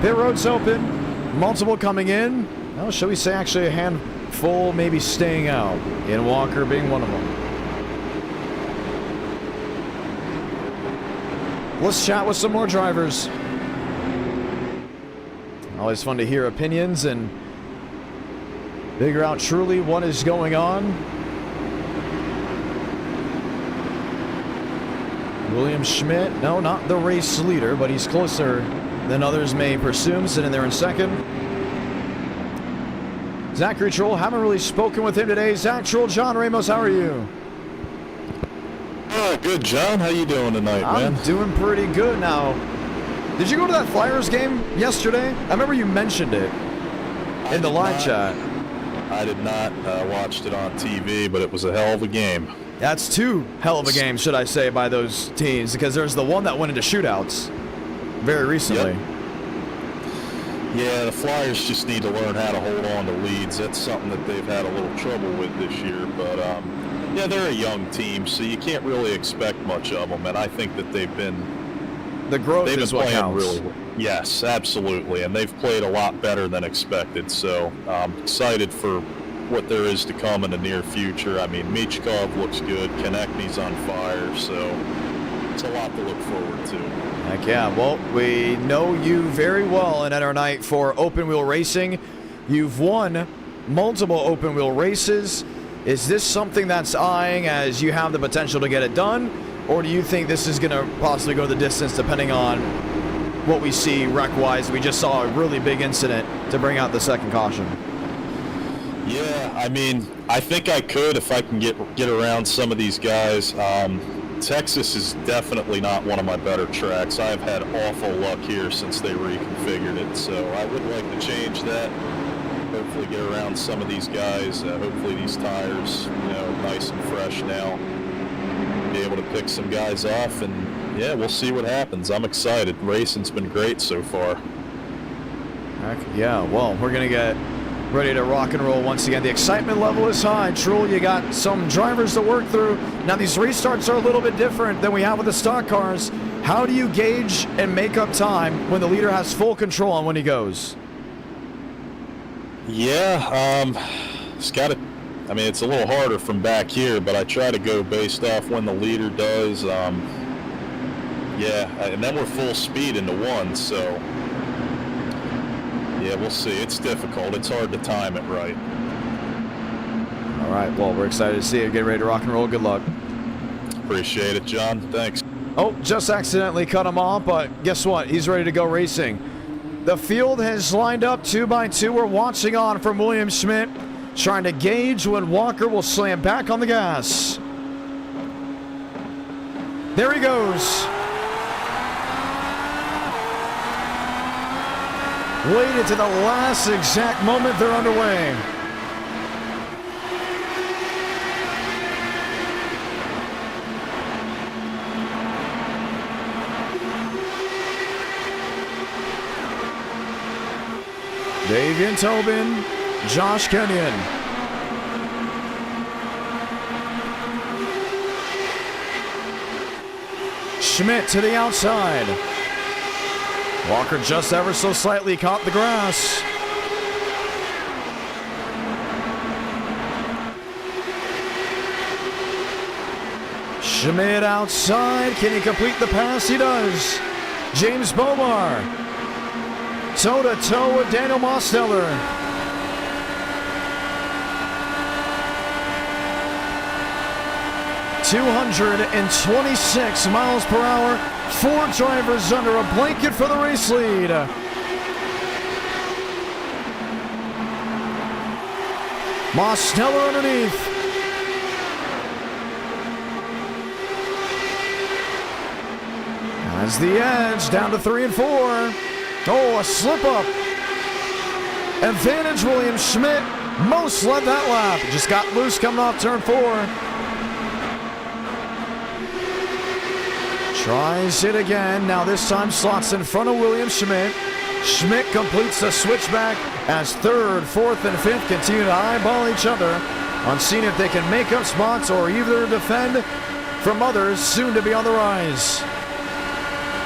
Pit road's open, multiple coming in. Well, shall we say actually a handful maybe staying out, and Walker being one of them. Let's chat with some more drivers. Always fun to hear opinions and figure out truly what is going on. William Schmidt, no, not the race leader, but he's closer than others may presume, sitting there in second. Zachary Troll, haven't really spoken with him today. Zach Troll, John Ramos, how are you? Good, John. How you doing tonight, man? I'm doing pretty good now. Did you go to that Flyers game yesterday? I remember you mentioned it in the live chat. I did not. Watched it on TV, but it was a hell of a game. That's two hell of a games, should I say, by those teams, because there's the one that went into shootouts very recently. Yep. Yeah, the Flyers just need to learn how to hold on to leads. That's something that they've had a little trouble with this year. But, yeah, they're a young team, so you can't really expect much of them. And I think that they've been... The growth is what counts. Really well. Yes, absolutely. And they've played a lot better than expected. So I'm excited for what there is to come in the near future. I mean, Michkov looks good. Konechny's on fire. So it's a lot to look forward to. Heck yeah. Well, we know you very well in our night for open wheel racing. You've won multiple open wheel races. Is this something that's eyeing as you have the potential to get it done? Or do you think this is going to possibly go the distance depending on what we see wreck-wise? We just saw a really big incident to bring out the second caution. Yeah, I mean, I think I could if I can get around some of these guys. Texas is definitely not one of my better tracks. I've had awful luck here since they reconfigured it, so I would like to change that. Hopefully get around some of these guys. Hopefully these tires, nice and fresh now. Be able to pick some guys off, and yeah, we'll see what happens. I'm excited. Racing's been great so far. Heck yeah, well, we're going to get ready to rock and roll once again. The excitement level is high. Truel, you got some drivers to work through. Now, these restarts are a little bit different than we have with the stock cars. How do you gauge and make up time when the leader has full control on when he goes? Yeah, it's a little harder from back here, but I try to go based off when the leader does. And then we're full speed into one, so yeah, we'll see. It's difficult. It's hard to time it right. All right, well, we're excited to see you. Get ready to rock and roll. Good luck. Appreciate it, John. Thanks. Oh, just accidentally cut him off, but guess what? He's ready to go racing. The field has lined up 2 by 2. We're watching on from William Schmidt, trying to gauge when Walker will slam back on the gas. There he goes. Waited to the last exact moment they're underway. Davian Tobin, Josh Kenyon. Schmidt to the outside. Walker just ever so slightly caught the grass. Schmidt outside. Can he complete the pass? He does. James Bomar. Toe-to-toe with Daniel Mosteller. ...226 miles per hour. 4 drivers under a blanket for the race lead. Mosteller underneath. Has the edge down to 3 and 4. Oh, a slip up. Advantage William Schmidt. Most led that lap. Just got loose coming off turn 4. Tries it again. Now this time slots in front of William Schmidt. Schmidt completes the switchback as 3rd, 4th, and 5th continue to eyeball each other on seeing if they can make up spots or either defend from others soon to be on the rise.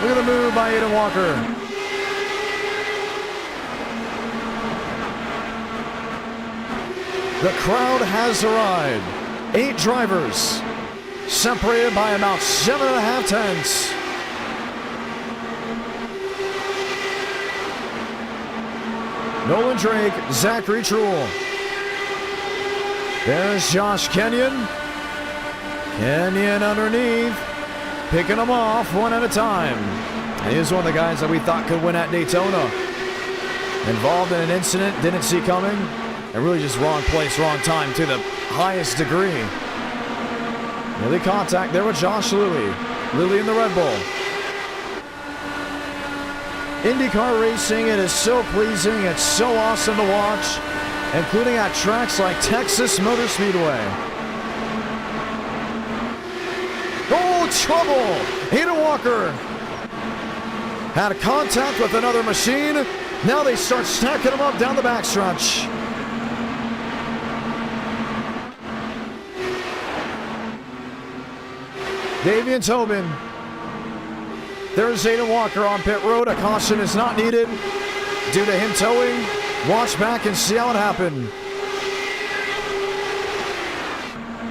Look at the move by Aiden Walker. The crowd has arrived. 8 drivers, separated by about 7.5 tenths. Nolan Drake, Zachary Truel. There's Josh Kenyon. Kenyon underneath, picking them off one at a time. And he is one of the guys that we thought could win at Daytona. Involved in an incident, didn't see coming. And really just wrong place, wrong time to the highest degree. Nearly contact there with Josh Lilly. Lilly in the Red Bull. IndyCar racing. It is so pleasing. It's so awesome to watch, including at tracks like Texas Motor Speedway. Oh, trouble! Hayden Walker had a contact with another machine. Now they start stacking them up down the backstretch. Davian Tobin. There's Hayden Walker on pit road. A caution is not needed due to him towing. Watch back and see how it happened.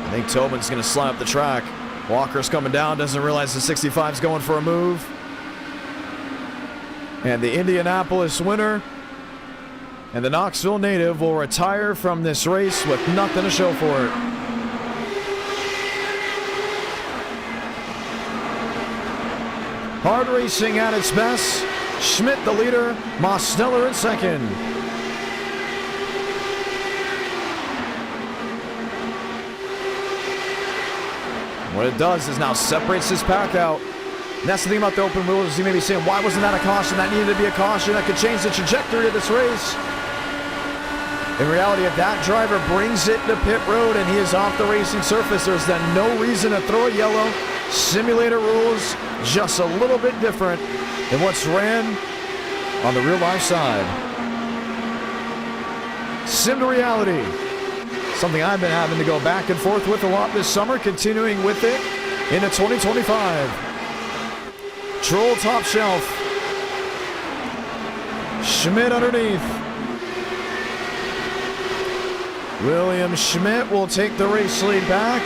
I think Tobin's going to slide up the track. Walker's coming down, doesn't realize the 65's going for a move. And the Indianapolis winner and the Knoxville native will retire from this race with nothing to show for it. Hard racing at its best. Schmidt the leader, Mosteller in second. What it does is now separates this pack out. And that's the thing about the open wheels. You may be saying, why wasn't that a caution? That needed to be a caution. That could change the trajectory of this race. In reality, if that driver brings it to pit road and he is off the racing surface, there's then no reason to throw a yellow. Simulator rules, just a little bit different than what's ran on the real life side. Sim to reality. Something I've been having to go back and forth with a lot this summer, continuing with it into 2025. Troll top shelf. Schmidt underneath. William Schmidt will take the race lead back.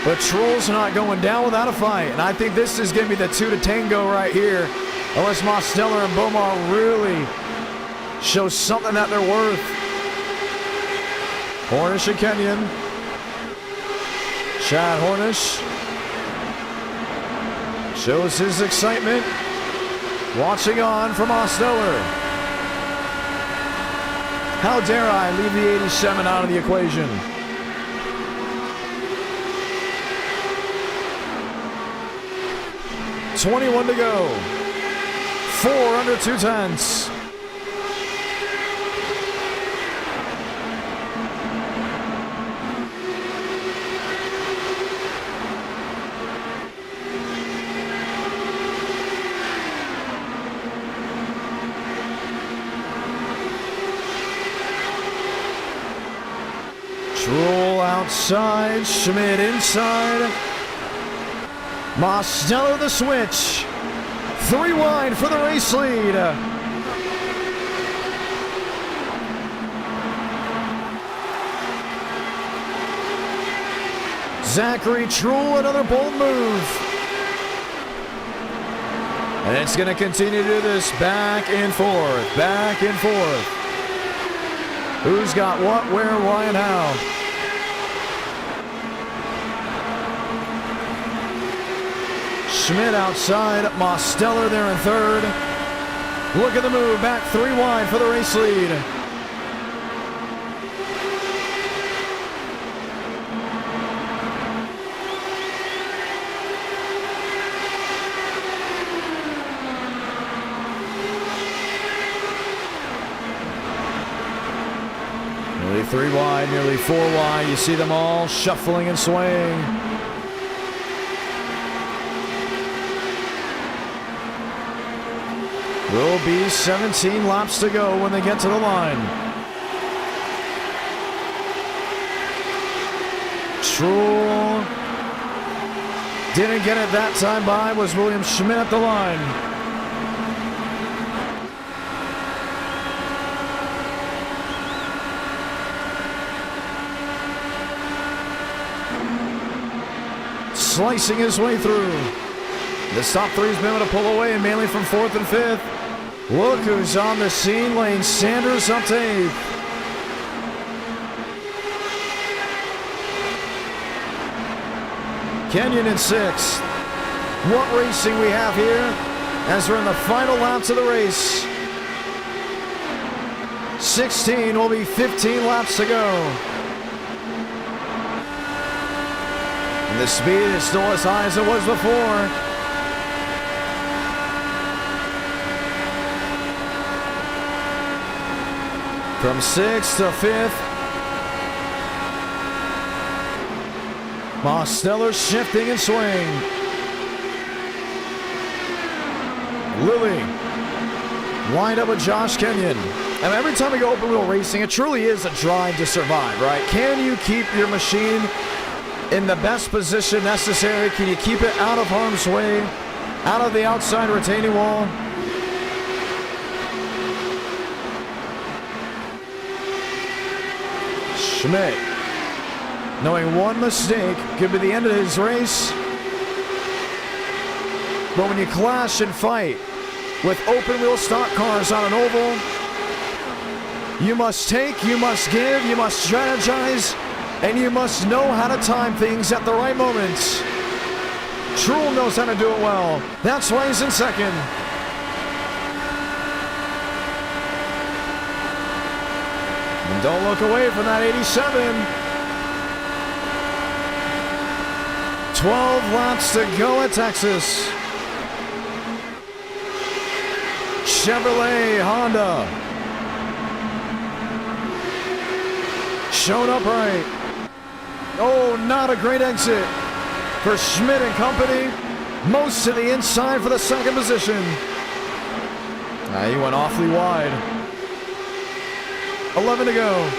But Troll's not going down without a fight. And I think this is going to be the two to tango right here. Unless Mosteller and Beaumont really show something that they're worth. Hornish and Kenyon. Chad Hornish shows his excitement. Watching on from Mosteller. How dare I leave the 87 out of the equation? .21 to go. 4 under 2 tenths. Troll outside, Schmidt inside. Mosteller the switch. 3 wide for the race lead. Zachary Troll, another bold move. And it's going to continue to do this back and forth, back and forth. Who's got what, where, why, and how? Schmidt outside, Mosteller there in third. Look at the move, back 3 wide for the race lead. Nearly 3 wide, nearly 4 wide. You see them all shuffling and swaying. Will be 17 laps to go when they get to the line. Troll didn't get it that time by. Was William Schmidt at the line. Slicing his way through. The top 3's been able to pull away, and mainly from 4th and 5th. Look who's on the scene, Lane Sanders up to 8th. Kenyon in 6th. What racing we have here as we're in the final laps of the race. 16 will be 15 laps to go. And the speed is still as high as it was before. From 6th to 5th. Mosteller shifting and swing. Lilly lined up with Josh Kenyon. And every time we go open wheel racing, it truly is a drive to survive, right? Can you keep your machine in the best position necessary? Can you keep it out of harm's way, out of the outside retaining wall? Schmidt, knowing one mistake could be the end of his race. But when you clash and fight with open wheel stock cars on an oval, you must take, you must give, you must strategize, and you must know how to time things at the right moments. Truhl knows how to do it well. That's why he's in second. And don't look away from that 87. 12 laps to go at Texas. Chevrolet, Honda. Shown upright. Oh, not a great exit for Schmidt and company. Most to the inside for the second position. He went awfully wide. 11 to go.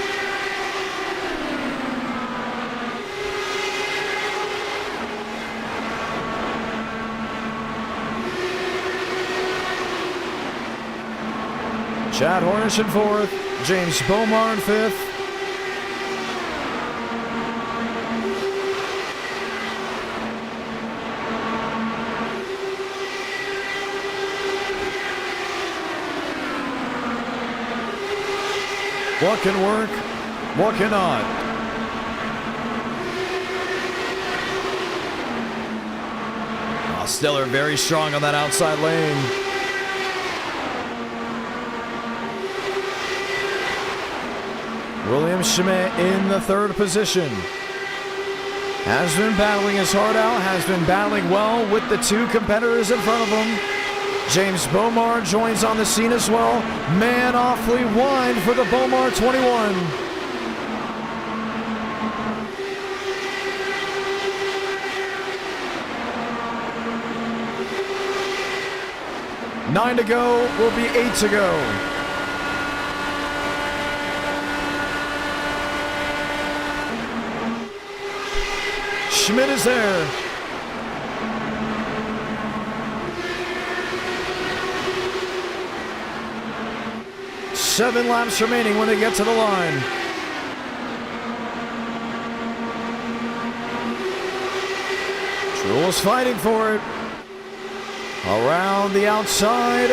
Chad Hornish in 4th. James Bomar in 5th. What can work? What cannot? Stiller very strong on that outside lane. William Schmidt in the 3rd position. Has been battling his heart out, has been battling well with the 2 competitors in front of him. James Bomar joins on the scene as well. Man, awfully wide for the Bomar 21. Nine to go, will be 8 to go. Schmidt is there. Seven laps remaining when they get to the line. Truhl's fighting for it. Around the outside.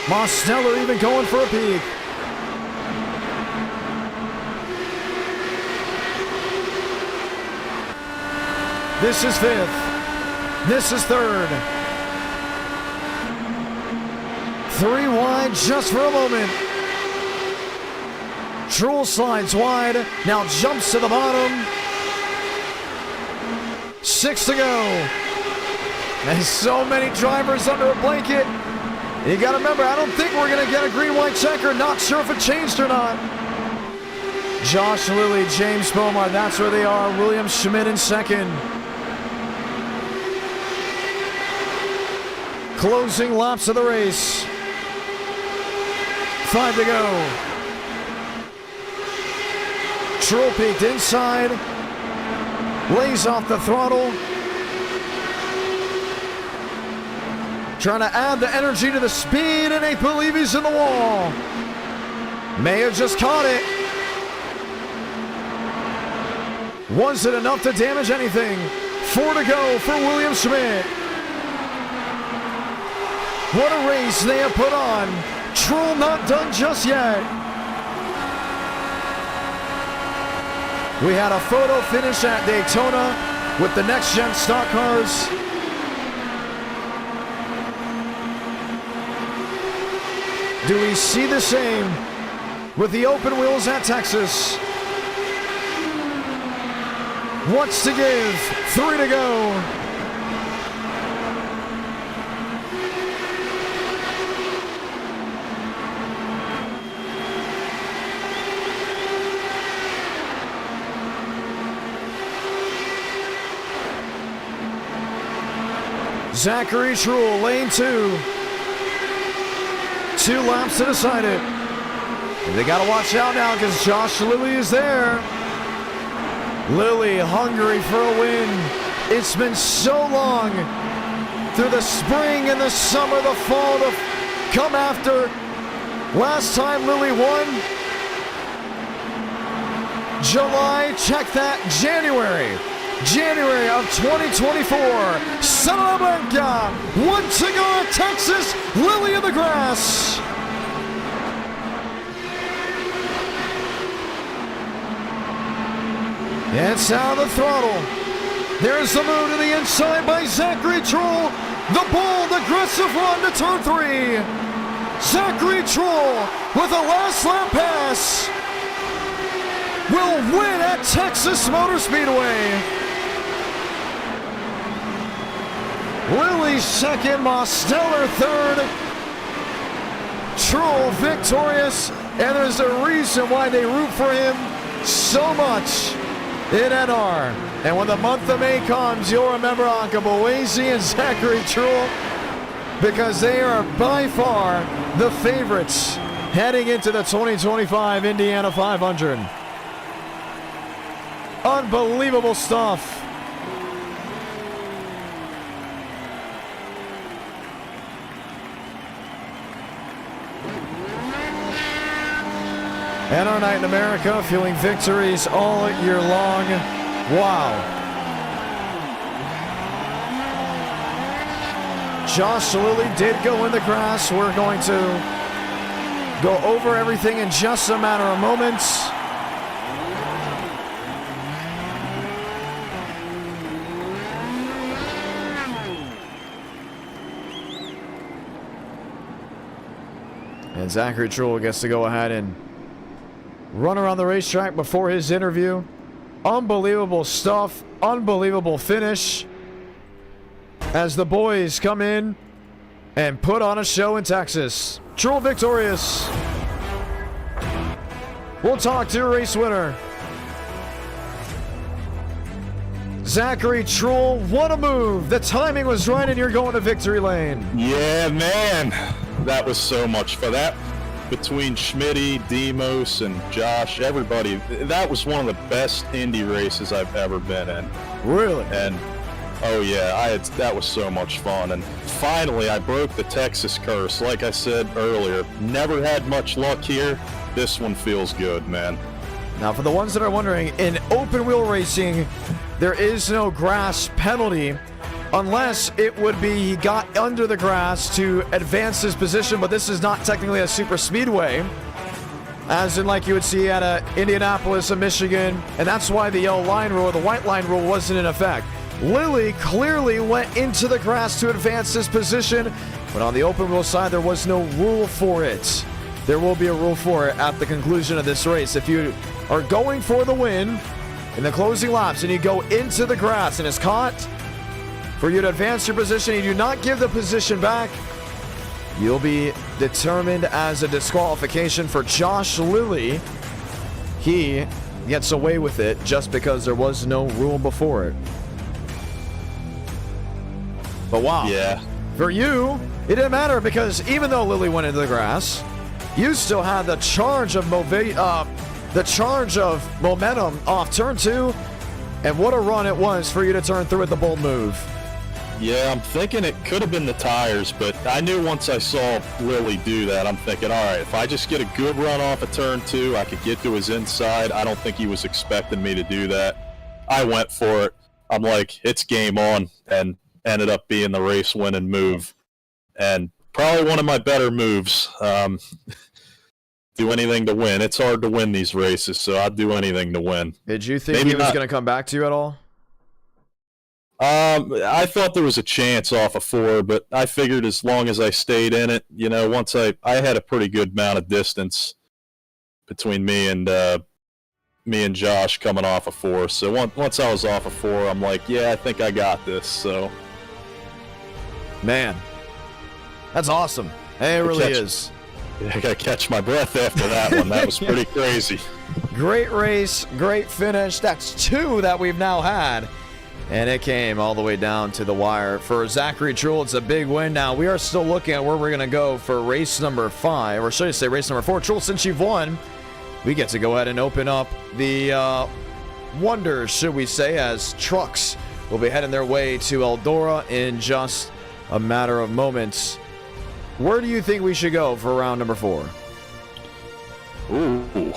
Mosteller even going for a peek. This is 5th. This is 3rd. 3 wide just for a moment. Truhl slides wide, now jumps to the bottom. 6 to go. And so many drivers under a blanket. You gotta remember, I don't think we're gonna get a green-white checker. Not sure if it changed or not. Josh Lilly, James Bomar, that's where they are. William Schmidt in 2nd. Closing laps of the race. 5 to go. Truhl peaked inside. Lays off the throttle. Trying to add the energy to the speed, and they believe he's in the wall. May have just caught it. Was it enough to damage anything? 4 to go for William Schmidt. What a race they have put on. Truhl not done just yet. We had a photo finish at Daytona with the next-gen stock cars. Do we see the same with the open wheels at Texas? What's to give? 3 to go. Zachary Truel, lane 2. 2 laps to decide it. And they got to watch out now because Josh Lilly is there. Lilly hungry for a win. It's been so long through the spring and the summer, the fall to come after. Last time Lilly won, July, check that, January of 2024. Santa Blanca, 1 to go at Texas, Lilly in the grass. It's out of the throttle. There's the move to the inside by Zachary Truel. The bold, aggressive run to turn 3. Zachary Truel with a last lap pass will win at Texas Motor Speedway. Lilly second, Mosteller third. Truel victorious, and there's a reason why they root for him so much in NR. And when the month of May comes, you'll remember Anka Boese and Zachary Truel because they are by far the favorites heading into the 2025 Indiana 500. Unbelievable stuff. NR Night in America, fueling victories all year long. Wow. Josh Lilly did go in the grass. We're going to go over everything in just a matter of moments. And Zachary Truel gets to go ahead and run around the racetrack before his interview. Unbelievable stuff. Unbelievable finish as the boys come in and put on a show in Texas. Truel victorious. We'll talk to race winner. Zachary Truel, what a move. The timing was right and you're going to victory lane. Yeah, man. That was so much for that. Between Schmitty, Demos, and Josh, everybody, that was one of the best Indy races I've ever been in. Really? And oh yeah, that was so much fun. And finally, I broke the Texas curse. Like I said earlier, never had much luck here. This one feels good, man. Now, for the ones that are wondering, in open wheel racing, there is no grass penalty unless it would be he got under the grass to advance his position, but this is not technically a super speedway, as in like you would see at Indianapolis and Michigan, and that's why the yellow line rule or the white line rule wasn't in effect. Lilly clearly went into the grass to advance his position, but on the open wheel side, there was no rule for it. There will be a rule for it at the conclusion of this race. If you are going for the win in the closing laps and you go into the grass and it's caught, for you to advance your position, and you do not give the position back, you'll be determined as a disqualification. For Josh Lilly, he gets away with it just because there was no rule before it. But wow. Yeah. For you, it didn't matter because even though Lilly went into the grass, you still had the charge of momentum off turn 2, and what a run it was for you to turn through with the bold move. Yeah, I'm thinking it could have been the tires, but I knew once I saw Lilly do that, I'm thinking, all right, if I just get a good run off of turn 2, I could get to his inside. I don't think he was expecting me to do that. I went for it. I'm like, it's game on, and ended up being the race-winning move. And probably one of my better moves. Do anything to win. It's hard to win these races, so I'd do anything to win. Did you think he was going to come back to you at all? I thought there was a chance off of 4, but I figured as long as I stayed in it, you know, once I had a pretty good amount of distance between me and Josh coming off of 4. So once I was off of 4, I'm like, yeah, I think I got this. So, man, that's awesome. Hey, it really is. I gotta catch my breath after that one. That was pretty crazy. Great race, great finish. That's 2 that we've now had. And it came all the way down to the wire. For Zachary Truel, it's a big win. Now, we are still looking at where we're going to go for race number 5, or should I say race number 4. Truel, since you've won, we get to go ahead and open up the wonders, should we say, as Trucks will be heading their way to Eldora in just a matter of moments. Where do you think we should go for round number 4? Ooh.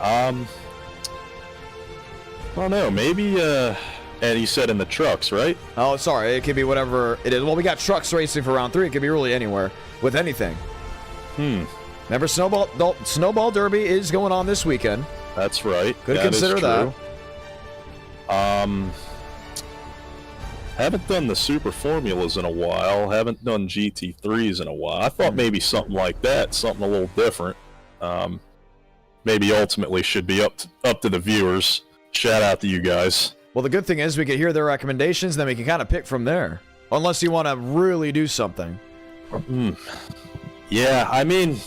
I don't know. Maybe, and you said in the trucks, right? Oh, sorry. It could be whatever it is. Well, we got Trucks racing for round 3. It could be really anywhere with anything. Remember, Snowball Derby is going on this weekend. That's right. Could consider that. Haven't done the Super Formulas in a while. Haven't done GT3s in a while. I thought maybe something like that, something a little different. Maybe ultimately should be up to the viewers. Shout out to you guys. Well, the good thing is we can hear their recommendations, then we can kind of pick from there. Unless you want to really do something. Yeah, I mean,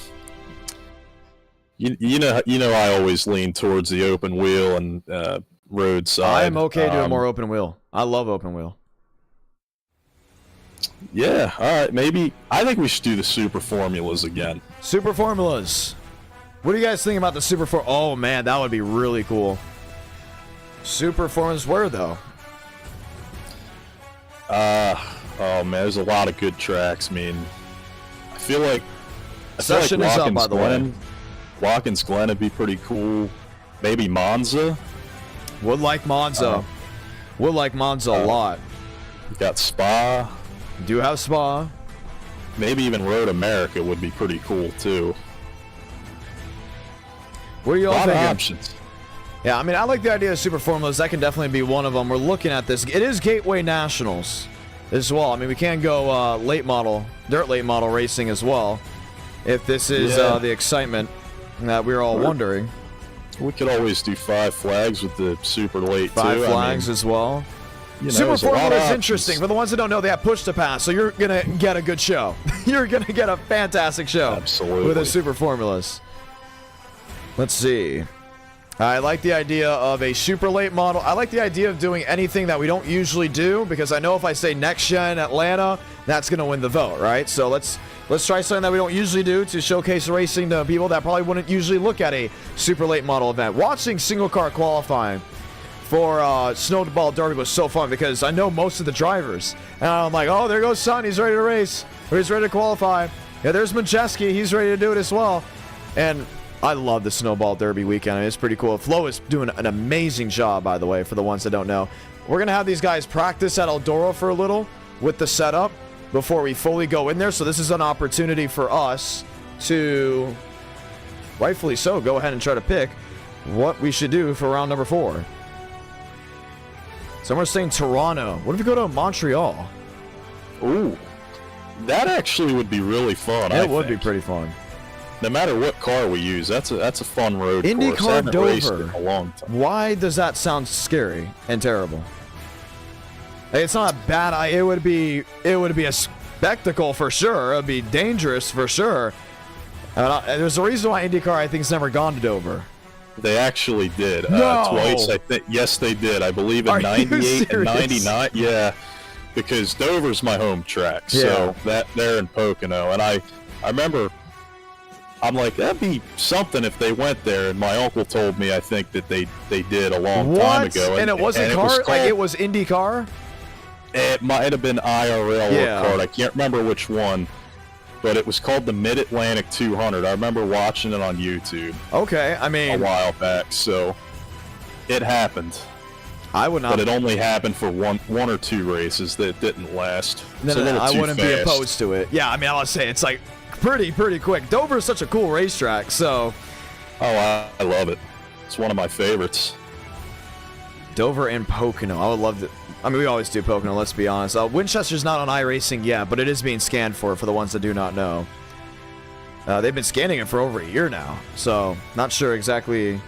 you know, I always lean towards the open wheel and roadside. I am okay doing more open wheel. I love open wheel. Yeah, all right, maybe. I think we should do the Super Formulas again. Super Formulas. What do you guys think about the Super Formulas? Oh, man, that would be really cool. Super Formulas where, though? Oh, man, there's a lot of good tracks. I mean, I feel like Session is up, by the way. Watkins Glen would be pretty cool. Maybe Monza. Would like Monza. Would like Monza a lot. Got Spa. Do have Spa. Maybe even Road America would be pretty cool too. What are you all thinking? A lot of options. Yeah, I mean, I like the idea of Super Formulas. That can definitely be one of them. We're looking at this. It is Gateway Nationals as well. I mean, we can go dirt late model racing as well. If this is the excitement that we're all wondering. We could always do 5 flags with the super late 5 flags as well. Super Formula is interesting. For the ones that don't know, they have push to pass, so you're going to get a good show. You're going to get a fantastic show. Absolutely. With the Super Formulas. Let's see. I like the idea of a super late model. I like the idea of doing anything that we don't usually do, because I know if I say next gen Atlanta, that's going to win the vote, right? So let's try something that we don't usually do to showcase racing to people that probably wouldn't usually look at a super late model event. Watching single car qualifying for Snowball Derby was so fun, because I know most of the drivers. And I'm like, oh, there goes Son. He's ready to race. Or he's ready to qualify. Yeah, there's Majeski. He's ready to do it as well. And I love the Snowball Derby weekend. I mean, it's pretty cool. Flo is doing an amazing job, by the way, for the ones that don't know. We're going to have these guys practice at Eldora for a little with the setup before we fully go in there. So this is an opportunity for us to, rightfully so, go ahead and try to pick what we should do for round number 4. Some are saying Toronto. What if we go to Montreal? Ooh, that actually would be really fun. It would be pretty fun. No matter what car we use, that's a fun road course. IndyCar Dover. In a long time. Why does that sound scary and terrible? Like, it's not a bad. It would be a spectacle for sure. It would be dangerous for sure. There's a reason why IndyCar, I think, has never gone to Dover. They actually did. No! Twice, I think. Yes, they did. I believe in 98 and 99. Yeah, because Dover's my home track. So that there in Pocono. And I remember, I'm like, that'd be something if they went there. And my uncle told me, I think, that they did a long time ago. And it wasn't car? Like, it was IndyCar? It might have been IRL or card. I can't remember which one. But it was called the Mid-Atlantic 200. I remember watching it on YouTube. Okay, I mean, a while back, so it happened. I would not. But it only happened for one or two races that didn't last. No, I wouldn't be opposed to it. Yeah, I mean, I'll say it's like pretty quick. Dover is such a cool racetrack, so. Oh, I love it. It's one of my favorites. Dover and Pocono. I would love to. I mean, we always do Pocono, let's be honest. Winchester's not on iRacing yet, but it is being scanned for the ones that do not know. They've been scanning it for over a year now, so not sure exactly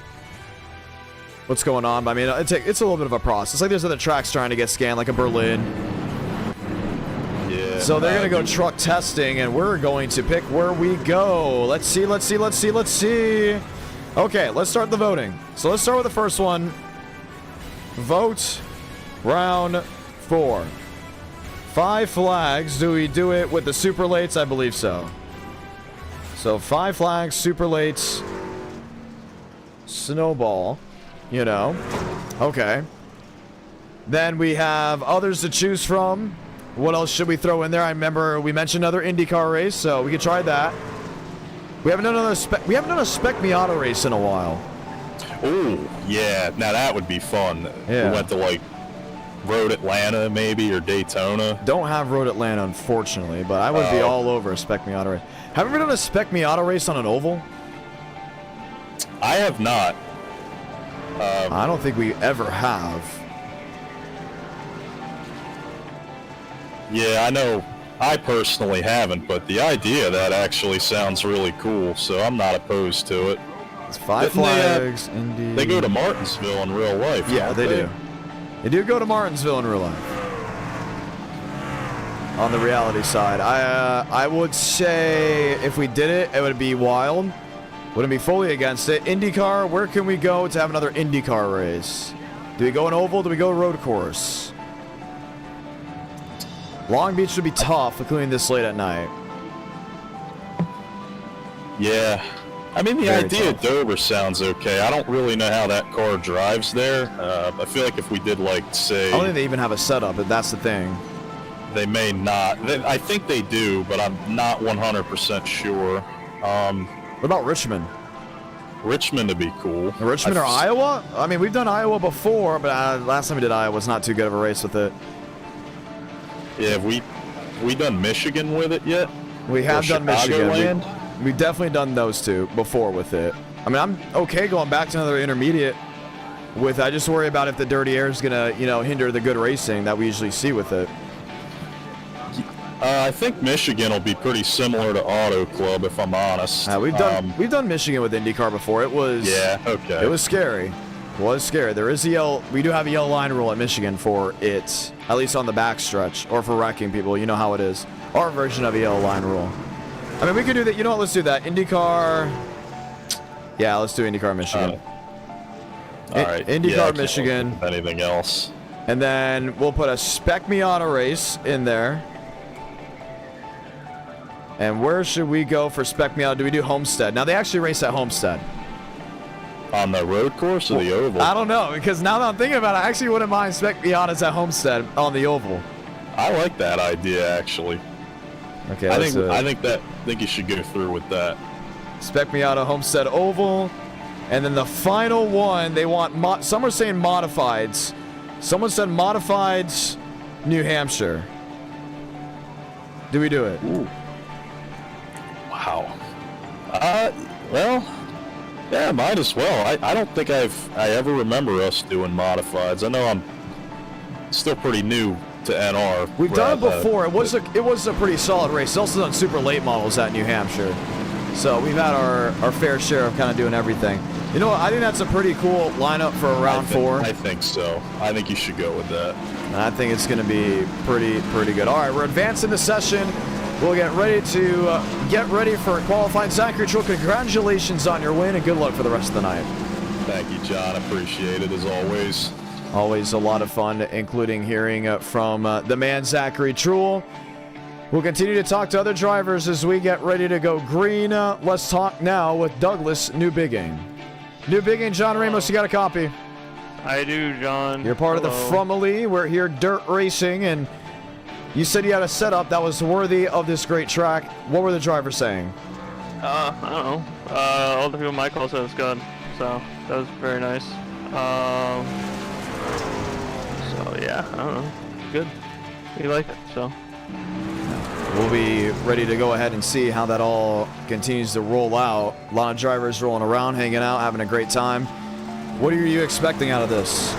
what's going on. But I mean, it's a little bit of a process. Like there's other tracks trying to get scanned, like a Berlin. Yeah. So they're going to go truck testing, and we're going to pick where we go. Let's see. Okay, let's start the voting. So let's start with the first one. Vote Round 4. 5 flags. Do we do it with the super lates? I believe so. So 5 flags, super lates, snowball, you know. Okay. Then we have others to choose from. What else should we throw in there? I remember we mentioned another IndyCar race, so we could try that. We haven't done a Spec Miata race in a while. Oh, yeah. Now that would be fun. Yeah. We went to like Road Atlanta maybe or Daytona. Don't have Road Atlanta, unfortunately, but I would be all over a Spec Miata race. Have you ever done a Spec Miata race on an oval? I have not. I don't think we ever have. Yeah, I know. I personally haven't, but the idea of that actually sounds really cool, so I'm not opposed to it. It's 5 flags. Indy. They go to Martinsville in real life. Yeah, don't they do. They do go to Martinsville in real life. On the reality side, I would say if we did it, it would be wild. Wouldn't be fully against it. IndyCar, where can we go to have another IndyCar race? Do we go an oval? Do we go road course? Long Beach would be tough, including this late at night. Yeah. I mean, the idea of Dover sounds okay. I don't really know how that car drives there. I feel like if we did, like, say... I don't think they even have a setup, but that's the thing. They may not. I think they do, but I'm not 100% sure. What about Richmond? Richmond would be cool. Richmond or Iowa? I mean, we've done Iowa before, but last time we did Iowa was not too good of a race with it. Yeah, have we done Michigan with it yet? We have done Michigan. Chicagoland? We've definitely done those two before with it. I mean, I'm okay going back to another intermediate with. I just worry about if the dirty air is gonna, hinder the good racing that we usually see with it. I think Michigan will be pretty similar to Auto Club, if I'm honest. We've done Michigan with IndyCar before. It was okay. It was scary. It was scary. There is we do have a yellow line rule at Michigan for it, at least on the backstretch or for wrecking people. You know how it is. Our version of a yellow line rule. I mean, we could do that. You know what? Let's do that. IndyCar. Yeah, let's do IndyCar Michigan. All right. IndyCar Michigan. Anything else? And then we'll put a Spec Miata race in there. And where should we go for Spec Miata? Do we do Homestead? Now, they actually race at Homestead. On the road course or the oval? I don't know, because now that I'm thinking about it, I actually wouldn't mind Spec Miatas at Homestead on the oval. I like that idea, actually. Okay, I think you should go through with that. Spec Miata Homestead Oval, and then the final one they want. Some are saying modifieds. Someone said modifieds, New Hampshire. Do we do it? Ooh. Wow. Well, yeah, might as well. I don't think I ever remember us doing modifieds. I know I'm still pretty new to NR. We've done it before. It was a pretty solid race. It's also done super late models at New Hampshire. So we've had our fair share of kind of doing everything. You know what? I think that's a pretty cool lineup for round 4. I think so. I think you should go with that. And I think it's going to be pretty good. All right, we're advancing the session. We'll get ready for qualifying. Zachary Trull, congratulations on your win and good luck for the rest of the night. Thank you, John. Appreciate it as always. Always a lot of fun, including hearing from the man Zachary Trull. We'll continue to talk to other drivers as we get ready to go green. Let's talk now with Douglas Newbigging. Newbigging, John Ramos, you got a copy? I do, John. You're part of the Frumley. We're here dirt racing, and you said you had a setup that was worthy of this great track. What were the drivers saying? I don't know. All the people in my call said it was good, so that was very nice. So yeah, I don't know. Good. We like it, so. We'll be ready to go ahead and see how that all continues to roll out. A lot of drivers rolling around, hanging out, having a great time. What are you expecting out of this?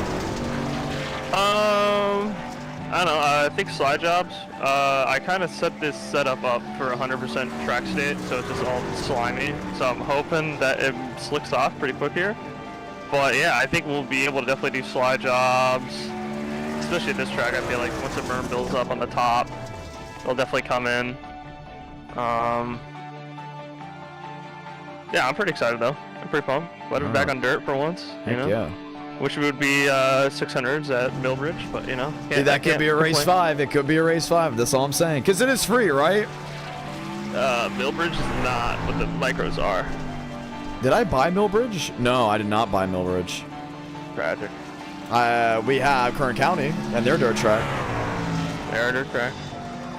I don't know. I think slide jobs. I kind of set this setup up for 100% track state, so it's just all slimy. So I'm hoping that it slicks off pretty quick here. But yeah, I think we'll be able to definitely do slide jobs, especially at this track. I feel like once the berm builds up on the top, they'll definitely come in. Yeah, I'm pretty excited though. I'm pretty pumped. Glad to be back on dirt for once. You know? Yeah. which would be 600s at Millbridge, but you know. That could be a race 5. It could be a race 5. That's all I'm saying. Because it is free, right? Millbridge is not, but the micros are. Did I buy Millbridge? No, I did not buy Millbridge. Tragic. We have Kern County and their dirt track. Their dirt track.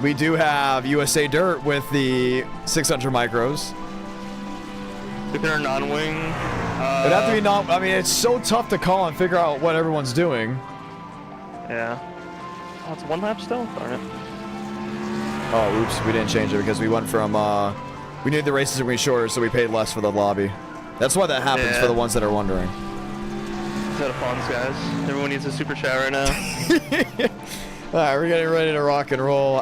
We do have USA Dirt with the 600 micros. If they're non-wing, it'd have to be not. I mean, it's so tough to call and figure out what everyone's doing. Yeah. Oh, it's one lap still? Darn it. Oh, oops. We didn't change it because we went from, we knew the races were going to be shorter, so we paid less for the lobby. That's why that happens for the ones that are wondering. Instead of funds, guys. Everyone needs a super chat right now. Alright, we're getting ready to rock and roll.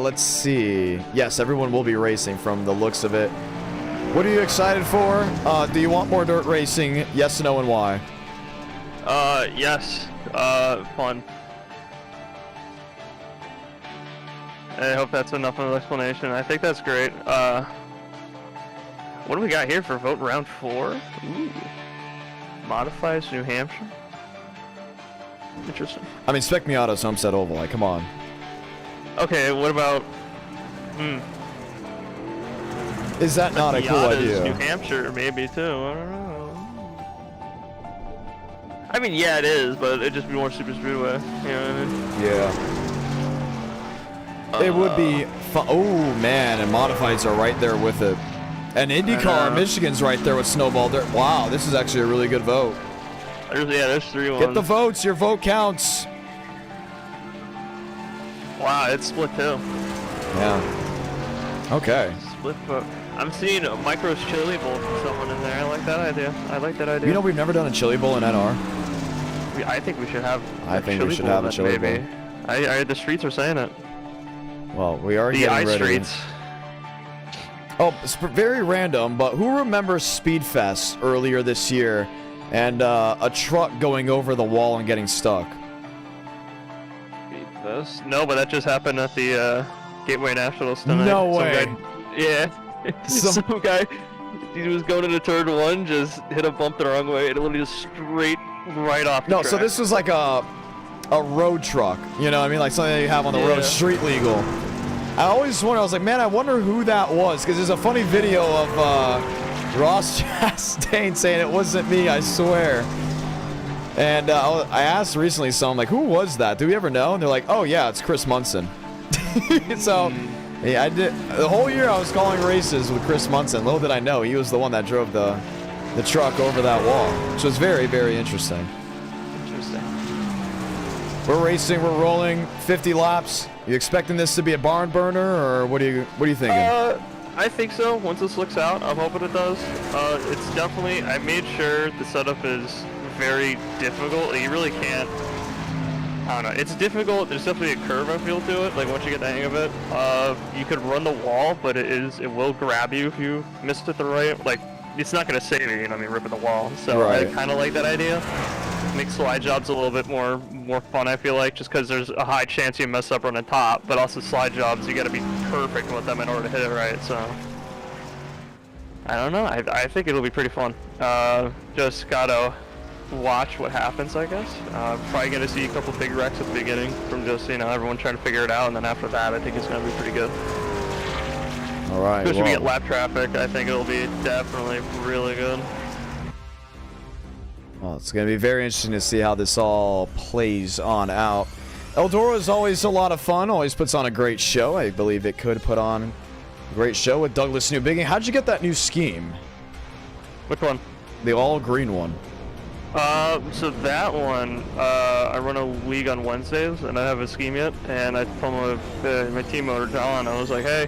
Let's see. Yes, everyone will be racing from the looks of it. What are you excited for? Do you want more dirt racing? Yes, no, and why? Yes. Fun. I hope that's enough of an explanation. I think that's great. What do we got here for vote round 4? Ooh. Modifies New Hampshire. Interesting. I mean, Spec Miato's Homestead Oval. Like, come on. Okay, what about... Is that not a cool idea? New Hampshire, maybe, too. I don't know. I mean, yeah, it is, but it'd just be more super speedway. You know what I mean? Yeah. It would be fun. Oh, man, and Modifieds are right there with it. And IndyCar, Michigan's right there with Snowball Dirt. Wow, this is actually a really good vote. There's 3 ones. Get the votes. Your vote counts. Wow, it's split, too. Yeah. Okay. Split vote. I'm seeing a Micros Chili Bowl from someone in there. I like that idea. I like that idea. You know, we've never done a Chili Bowl in NR. I think we should have. I think we should have a Chili Bowl. The streets are saying it. Well, we are the getting ready. streets. Oh, it's very random, but who remembers Speedfest earlier this year and a truck going over the wall and getting stuck? Speedfest? No, but that just happened at the Gateway Nationals tonight. No way. Some guy, he was going into turn 1, just hit a bump the wrong way, and it literally just straight right off the track. So this was like a road truck, you know what I mean? Like something that you have on the road, street legal. I always wonder, I was like, man, I wonder who that was, because there's a funny video of Ross Chastain saying it wasn't me, I swear. And I asked recently someone, like, who was that? Do we ever know? And they're like, oh yeah, it's Chris Munson. So, yeah, I did. The whole year I was calling races with Chris Munson. Little did I know, he was the one that drove the truck over that wall, which was very, very interesting. We're racing, we're rolling 50 laps. You expecting this to be a barn burner, or what are you thinking? I think so. Once this looks out, I'm hoping it does. It's definitely, I made sure the setup is very difficult. You really can't, I don't know, it's difficult. There's definitely a curve I feel to it. Like once you get the hang of it, you could run the wall, but it will grab you if you missed it the right, like it's not gonna save you, you know what I mean, ripping the wall. So I kind of like that idea. Make slide jobs a little bit more fun, I feel like, just because there's a high chance you mess up on the top, but also slide jobs, you got to be perfect with them in order to hit it right. So I don't know. I think it'll be pretty fun. Just gotta watch what happens, I guess. Probably gonna see a couple big wrecks at the beginning from just everyone trying to figure it out, and then after that, I think it's gonna be pretty good. All right. Especially we get lap traffic, I think it'll be definitely really good. Well, it's going to be very interesting to see how this all plays on out. Eldora is always a lot of fun, always puts on a great show. I believe it could put on a great show with Douglas Newbigging. How'd you get that new scheme? Which one? The all-green one. So that one, I run a league on Wednesdays, and I have a scheme yet, and I told my team owner, John, I was like, hey,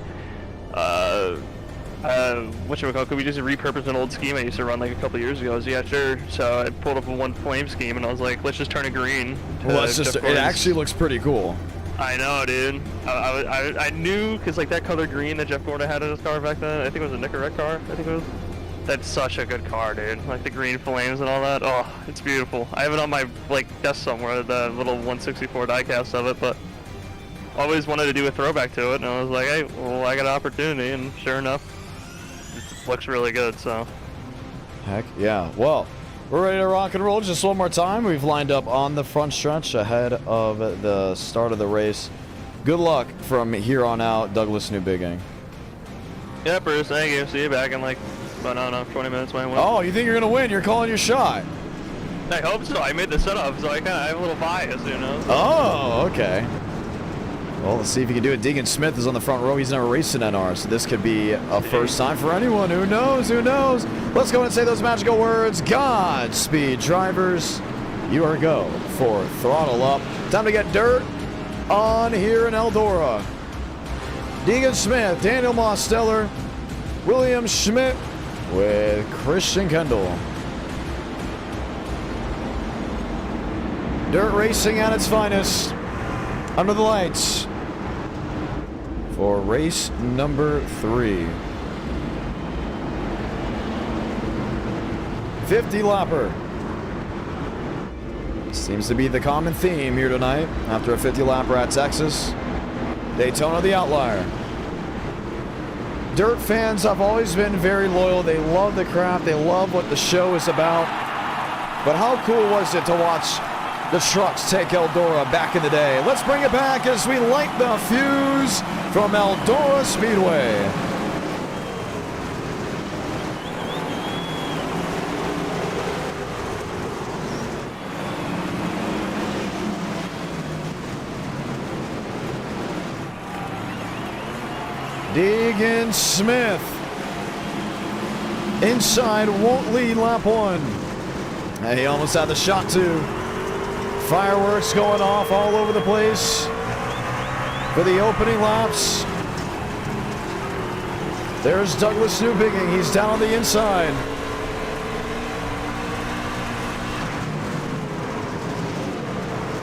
could we just repurpose an old scheme I used to run like a couple years ago? I was, yeah, sure. So I pulled up a one flame scheme and I was like, let's just turn it green. Well, it actually looks pretty cool. I know, dude. I knew, because like that color green that Jeff Gordon had in his car back then, I think it was a Nicorette car, I think it was. That's such a good car, dude. Like the green flames and all that. Oh, it's beautiful. I have it on my like desk somewhere, the little 164 diecast of it, but always wanted to do a throwback to it, and I was like, hey, well, I got an opportunity, and sure enough, it looks really good, so. Heck yeah. Well, We're ready to rock and roll just one more time. We've lined up on the front stretch ahead of the start of the race. Good luck from here on out, Douglas Newbigging. Yeah, Bruce, thank you. See you back in like, I don't know, 20 minutes. Might win. Oh, you think you're going to win? You're calling your shot. I hope so. I made the setup, so I kind of have a little bias, you know? Oh, okay. Well, let's see if he can do it. Deegan Smith is on the front row. He's never raced an NR, so this could be a first time for anyone. Who knows? Who knows? Let's go and say those magical words. Godspeed, drivers. You are go for throttle up. Time to get dirt on here in Eldora. Deegan Smith, Daniel Mosteller, William Schmidt with Christian Kendall. Dirt racing at its finest. Under the lights for race number 3. 50-lapper. Seems to be the common theme here tonight after a 50-lapper at Texas. Daytona the outlier. Dirt fans have always been very loyal. They love the craft. They love what the show is about. But how cool was it to watch the trucks take Eldora back in the day? Let's bring it back as we light the fuse from Eldora Speedway. Deegan Smith inside, won't lead lap 1. And he almost had the shot too. Fireworks going off all over the place for the opening laps. There's Douglas Newbigging. He's down on the inside.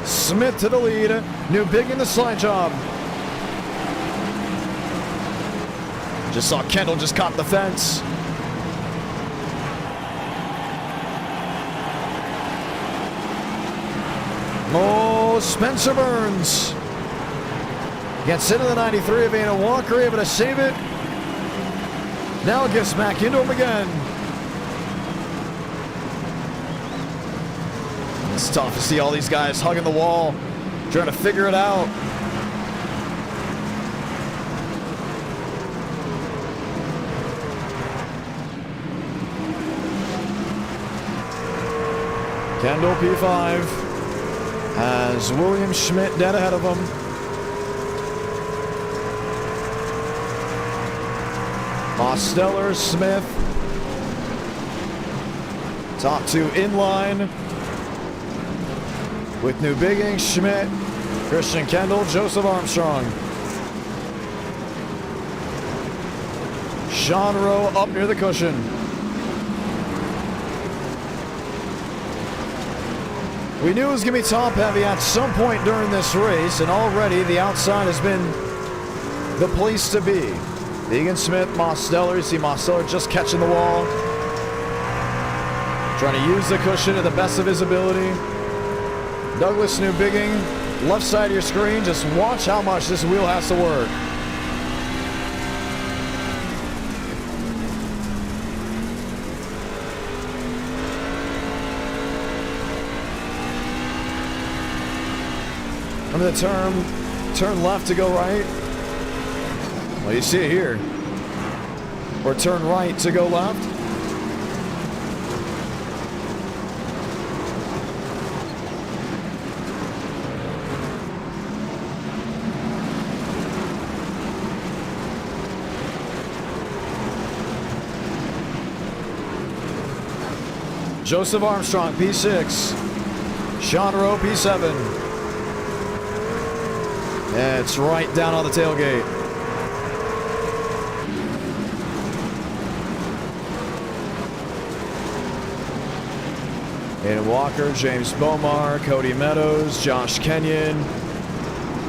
Smith to the lead. Newbigging the slide job. Just saw Kendall just caught the fence. Oh, Spencer Burns gets into the 93 of Anna Walker, able to save it. Now gets back into him again. It's tough to see all these guys hugging the wall, trying to figure it out. Kendall P5 has William Schmidt dead ahead of him. Mosteller, Smith. Top 2 in line with Newbigging, Schmidt, Christian Kendall, Joseph Armstrong. Sean Rowe up near the cushion. We knew it was going to be top heavy at some point during this race, and already the outside has been the place to be. Deegan Smith, Mosteller. You see Mosteller just catching the wall, trying to use the cushion to the best of his ability. Douglas Newbigging, left side of your screen. Just watch how much this wheel has to work. Under the turn left to go right. Well, you see it here. Or turn right to go left. Joseph Armstrong, P6. Sean Rowe, P7. Yeah, it's right down on the tailgate. Aiden Walker, James Bomar, Cody Meadows, Josh Kenyon,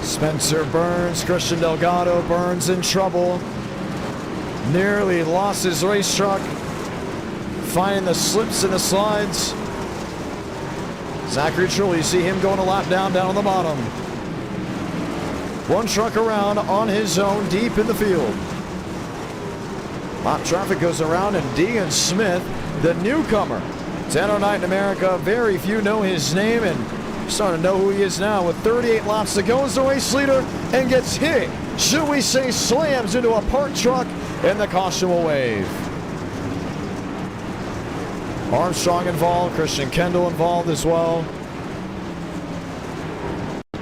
Spencer Burns, Christian Delgado. Burns in trouble. Nearly lost his race truck. Finding the slips and the slides. Zachary Trulli, you see him going a lap down on the bottom. One truck around on his own, deep in the field. Lap traffic goes around, and Deegan Smith, the newcomer 10 night in America. Very few know his name, and starting to know who he is now. With 38 laps to go as the race leader, and gets hit. Should we say slams into a parked truck, and the caution will wave. Armstrong involved, Christian Kendall involved as well.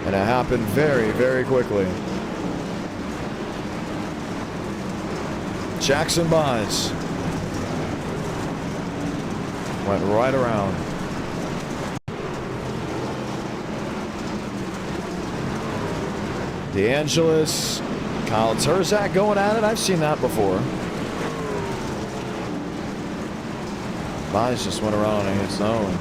And it happened very, very quickly. Jackson buys. Went right around. DeAngelis, Kyle Terzak going at it. I've seen that before. Buys just went around on his own.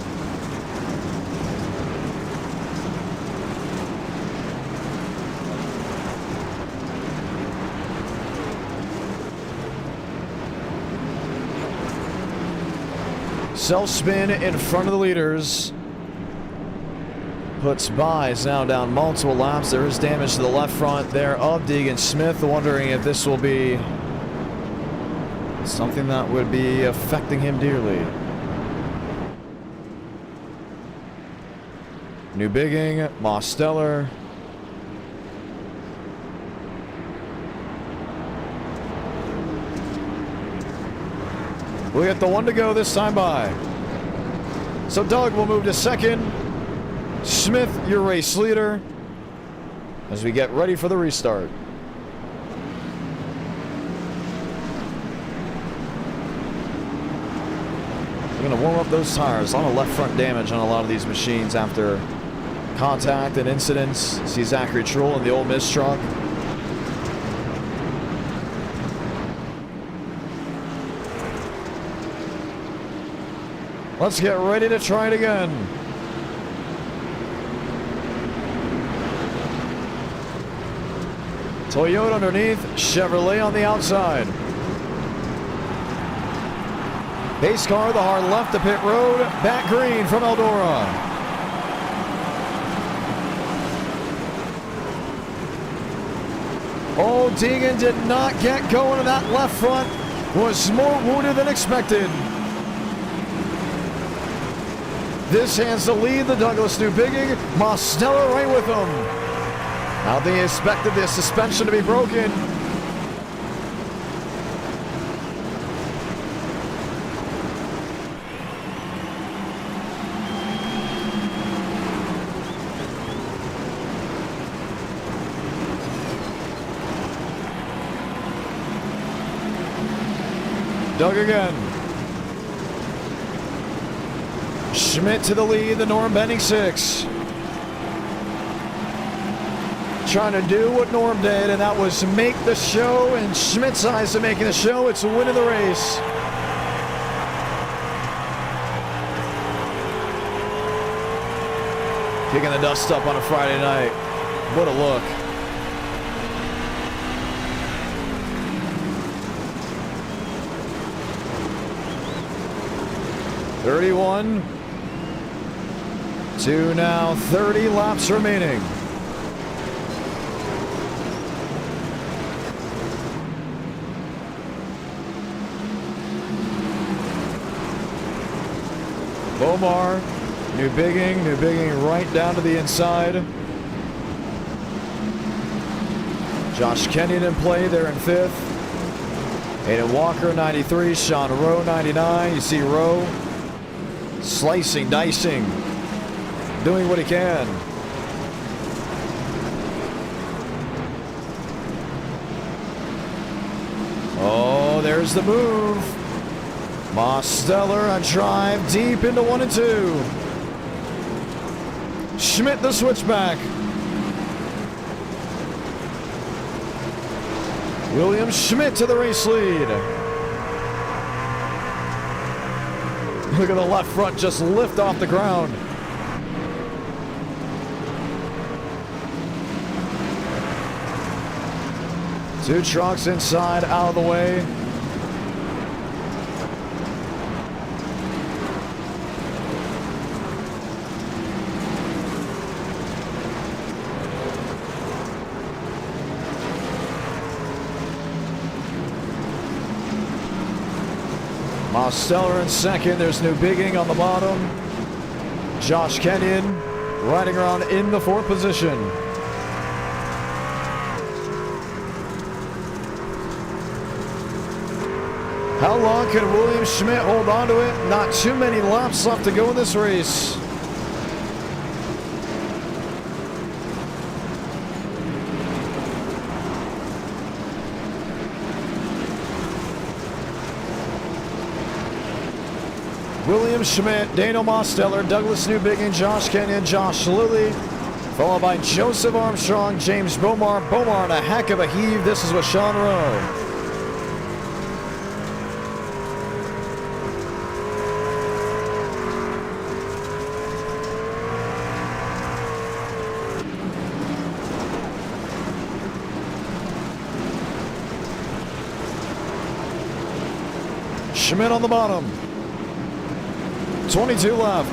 Self-spin in front of the leaders. Puts Buys now down multiple laps. There is damage to the left front there of Deegan Smith. Wondering if this will be something that would be affecting him dearly. New Bigging, Mosteller. We get the one to go this time by. So Doug will move to second. Smith, your race leader, as we get ready for the restart. We're going to warm up those tires. A lot of left front damage on a lot of these machines after contact and incidents. See Zachary Trull in the Ole Miss truck. Let's get ready to try it again. Toyota underneath, Chevrolet on the outside. Pace car, the hard left to pit road, back green from Eldora. Oh, Deegan did not get going, and that left front was more wounded than expected. This hands the lead, the Douglas New Bigging. Mosteller right with him. Now they expected the suspension to be broken. Doug again. Schmidt to the lead, the Norm Benning 6. Trying to do what Norm did, and that was make the show. And Schmidt's eyes to making the show, it's a win of the race. Kicking the dust up on a Friday night. What a look. (31) to now 30 laps remaining. Bomar, New Bigging right down to the inside. Josh Kenyon in play there in 5th. Aiden Walker 93, Sean Rowe 99. You see Rowe slicing, dicing, doing what he can. Oh, there's the move. Mosteller, a drive deep into 1 and 2. Schmidt the switchback. William Schmidt to the race lead. Look at the left front just lift off the ground. Two trucks inside, out of the way. Mosteller in second. There's New Bigging on the bottom. Josh Kenyon riding around in the 4th position. How long can William Schmidt hold on to it? Not too many laps left to go in this race. William Schmidt, Daniel Mosteller, Douglas Newbiggin, Josh Kenyon, Josh Lilly, followed by Joseph Armstrong, James Bomar. Bomar in a heck of a heave. This is with Sean Rowe. Schmidt on the bottom. 22 left.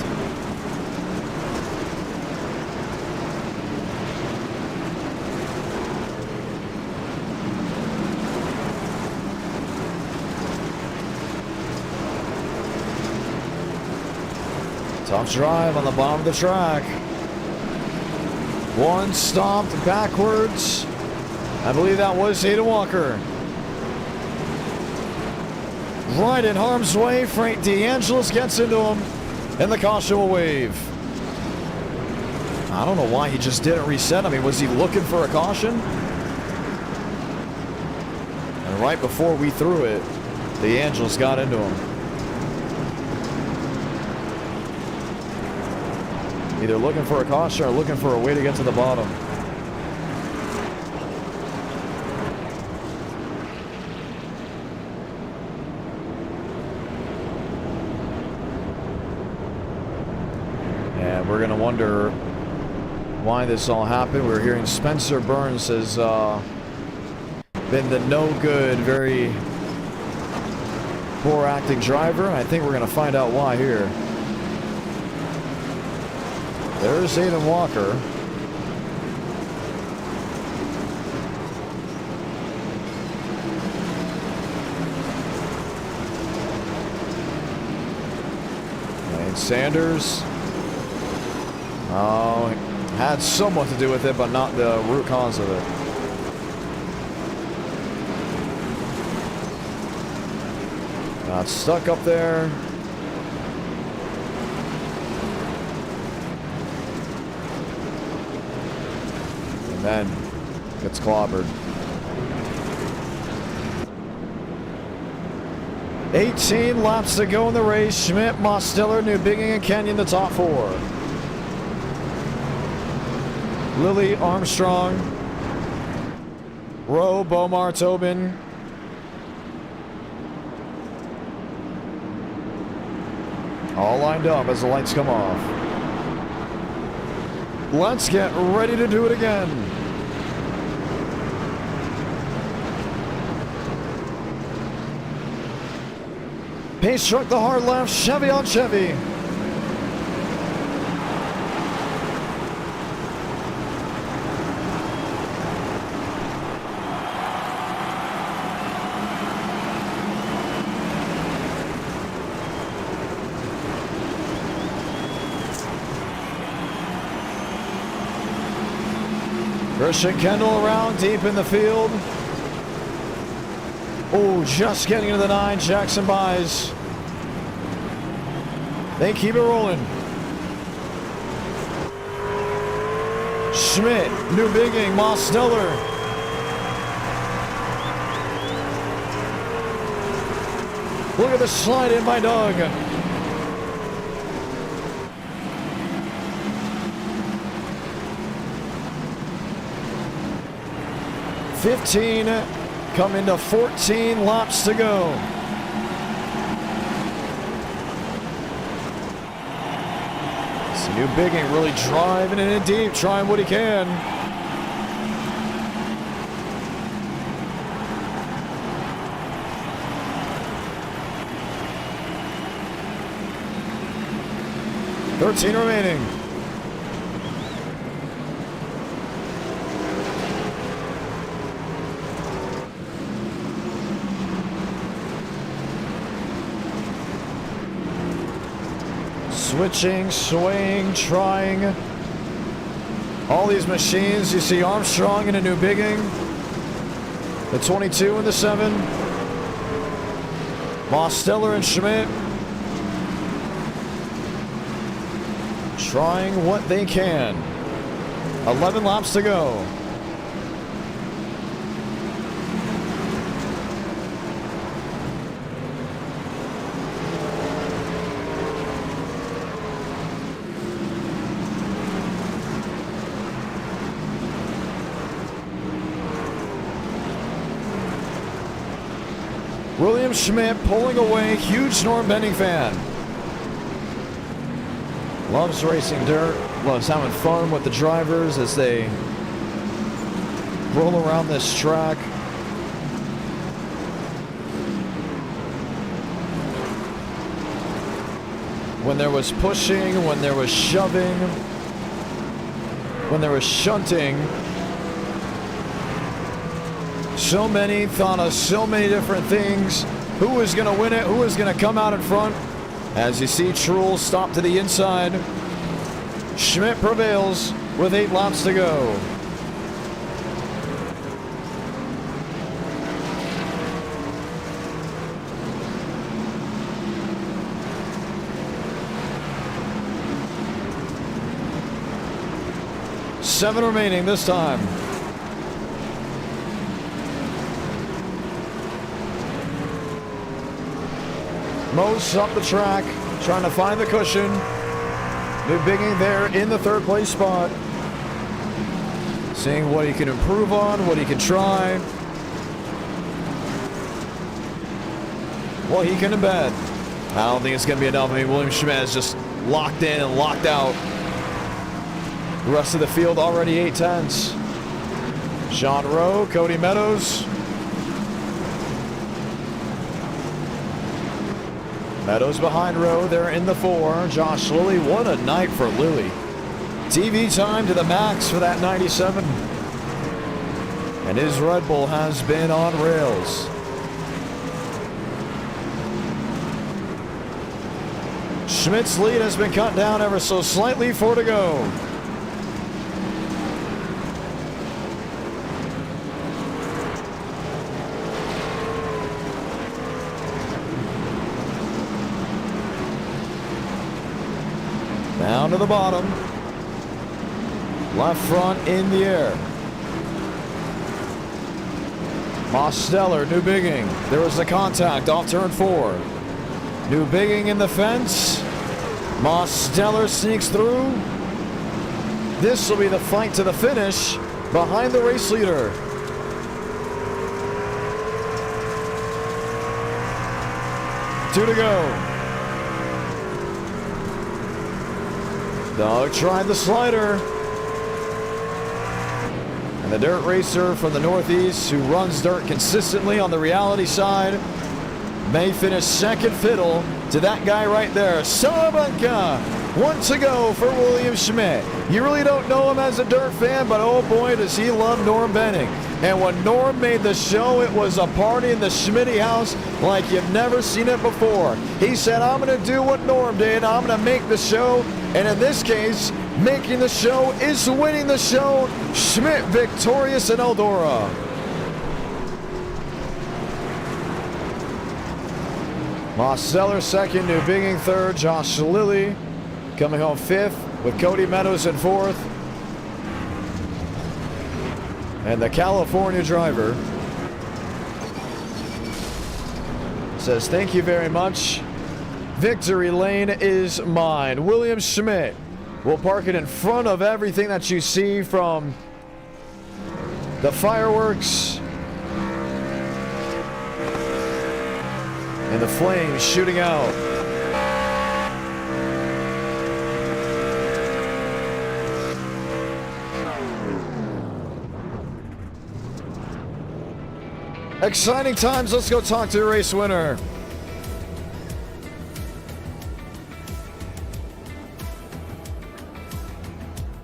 Tough drive on the bottom of the track. One stomped backwards. I believe that was Hayden Walker. Right in harm's way, Frank DeAngelis gets into him, and the caution will wave. I don't know why he just didn't reset. I mean, was he looking for a caution? And right before we threw it, DeAngelis got into him. Either looking for a caution or looking for a way to get to the bottom. We're going to wonder why this all happened. We're hearing Spencer Burns has been the no good, very poor acting driver. And I think we're going to find out why here. There's Hayden Walker. Lane Sanders. Oh, had somewhat to do with it, but not the root cause of it. Got stuck up there. And then gets clobbered. 18 laps to go in the race. Schmidt, Mosteller, Newbigging, and Kenyon the top 4. Lilly, Armstrong, Rowe, Bomar, Tobin. All lined up as the lights come off. Let's get ready to do it again. Pace truck the hard left, Chevy on Chevy. Christian Kendall around deep in the field. Oh, just getting into the 9. Jackson buys. They keep it rolling. Schmidt, Newbigging, Mosteller. Look at the slide in by Doug. $15 coming to 14 laps to go. It's Newbigging really driving it in deep, trying what he can. $13 remaining. Switching, swaying, trying. All these machines. You see Armstrong in a new bigging. The 22 and the 7. Mosteller and Schmidt trying what they can. 11 laps to go. William Schmidt pulling away, huge Norm Benning fan. Loves racing dirt, loves having fun with the drivers as they roll around this track. When there was pushing, when there was shoving, when there was shunting, so many thought of so many different things. Who was going to win it? Who was going to come out in front? As you see, Truel stop to the inside. Schmidt prevails with 8 laps to go. Seven remaining this time. Most up the track, trying to find the cushion. New bigging there in the 3rd place spot. Seeing what he can improve on, what he can try. What he can embed. I don't think it's going to be enough. I mean, William Schmidt is just locked in and locked out. The rest of the field already 8/10s. Sean Rowe, Cody Meadows. Meadows behind Rowe, they're in the 4. Josh Lilly, what a night for Lilly. TV time to the max for that 97. And his Red Bull has been on rails. Schmidt's lead has been cut down ever so slightly, 4 to go. Down to the bottom. Left front in the air. Mosteller, new bigging. There was the contact off turn 4. New bigging in the fence. Mosteller sneaks through. This will be the fight to the finish behind the race leader. Two to go. Doug tried the slider. And the dirt racer from the Northeast who runs dirt consistently on the reality side may finish second fiddle to that guy right there. Salamanca, 1 to go for William Schmidt. You really don't know him as a dirt fan, but oh boy, does he love Norm Benning. And when Norm made the show, it was a party in the Schmitty house like you've never seen it before. He said, I'm going to do what Norm did. I'm going to make the show. And in this case, making the show is winning the show. Schmidt victorious in Eldora. Mosteller second, new bigging third. Josh Lilly coming home 5th with Cody Meadows in 4th. And the California driver says, thank you very much. Victory lane is mine. William Schmidt will park it in front of everything that you see, from the fireworks and the flames shooting out. Exciting times. Let's go talk to the race winner.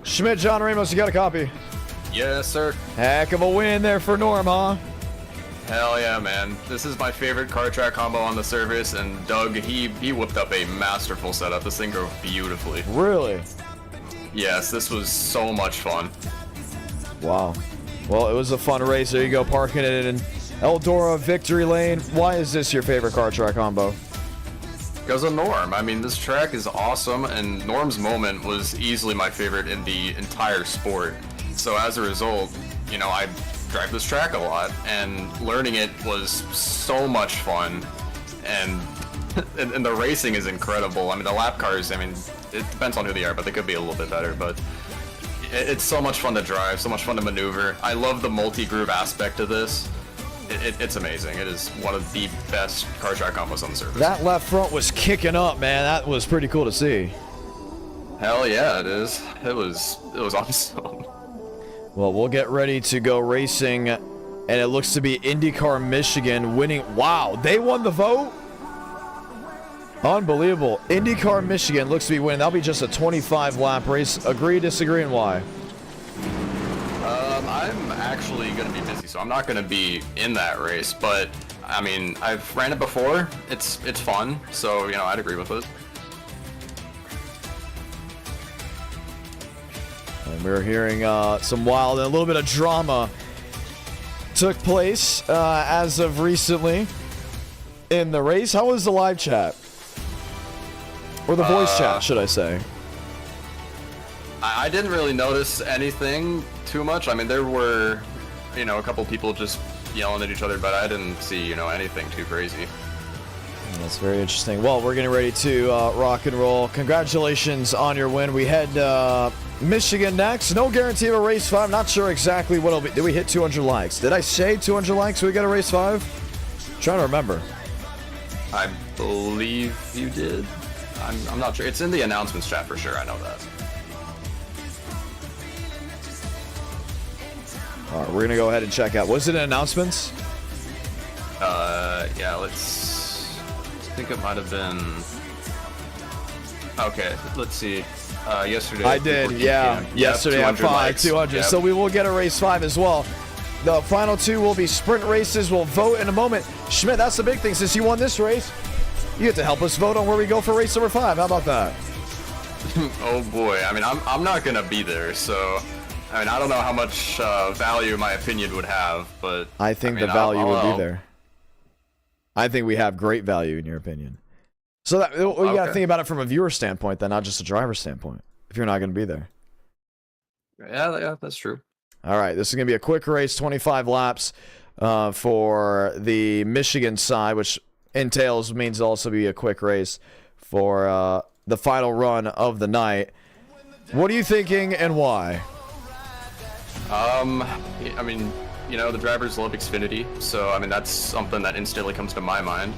Schmidt, John Ramos, you got a copy? Yes, sir. Heck of a win there for Norm, huh? Hell yeah, man. This is my favorite car track combo on the service, and Doug, he whipped up a masterful setup. This thing drove beautifully. Really? Yes, this was so much fun. Wow. Well, it was a fun race. There you go, parking it in Eldora Victory Lane. Why is this your favorite car track combo? Because of Norm. I mean, this track is awesome, and Norm's moment was easily my favorite in the entire sport. So as a result, you know, I drive this track a lot, and learning it was so much fun, and and the racing is incredible. I mean, the lap cars, I mean, it depends on who they are, but they could be a little bit better, but it's so much fun to drive, so much fun to maneuver. I love the multi-groove aspect of this. It's amazing. It is one of the best car track combos on the surface. That left front was kicking up, man. That was pretty cool to see. Hell yeah, it is. It was awesome. Well, we'll get ready to go racing, and it looks to be IndyCar Michigan winning. Wow, they won the vote? Unbelievable. IndyCar Michigan looks to be winning. That'll be just a 25-lap race. Agree, disagree, and why? I'm actually going to be busy, so I'm not going to be in that race, but, I mean, I've ran it before. It's fun, so, you know, I'd agree with it. And we're hearing some wild and a little bit of drama took place as of recently in the race. How was the live chat? Or the voice chat, should I say? I didn't really notice anything too much. I mean, there were, you know, a couple people just yelling at each other, but I didn't see, you know, anything too crazy. That's very interesting. Well, we're getting ready to rock and roll. Congratulations on your win. We head Michigan next. No guarantee of a race 5. Not sure exactly what it'll be. Did we hit 200 likes? Did I say 200 likes? We got a race 5? Trying to remember. I believe you did. I'm not sure. It's in the announcements chat for sure. I know that. All right, we're going to go ahead and check out. Was it in announcements? Yeah, let's... I think it might have been... Okay, let's see. Yesterday... I did, yeah. Yesterday at 200. Yep. So we will get a race 5 as well. The final 2 will be sprint races. We'll vote in a moment. Schmidt, that's the big thing. Since you won this race, you get to help us vote on where we go for race number 5. How about that? Oh boy. I mean, I'm not going to be there, so... I mean, I don't know how much value my opinion would have, but... I think the value would be there. I think we have great value in your opinion. So that you got to think about it from a viewer standpoint, then, not just a driver standpoint, if you're not going to be there. Yeah, that's true. All right, this is going to be a quick race, 25 laps for the Michigan side, which means it'll also be a quick race for the final run of the night. What are you thinking and why? I mean, you know, the drivers love Xfinity, so I mean that's something that instantly comes to my mind.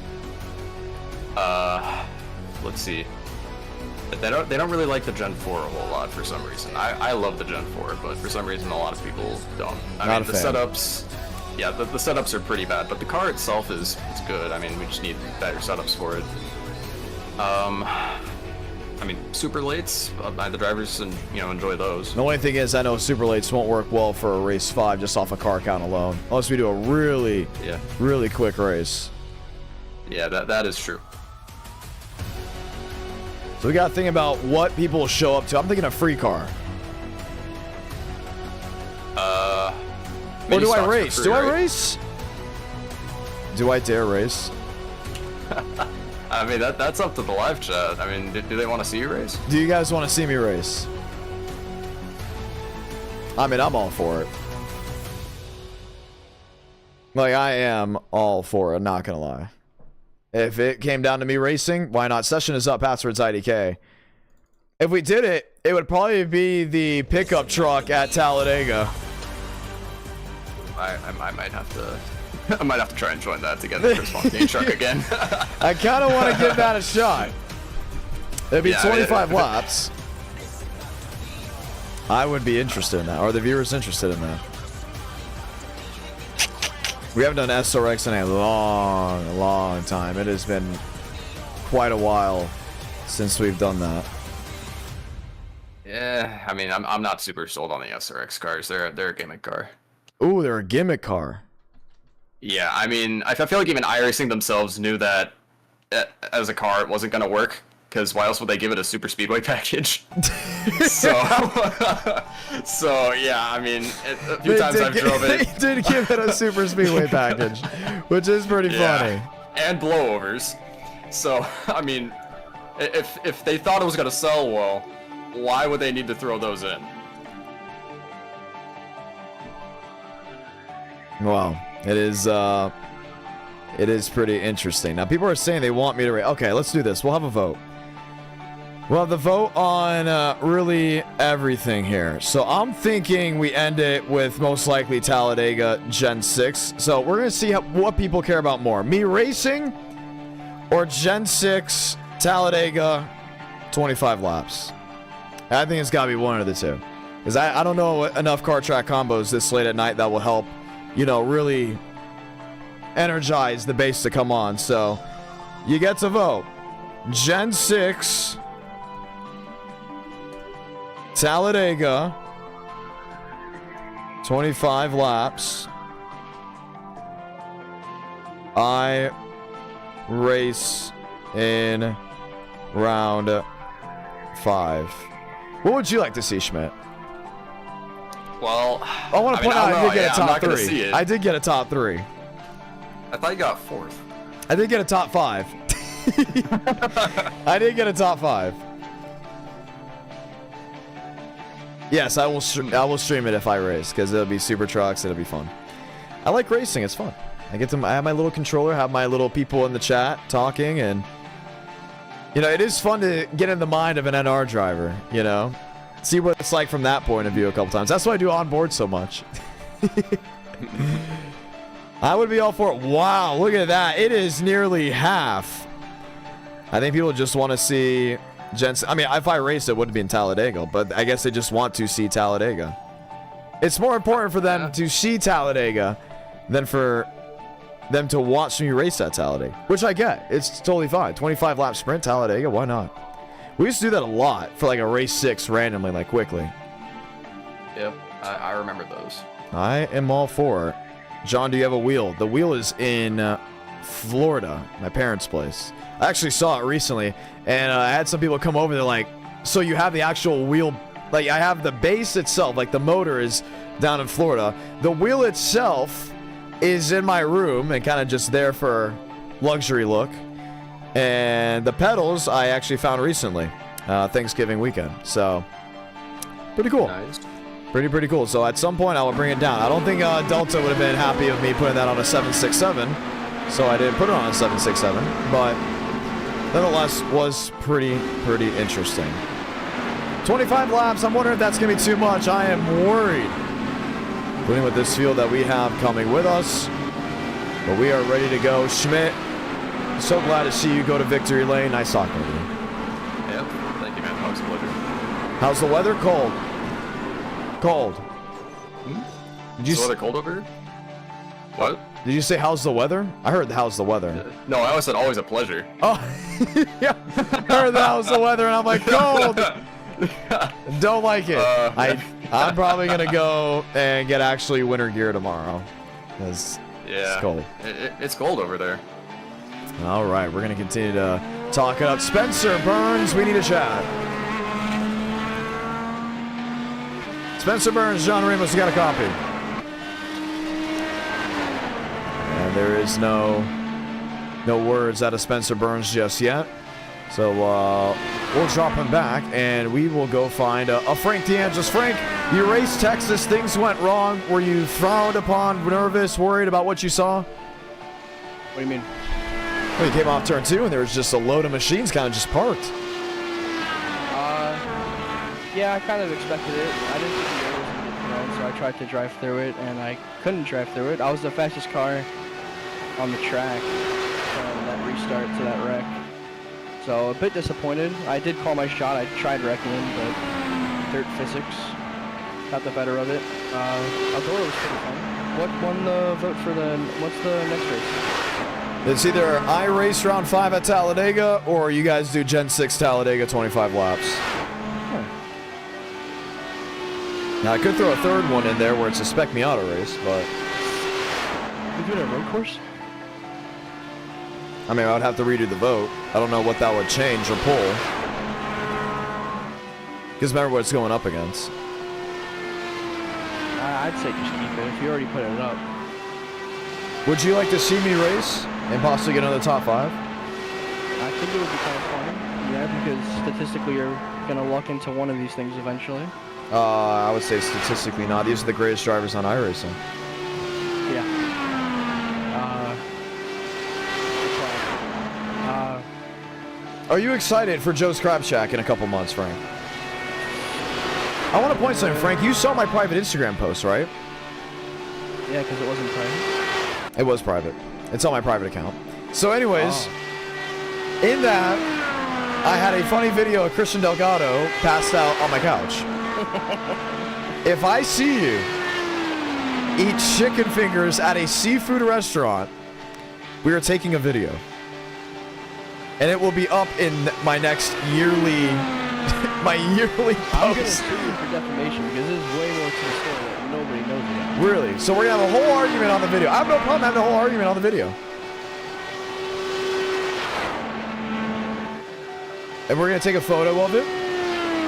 Let's see. They don't really like the Gen 4 a whole lot for some reason. I love the Gen 4, but for some reason a lot of people don't. I mean, the setups, yeah, the setups are pretty bad, but the car itself is good. I mean, we just need better setups for it. I mean, super lates, the drivers, and you know, enjoy those. The only thing is, I know super lates won't work well for a race 5 just off a car count alone, unless we do a really quick race. Yeah, that is true. So we got to think about what people will show up to. I'm thinking a free car. Or do I race? Do I race? Do I dare race? I mean, that's up to the live chat. I mean, do they want to see you race? Do you guys want to see me race? I mean, I'm all for it. Like, I am all for it, not gonna lie. If it came down to me racing, why not? Session is up, password's IDK. If we did it, it would probably be the pickup truck at Talladega. I might have to... I might have to try and join that to get the Chris truck again. I kind of want to give that a shot. It'd be 25 laps. I would be interested in that. Are the viewers interested in that? We haven't done SRX in a long time. It has been quite a while since we've done that. Yeah, I mean, I'm not super sold on the SRX cars. They're a gimmick car. Ooh, they're a gimmick car. Yeah, I mean, I feel like even iRacing themselves knew that as a car it wasn't going to work, because why else would they give it a super speedway package? so yeah, I mean, a few times I've drove it. They did give it a super speedway package, which is pretty funny. And blowovers. So, I mean, if they thought it was going to sell well, why would they need to throw those in? Wow, it is pretty interesting. Now, people are saying they want me to rate. Okay, let's do this. We'll have a vote. We'll have the vote on really everything here. So I'm thinking we end it with most likely Talladega Gen 6. So we're going to see what people care about more. Me racing or Gen 6 Talladega 25 laps. I think it's got to be one of the two. Because I don't know enough car track combos this late at night that will help, you know, really energize the base to come on. So you get to vote. Gen 6 Talladega 25 laps. I race in round 5. What would you like to see, Schmidt? Well, I want to point out I did get a top 3. I did get a top 3. I thought you got 4th. I did get a top 5. I did get a top 5. Yes, I will stream it if I race, because it'll be super trucks. It'll be fun. I like racing. It's fun. I have my little controller, have my little people in the chat talking, and you know, it is fun to get in the mind of an NR driver. You know, see what it's like from that point of view a couple times. That's why I do onboard so much. I would be all for it. Wow, look at that. It is nearly half. I think people just want to see I mean, if I raced, it wouldn't be in Talladega, but I guess they just want to see Talladega. It's more important for them to see Talladega than for them to watch me race at Talladega, which I get. It's totally fine. 25 lap sprint, Talladega, why not? We used to do that a lot for like a race 6 randomly, like quickly. Yep, I remember those. I am all for it. John, do you have a wheel? The wheel is in Florida, my parents' place. I actually saw it recently, and I had some people come over. They're like, so you have the actual wheel, like I have the base itself, like the motor is down in Florida. The wheel itself is in my room and kind of just there for luxury look. And the pedals I actually found recently, Thanksgiving weekend. So, pretty cool. Nice. Pretty cool. So at some point I will bring it down. I don't think Delta would have been happy of me putting that on a 767. So I didn't put it on a 767, but nonetheless was pretty interesting. 25 laps, I'm wondering if that's going to be too much. I am worried. Including with this field that we have coming with us. But we are ready to go. Schmidt, so glad to see you go to victory lane. Nice talking with you. Yep, thank you, man. Always a pleasure. How's the weather? Cold. Cold. Did you weather cold over here? What? Did you say how's the weather? I heard how's the weather. No, I always said always a pleasure. Oh, yeah. I heard how's the weather, and I'm like, cold. Don't like it. I'm probably going to go and get actually winter gear tomorrow. Because it's cold. It's cold over there. All right, we're going to continue to talk it up. Spencer Burns, we need a chat. Spencer Burns, John Ramos, you got a copy. And there is no words out of Spencer Burns just yet. So we'll drop him back, and we will go find a Frank DeAngelis. Frank, you raced Texas. Things went wrong. Were you frowned upon, nervous, worried about what you saw? What do you mean? Well, you came off turn 2, and there was just a load of machines kind of just parked. Yeah, I kind of expected it. I didn't think the air was going to get thrown, so I tried to drive through it, and I couldn't drive through it. I was the fastest car on the track from that restart to that wreck. So a bit disappointed. I did call my shot. I tried wrecking, but dirt physics got the better of it. Eldora was pretty fun. What won the vote for what's the next race? It's either I race round 5 at Talladega, or you guys do Gen 6 Talladega 25 laps. Now, I could throw a third one in there where it's a Spec Miata race, but... you do it at a road course? I mean, I would have to redo the vote. I don't know what that would change or pull. Because remember what it's going up against. I'd say just keep it if you already put it up. Would you like to see me race and possibly get another top 5? I think it would be kind of fun. Yeah, because statistically you're going to luck into one of these things eventually. I would say statistically not. These are the greatest drivers on iRacing. Yeah. Are you excited for Joe's Crab Shack in a couple months, Frank? I want to point something, Frank. You saw my private Instagram post, right? Yeah, because it wasn't private. It was private. It's on my private account. So anyways, in that, I had a funny video of Christian Delgado passed out on my couch. If I see you eat chicken fingers at a seafood restaurant, we are taking a video. And it will be up in my next yearly, my yearly post. I'm going to sue you for defamation because this is way more to the story that nobody knows about. Really? So we're going to have a whole argument on the video. I have no problem having a whole argument on the video. And we're going to take a photo of it.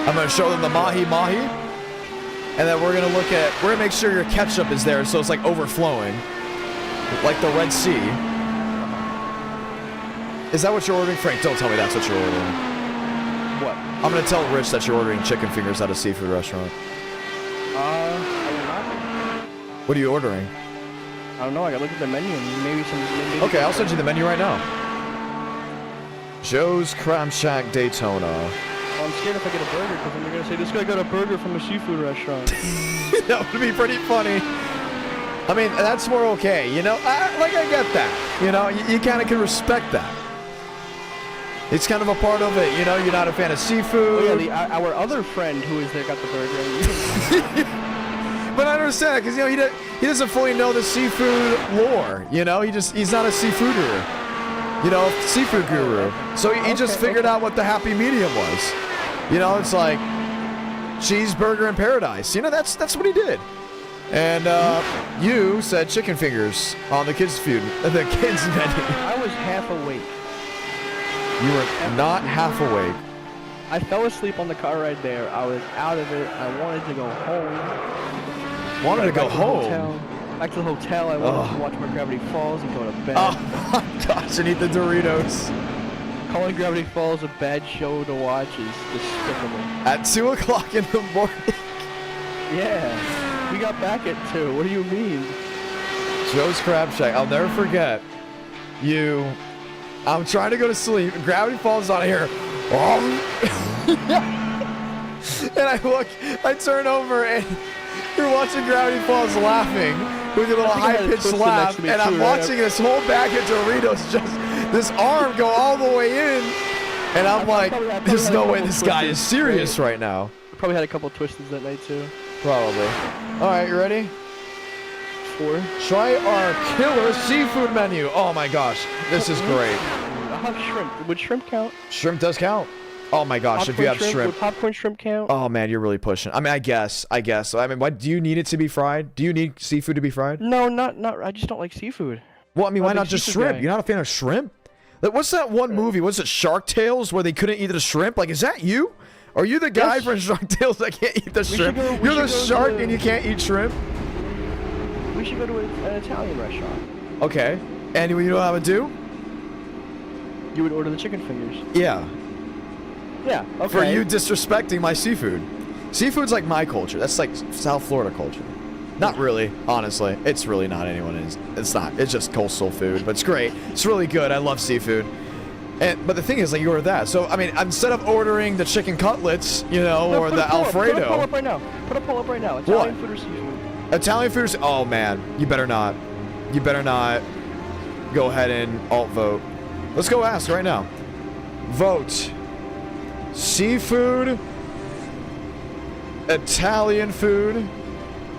I'm going to show them the mahi-mahi. And then we're going to look at, we're going to make sure your ketchup is there so it's like overflowing. Like the Red Sea. Is that what you're ordering? Frank, don't tell me that's what you're ordering. What? I'm going to tell Rich that you're ordering chicken fingers at a seafood restaurant. I will not. What are you ordering? I don't know. I got to look at the menu and maybe some... Okay, I'll send you the menu right now. Joe's Crab Shack Daytona. Well, I'm scared if I get a burger because then they're going to say, this guy got a burger from a seafood restaurant. That would be pretty funny. I mean, that's more okay, you know? I get that. You know, you kind of can respect that. It's kind of a part of it, you know? You're not a fan of seafood. Oh, yeah, our other friend who is there got the burger. But I understand, because, you know, he doesn't fully know the seafood lore, you know? He's not a seafooder. You know, seafood guru. So he just figured out what the happy medium was. You know, it's like cheeseburger in paradise. You know, that's what he did. And you said chicken fingers on the kids' food, the kids' menu. I was half awake. You were not half awake. I fell asleep on the car ride there. I was out of it. I wanted to go home. Wanted to go home? Back to the hotel. I wanted to watch more Gravity Falls and go to bed. Oh my gosh, and eat the Doritos. Calling Gravity Falls a bad show to watch is despicable. At 2 o'clock in the morning. Yeah. We got back at 2. What do you mean? Joe's Crab Shack. I'll never forget. I'm trying to go to sleep. Gravity Falls on here. And I turn over and you're watching Gravity Falls laughing with your little high-pitched laugh. And I'm watching this whole bag of Doritos, just this arm go all the way in. And I'm like, there's no way this guy is serious right now. Probably had a couple twisteds that night too. Probably. All right, you ready? 4. Try our killer seafood menu. Oh my gosh, this is great. I'll have shrimp. Would shrimp count? Shrimp does count. Oh my gosh, if you have shrimp. Would popcorn shrimp count? Oh man, you're really pushing. I mean, I guess. I mean, what do you need it to be fried? Do you need seafood to be fried? No, not. I just don't like seafood. Well, I mean, why not just shrimp? You're not a fan of shrimp? Like, what's that one movie? Was it Shark Tales where they couldn't eat the shrimp? Like, is that you? Are you the guy from Shark Tales that can't eat the shrimp? You're the shark and you can't eat shrimp? We should go to an Italian restaurant. Okay. And you know how I would do? You would order the chicken fingers. Yeah. Yeah, okay. For you disrespecting my seafood. Seafood's like my culture. That's like South Florida culture. Not really, honestly. It's really not anyone's. It's not. It's just coastal food, but it's great. It's really good. I love seafood. But the thing is, like, you order that. So, I mean, instead of ordering the chicken cutlets, you know, or the Alfredo. Put a pull up right now. Put a pull up right now. Italian food or seafood? Italian food or oh, man. You better not. You better not go ahead and alt vote. Let's go ask right now. Vote. Seafood. Italian food.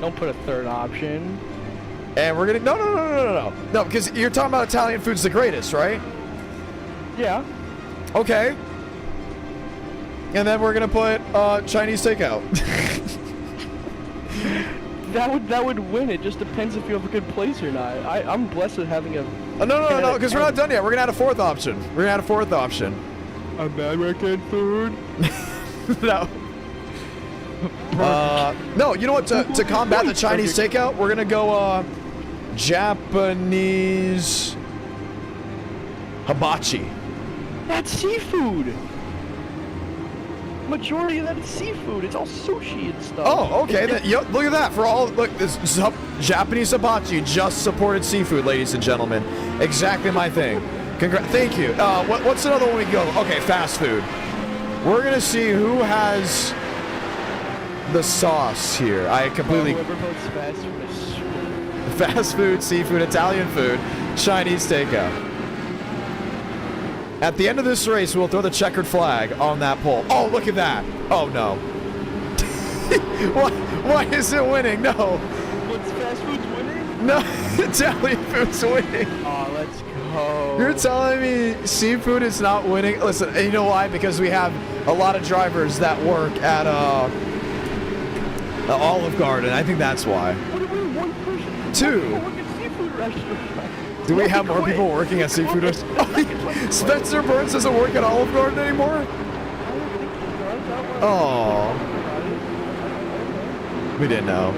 Don't put a third option. And we're gonna no, because you're talking about Italian food's the greatest, right? Yeah. Okay. And then we're gonna put Chinese takeout. that would win. It just depends if you have a good place or not. I'm blessed with having a. No, because we're not done yet. We're gonna add a fourth option. A bad weekend food. No. No, you know what? To combat the Chinese takeout, we're gonna go Japanese hibachi. That's seafood. Majority of that is seafood. It's all sushi and stuff. Oh, okay. Then, look at that. Look, this Japanese hibachi just supported seafood, ladies and gentlemen. Exactly my thing. Thank you. What's another one we go? Okay, fast food. We're gonna see who has the sauce here. I completely. Whoever votes Fast food, seafood, Italian food, Chinese takeout. At the end of this race, we'll throw the checkered flag on that pole. Oh, look at that. Oh, no. Why is it winning? No. What's fast food's winning? No, Italian food's winning. Oh, let's go. You're telling me seafood is not winning? Listen, you know why? Because we have a lot of drivers that work at Olive Garden. I think that's why. What do we one person? Two. Work at seafood restaurant. Do we have more people working at seafood restaurants? Spencer Burns doesn't work at Olive Garden anymore? Oh. We didn't know.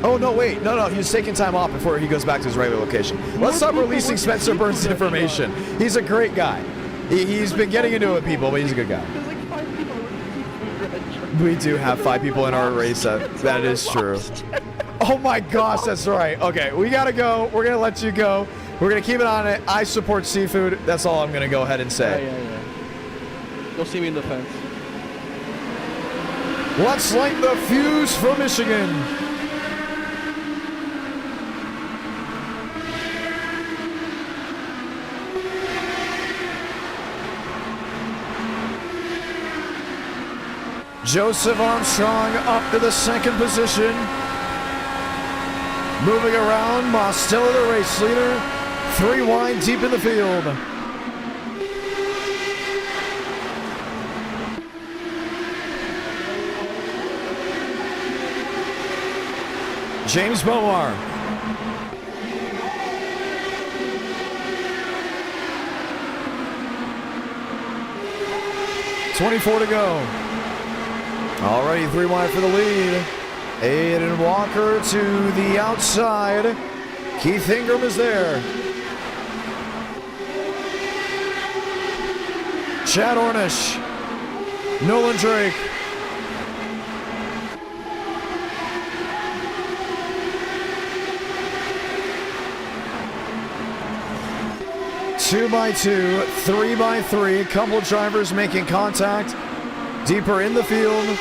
Oh, no, wait. No, he's taking time off before he goes back to his regular location. Let's stop releasing Spencer Burns' information. He's a great guy. He's been getting into it with people, but he's a good guy. There's like 5 people working at seafood restaurant. We do have 5 people in our race. That is true. Oh my gosh, that's right. Okay, we gotta go. We're gonna let you go. We're gonna keep it on it. I support seafood. That's all I'm gonna go ahead and say. Yeah. You'll see me in the fence. Let's light the fuse for Michigan. Joseph Armstrong up to the 2nd position. Moving around, Mostella the race leader, 3 wide deep in the field. James Beaumar. .24 to go. Already 3 wide for the lead. Aiden Walker to the outside. Keith Ingram is there. Chad Ornish. Nolan Drake. Two by two, 3 by 3. Couple drivers making contact deeper in the field.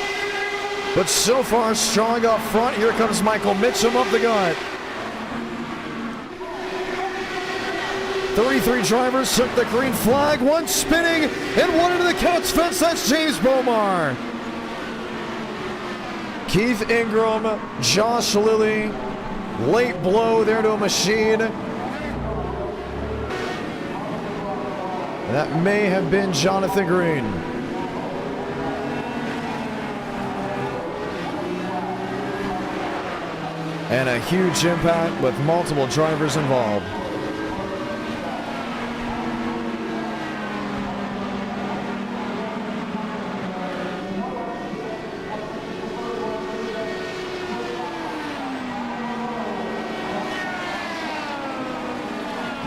But so far, strong up front. Here comes Michael Mitchum up the gut. 33 drivers took the green flag. 1 spinning and 1 into the catch fence. That's James Beaumar. Keith Ingram, Josh Lilly. Late blow there to a machine. And that may have been Jonathan Green. And a huge impact with multiple drivers involved.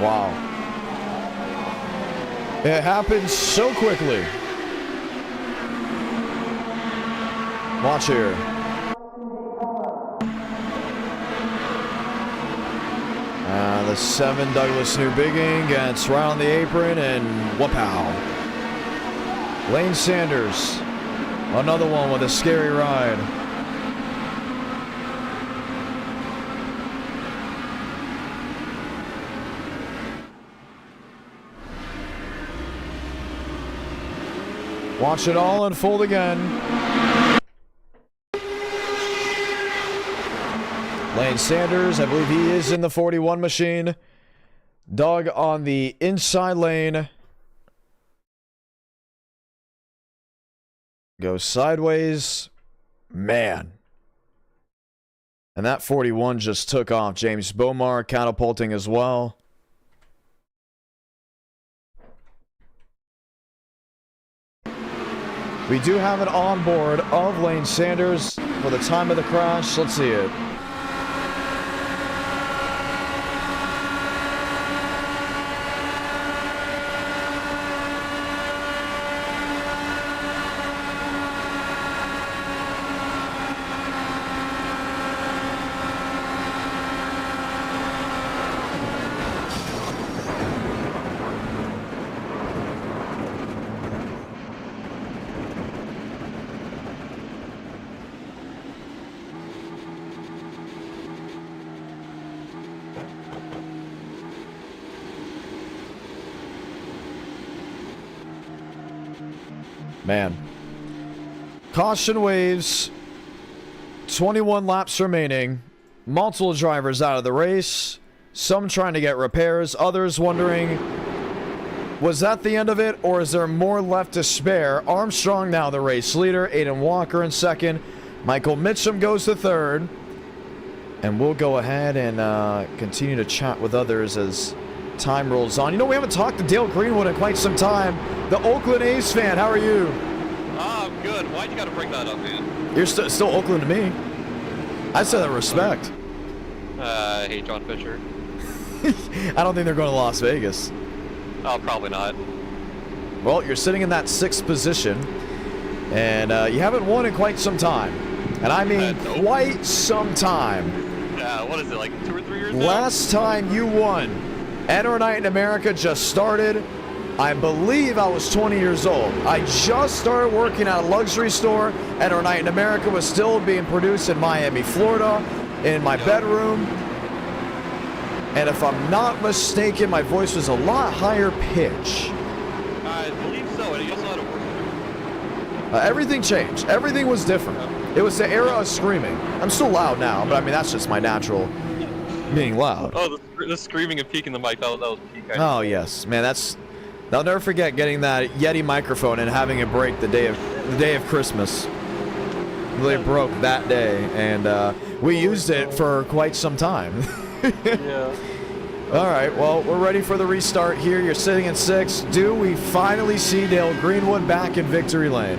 Wow. It happened so quickly. Watch here. The 7 Douglas Newbigging gets right on the apron and whoop-pow. Lane Sanders, another one with a scary ride. Watch it all unfold again. Lane Sanders, I believe he is in the 41 machine. Doug on the inside lane. Goes sideways. Man. And that 41 just took off. James Bomar catapulting as well. We do have an onboard of Lane Sanders for the time of the crash. Let's see it. Man. Caution waves. 21 laps remaining. Multiple drivers out of the race. Some trying to get repairs. Others wondering, was that the end of it, or is there more left to spare? Armstrong now the race leader. Aiden Walker in second. Michael Mitchum goes to third. And we'll go ahead and continue to chat with others as time rolls on. You know, we haven't talked to Dale Greenwood in quite some time. The Oakland A's fan, how are you? I'm good. Why'd you gotta bring that up, man? You're still Oakland to me. I said that respect. I hate John Fisher. I don't think they're going to Las Vegas. Oh, probably not. Well, you're sitting in that 6th position, and you haven't won in quite some time. And I mean quite some time. Yeah, what is it, like 2 or 3 years now? Last time you won, Enter Night in America just started. I believe I was 20 years old. I just started working at a luxury store. Enter Night in America was still being produced in Miami, Florida, in my bedroom. And if I'm not mistaken, my voice was a lot higher pitch. I believe so, and you also had to work. Everything changed. Everything was different. It was the era of screaming. I'm still loud now, but I mean, that's just my natural being loud. Oh, the screaming and peeking the mic, that was peak. Oh, yes. Man, that's... I'll never forget getting that Yeti microphone and having it break the day of Christmas. Really broke that day, and we used it for quite some time. Yeah. All right, well, we're ready for the restart here. You're sitting in 6th. Do we finally see Dale Greenwood back in victory lane?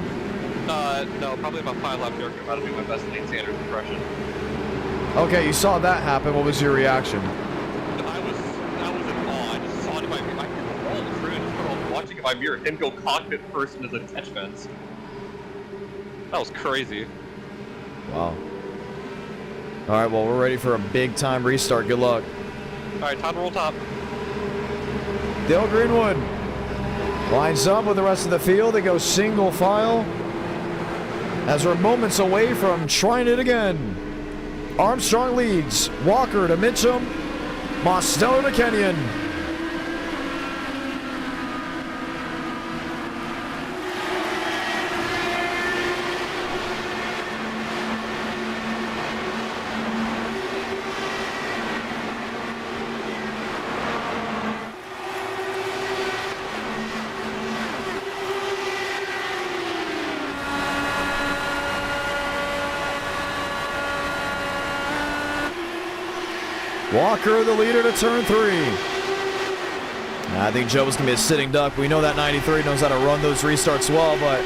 No, probably about 5 laps here. I'm about to do my best Lane Sanders impression. Okay, you saw that happen. What was your reaction? I was in awe. I just saw it in my mirror. I could roll the through and just put on watching in my mirror him go cockpit first into the catch fence. That was crazy. Wow. All right, well, we're ready for a big-time restart. Good luck. All right, time to roll top. Dale Greenwood lines up with the rest of the field. They go single file as we're moments away from trying it again. Armstrong leads. Walker to Mitchum. Mostello to Kenyon. Walker, the leader, to turn 3. I think Joe's going to be a sitting duck. We know that 93 knows how to run those restarts well, but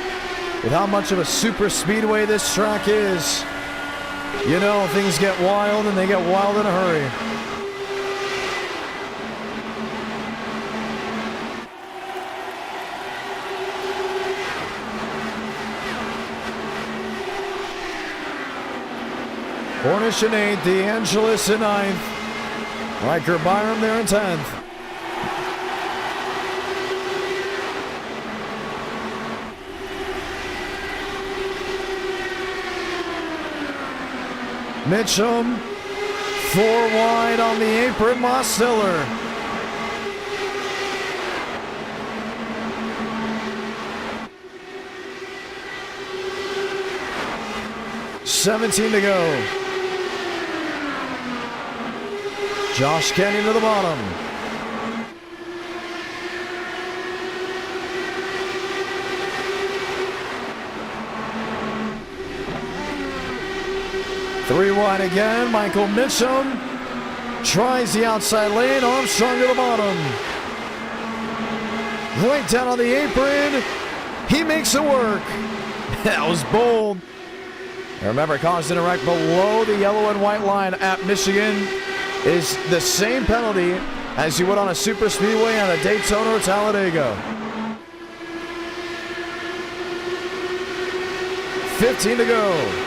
with how much of a super speedway this track is, you know, things get wild, and they get wild in a hurry. Cornish in 8th, DeAngelis in 9th. Riker Byram there in 10th. Mitchum, 4 wide on the apron, Mostiller. $17 to go. Josh Kenyon to the bottom. 3 wide again. Michael Mitchum tries the outside lane. Armstrong to the bottom. Right down on the apron. He makes it work. That was bold. And remember, causing a wreck below the yellow and white line at Michigan is the same penalty as you would on a super speedway on a Daytona or Talladega. 15 to go.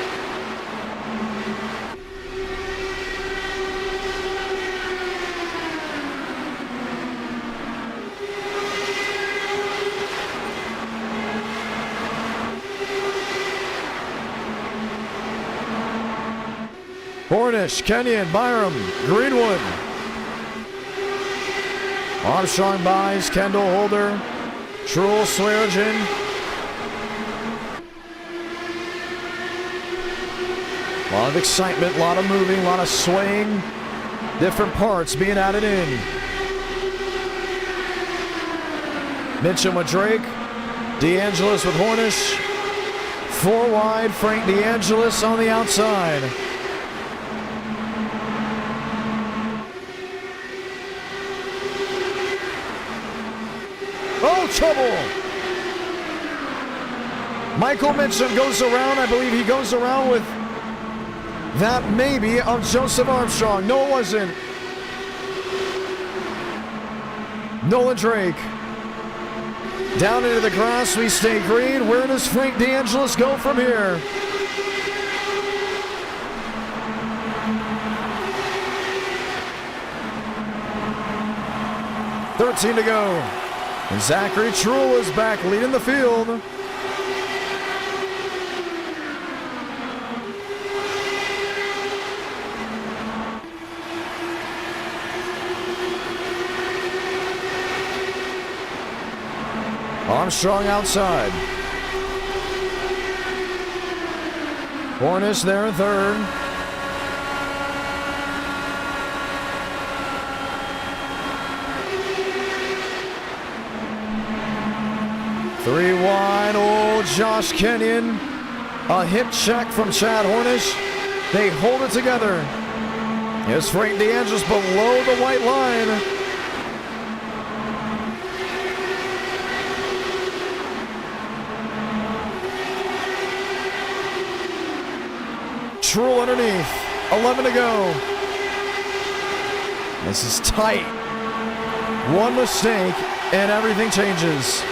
Hornish, Kenyon, Byram, Greenwood. Armstrong buys, Kendall, Holder, Truel, Swearigan. A lot of excitement, a lot of moving, a lot of swaying. Different parts being added in. Mitchum with Drake. DeAngelis with Hornish. 4 wide, Frank DeAngelis on the outside. Oh, trouble! Michael Mitchum goes around. I believe he goes around with that maybe of Joseph Armstrong. No, it wasn't. Nolan Drake. Down into the grass, we stay green. Where does Frank DeAngelis go from here? $13 to go. And Zachary Truel is back leading the field. Armstrong outside. Hornish there in third. Three wide, old Josh Kenyon. A hip check from Chad Hornish. They hold it together. Here's Frank DeAngelis below the white line. Truel underneath. 11 to go. This is tight. One mistake and everything changes.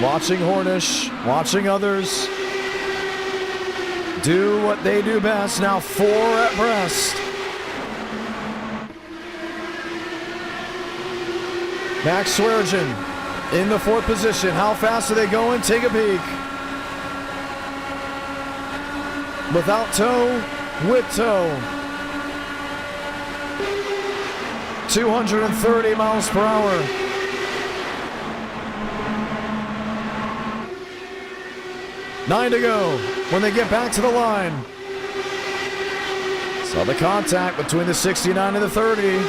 Watching Hornish, watching others do what they do best. Now 4 at Brest. Max Swearigan in the 4th position. How fast are they going? Take a peek. Without toe, with toe. 230 miles per hour. Nine to go when they get back to the line. Saw the contact between the 69 and the 30.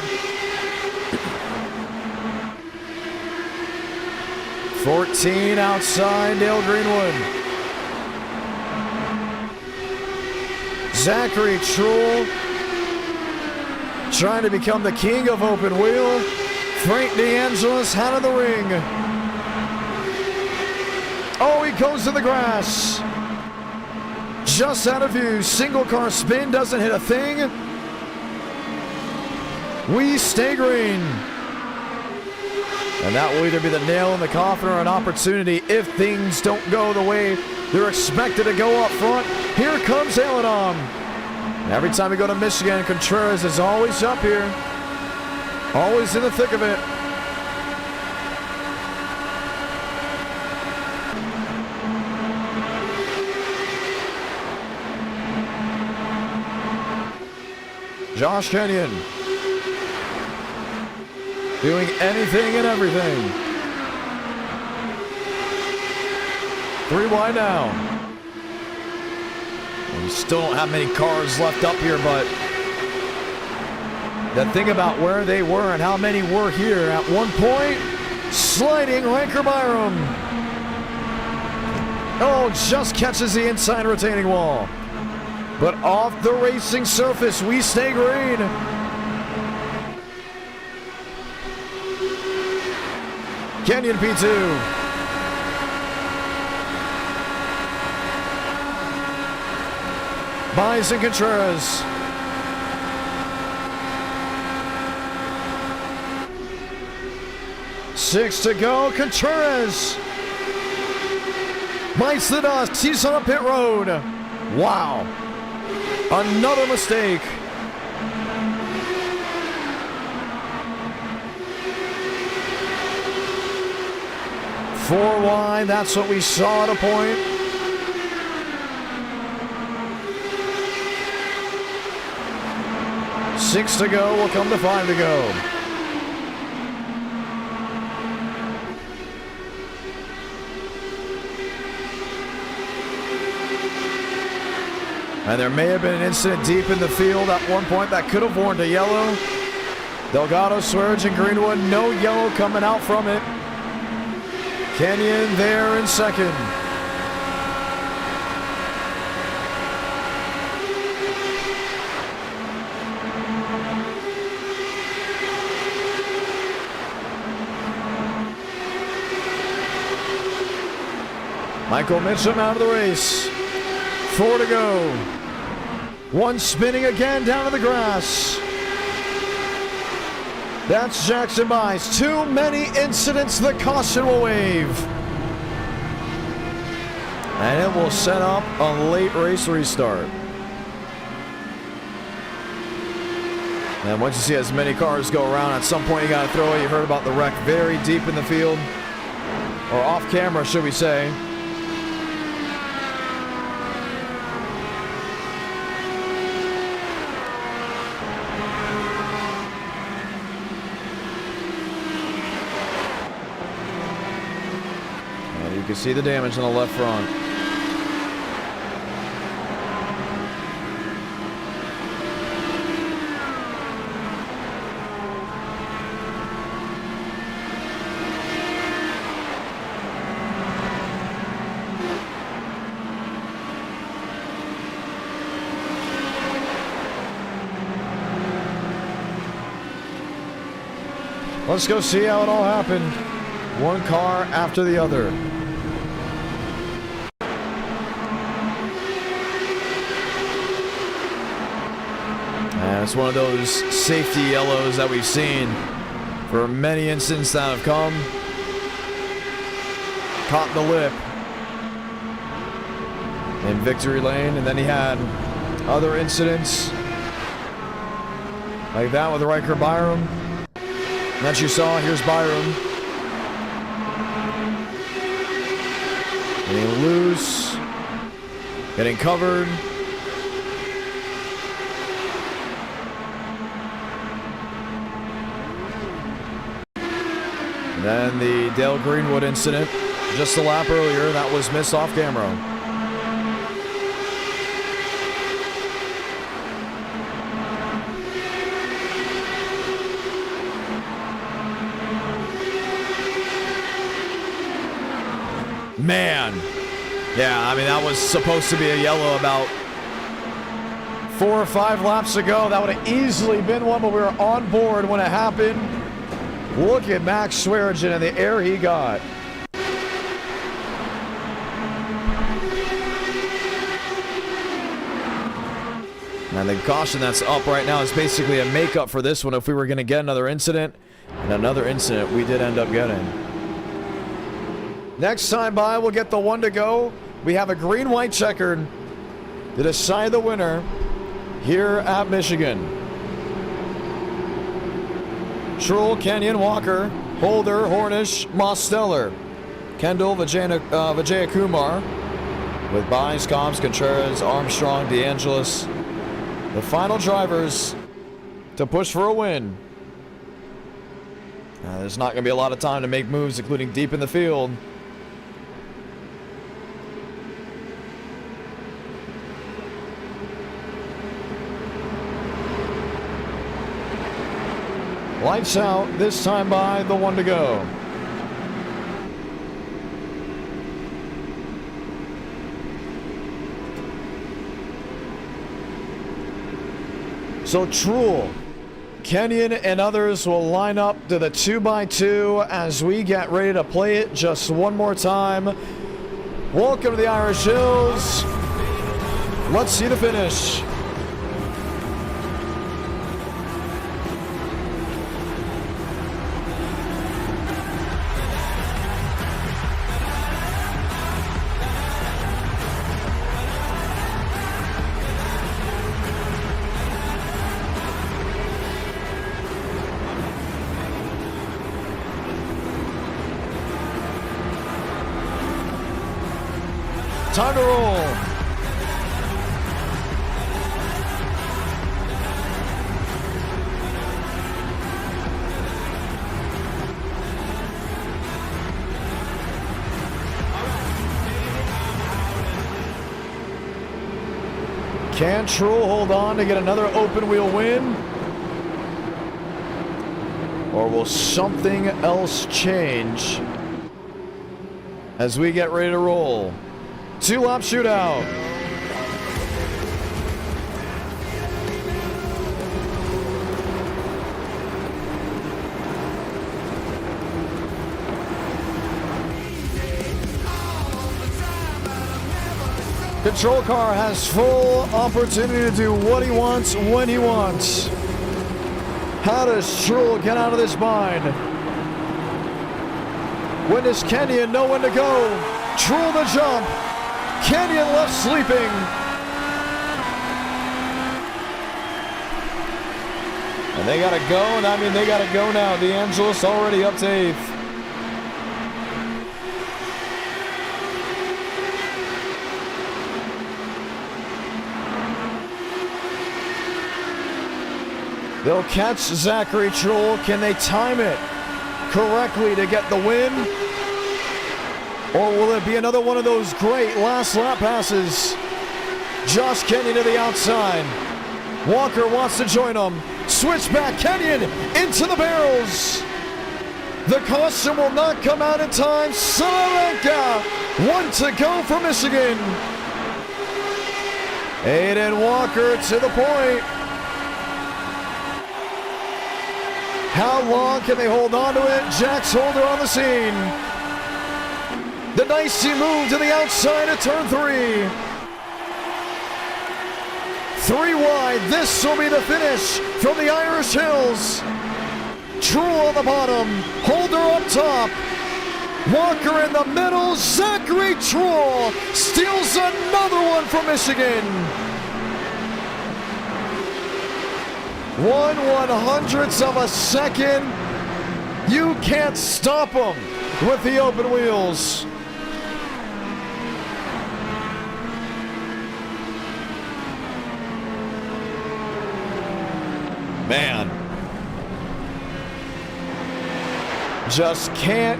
14 outside, Dale Greenwood. Zachary Truel trying to become the king of open wheel. Frank DeAngelis out of the ring. Oh, he goes to the grass. Just out of view. Single car spin, doesn't hit a thing. We stay green. And that will either be the nail in the coffin or an opportunity if things don't go the way they're expected to go up front. Here comes Aladom. And every time we go to Michigan, Contreras is always up here. Always in the thick of it. Josh Kenyon. Doing anything and everything. 3 wide now. We still don't have many cars left up here, but the thing about where they were and how many were here at one point, sliding Ranker Byram. Oh, just catches the inside retaining wall. But off the racing surface, we stay green. Canyon P2. Baez and Contreras. Six to go. Contreras bites the dust. He's on a pit road. Wow. Another mistake. Four wide. That's what we saw at a point. Six to go. We'll come to five to go. And there may have been an incident deep in the field at one point that could have warranted a yellow. Delgado, Swerge, and Greenwood. No yellow coming out from it. Kenyon there in second. Michael Mitchum out of the race. Four to go. One spinning again down to the grass. That's Jackson Baez. Too many incidents. The caution will wave. And it will set up a late race restart. And once you see as many cars go around, at some point you got to throw it. You heard about the wreck very deep in the field. Or off camera, should we say. You can see the damage on the left front. Let's go see how it all happened. One car after the other. It's one of those safety yellows that we've seen for many incidents that have come. Caught the lip in victory lane, and then he had other incidents like that with Riker Byram. And that you saw, here's Byram. Getting loose, getting covered. Then the Dale Greenwood incident, just a lap earlier, that was missed off camera. Man, yeah, I mean, that was supposed to be a yellow about 4 or 5 laps ago. That would have easily been one, but we were on board when it happened. Look at Max Swearigan and the air he got. And the caution that's up right now is basically a makeup for this one if we were going to get another incident. And another incident we did end up getting. Next time by, we'll get the one to go. We have a green-white checkered to decide the winner here at Michigan. Trull, Kenyon, Walker, Holder, Hornish, Mosteller, Kendall, Vijayakumar, with Baez, Combs, Contreras, Armstrong, DeAngelis. The final drivers to push for a win. There's not going to be a lot of time to make moves, including deep in the field. Lights out, this time by the one to go. So Truel, Kenyon, and others will line up to the 2x2 as we get ready to play it just one more time. Welcome to the Irish Hills. Let's see the finish. Time to roll. Can Truel hold on to get another open wheel win? Or will something else change as we get ready to roll? 2-lap shootout. Control car has full opportunity to do what he wants when he wants. How does Truel get out of this bind? When does Kenyon know when to go? Truel the jump. Kenyon left sleeping. And they gotta go, and I mean they gotta go now. DeAngelis already up to 8th. They'll catch Zachary Truel. Can they time it correctly to get the win? Or will it be another one of those great last lap passes? Josh Kenyon to the outside. Walker wants to join him. Switchback, Kenyon into the barrels. The caution will not come out in time. Salamanca, 1 to go for Michigan. Aiden Walker to the point. How long can they hold on to it? Jax Holder on the scene. The nicey move to the outside of turn 3. 3 wide. This will be the finish from the Irish Hills. Truel on the bottom. Holder up top. Walker in the middle. Zachary Truel steals another one from Michigan. 1/100th of a second. You can't stop him with the open wheels. Man. Just can't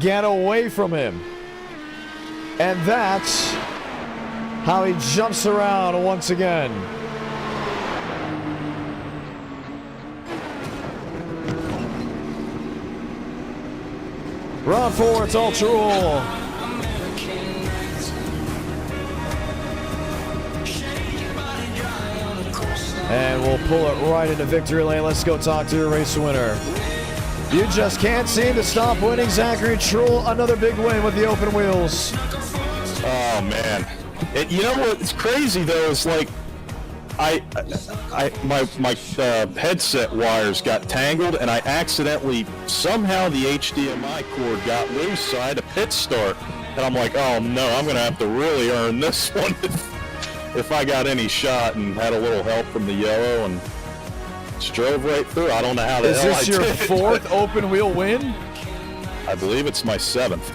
get away from him. And that's how he jumps around once again. Round 4, it's all Truel. And we'll pull it right into victory lane. Let's go talk to your race winner. You just can't seem to stop winning. Zachary Truel, another big win with the open wheels. Oh man, you know what's crazy though is like, my headset wires got tangled, and I accidentally somehow the HDMI cord got loose, so I had a pit start, and I'm like, oh no, I'm gonna have to really earn this one if I got any shot, and had a little help from the yellow and just drove right through. I don't know how the hell I did. Is this your 4th open wheel win? I believe it's my 7th.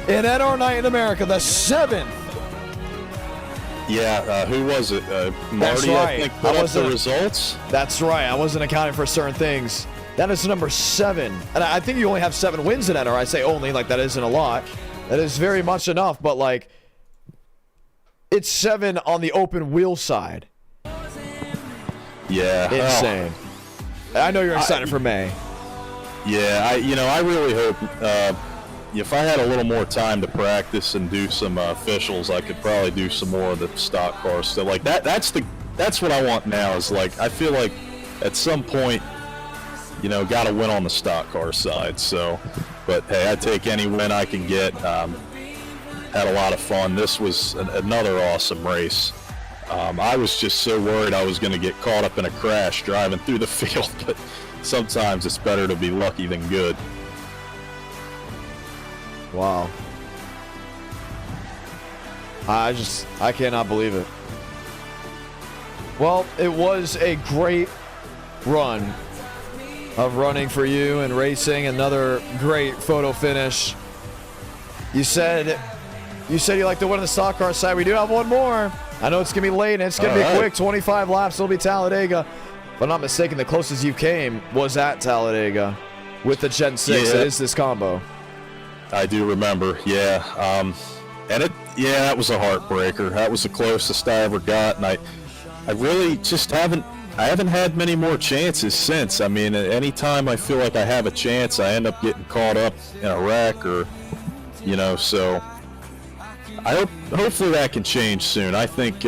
In NR Night in America, the 7th. Yeah, who was it? Marty, right. I think, put up the results. That's right. I wasn't accounting for certain things. That is number 7. And I think you only have 7 wins in NR. I say only, like that isn't a lot. That is very much enough, but like, it's 7 on the open wheel side. Yeah. Insane. Oh. I know you're excited for May. Yeah, I really hope if I had a little more time to practice and do some officials, I could probably do some more of the stock car stuff. Like that's the that's what I want now. Is like I feel like at some point, you know, got to win on the stock car side. So, but hey, I take any win I can get. Had a lot of fun. This was another awesome race. I was just so worried I was going to get caught up in a crash driving through the field, but sometimes it's better to be lucky than good. Wow. I cannot believe it. Well, it was a great run of running for you and racing. Another great photo finish. You said you like to win on the stock car side. We do have one more. I know it's going to be late and it's going to be quick. 25 laps. It'll be Talladega. If I'm not mistaken, the closest you came was at Talladega with the Gen 6. Yeah. It is this combo. I do remember, yeah. And that was a heartbreaker. That was the closest I ever got, and I really just haven't had many more chances since. I mean, anytime I feel like I have a chance, I end up getting caught up in a wreck or, you know, so hopefully that can change soon. I think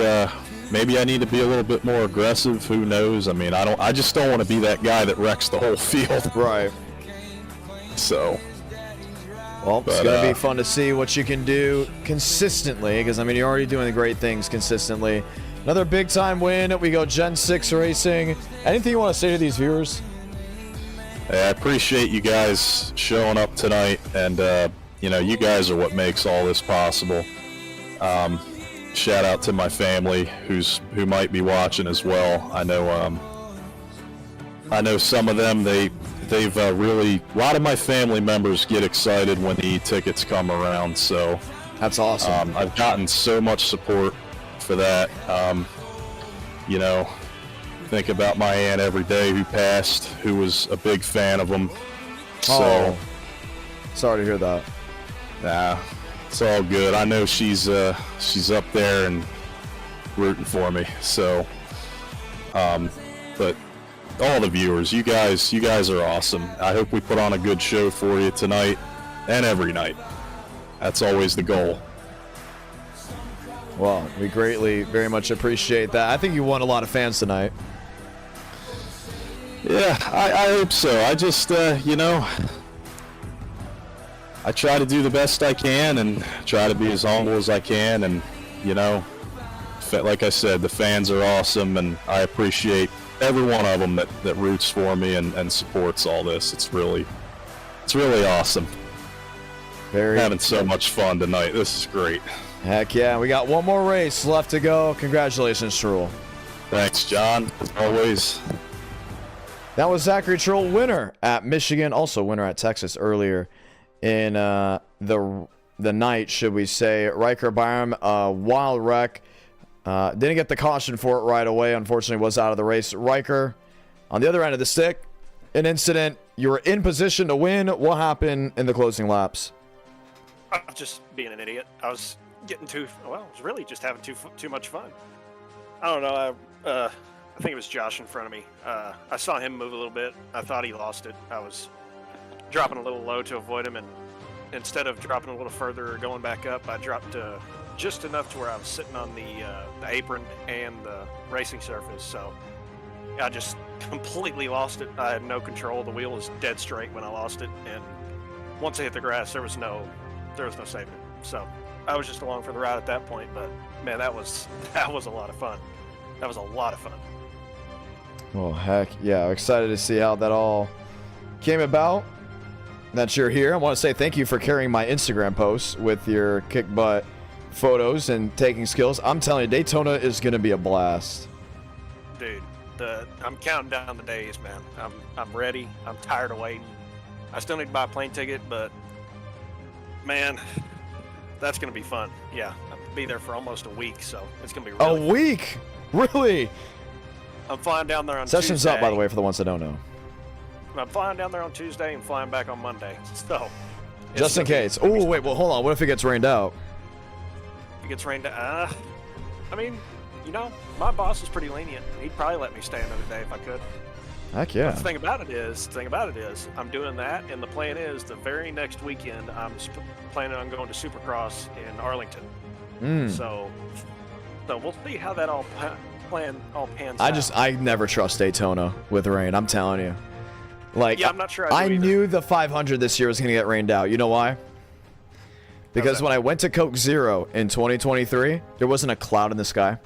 maybe I need to be a little bit more aggressive. Who knows? I mean, I just don't want to be that guy that wrecks the whole field. Right. So. Well, it's going to be fun to see what you can do consistently, because, I mean, you're already doing the great things consistently. Another big-time win. We go Gen 6 racing. Anything you want to say to these viewers? Hey, I appreciate you guys showing up tonight, and, you know, you guys are what makes all this possible. Shout out to my family who might be watching as well. I know some of them, they've really, a lot of my family members get excited when the e-tickets come around, so that's awesome. I've gotten so much support for that. You know, think about my aunt every day who passed, who was a big fan of them. So, sorry to hear that. Nah, it's all good. I know she's up there and rooting for me. So, but all the viewers, you guys are awesome. I hope we put on a good show for you tonight and every night. That's always the goal. Well, we greatly, very much appreciate that. I think you won a lot of fans tonight. Yeah, I hope so. I just, you know, I try to do the best I can and try to be as humble as I can. And, you know, like I said, the fans are awesome, and I appreciate every one of them that roots for me and supports all this. It's really awesome. Having so much fun tonight. This is great. Heck yeah. We got one more race left to go. Congratulations, Truel. Thanks, John. As always. That was Zachary Truel, winner at Michigan, also winner at Texas earlier in the night, should we say. Riker Byram, wild wreck. Didn't get the caution for it right away. Unfortunately, was out of the race. Riker, on the other end of the stick, an incident. You were in position to win. What happened in the closing laps? I was just being an idiot. I was getting I was really just having too much fun. I don't know. I think it was Josh in front of me. I saw him move a little bit. I thought he lost it. I was dropping a little low to avoid him, and instead of dropping a little further or going back up, I dropped just enough to where I was sitting on the apron and the racing surface. So I just completely lost it. I had no control. The wheel was dead straight when I lost it, and once I hit the grass, there was no saving it. So I was just along for the ride at that point. But man, that was a lot of fun. That was a lot of fun. Well, heck yeah. I'm excited to see how that all came about, that you're here. I want to say thank you for carrying my Instagram posts with your kick butt photos and taking skills. I'm telling you, Daytona is going to be a blast. Dude, I'm counting down the days, man. I'm ready. I'm tired of waiting. I still need to buy a plane ticket, but man, that's going to be fun. Yeah, I'll be there for almost a week, so it's going to be really fun. Week? Really? I'm flying down there on Session's Tuesday. up, by the way, for the ones that don't know. I'm flying down there on Tuesday and flying back on Monday. So, just in case. Oh, wait, well, hold on. What if it gets rained out? If it gets rained out, I mean, you know, my boss is pretty lenient. He'd probably let me stay another day if I could. Heck yeah. But the thing about it is, I'm doing that, and the plan is the very next weekend I'm planning on going to Supercross in Arlington. So we'll see how that all all pans out. I never trust Daytona with rain. I'm telling you. Like, yeah, I'm not sure I do either. knew the 500 this year was going to get rained out. You know why? Because when I went to Coke Zero in 2023, there wasn't a cloud in the sky.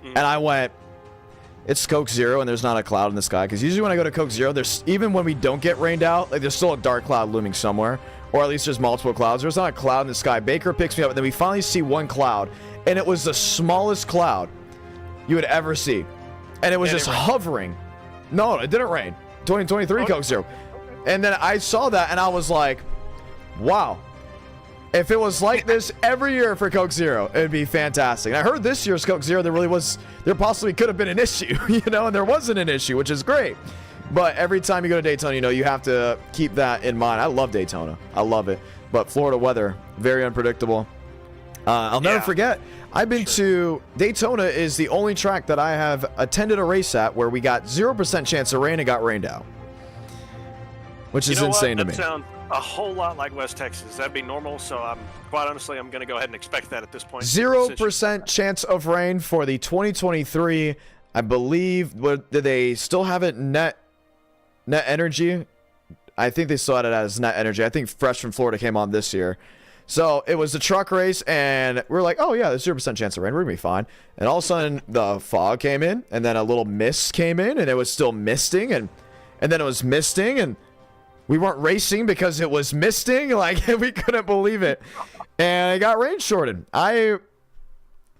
And I went, it's Coke Zero and there's not a cloud in the sky. Because usually when I go to Coke Zero, there's, even when we don't get rained out, like there's still a dark cloud looming somewhere. Or at least there's multiple clouds. There's not a cloud in the sky. Baker picks me up and then we finally see one cloud. And it was the smallest cloud you would ever see. And it was just hovering. No, it didn't rain. 2023 Coke Zero. And then I saw that and I was like, wow. If it was like this every year for Coke Zero, it'd be fantastic. And I heard this year's Coke Zero, there possibly could have been an issue, you know, and there wasn't an issue, which is great. But every time you go to Daytona, you know, you have to keep that in mind. I love Daytona. I love it. But Florida weather, very unpredictable. I'll never forget, I've been to, Daytona is the only track that I have attended a race at where we got 0% chance of rain and got rained out. Which is insane to me. That sounds a whole lot like West Texas. That'd be normal, so quite honestly, I'm going to go ahead and expect that at this point. 0% chance of rain for the 2023, I believe, did they still have it net energy? I think they still had it as net energy. I think Fresh from Florida came on this year. So it was the truck race, and we're like, oh yeah, there's 0% chance of rain. We're going to be fine. And all of a sudden, the fog came in, and then a little mist came in, and it was still misting, and then it was misting, and we weren't racing because it was misting. Like, we couldn't believe it. And it got rain shortened.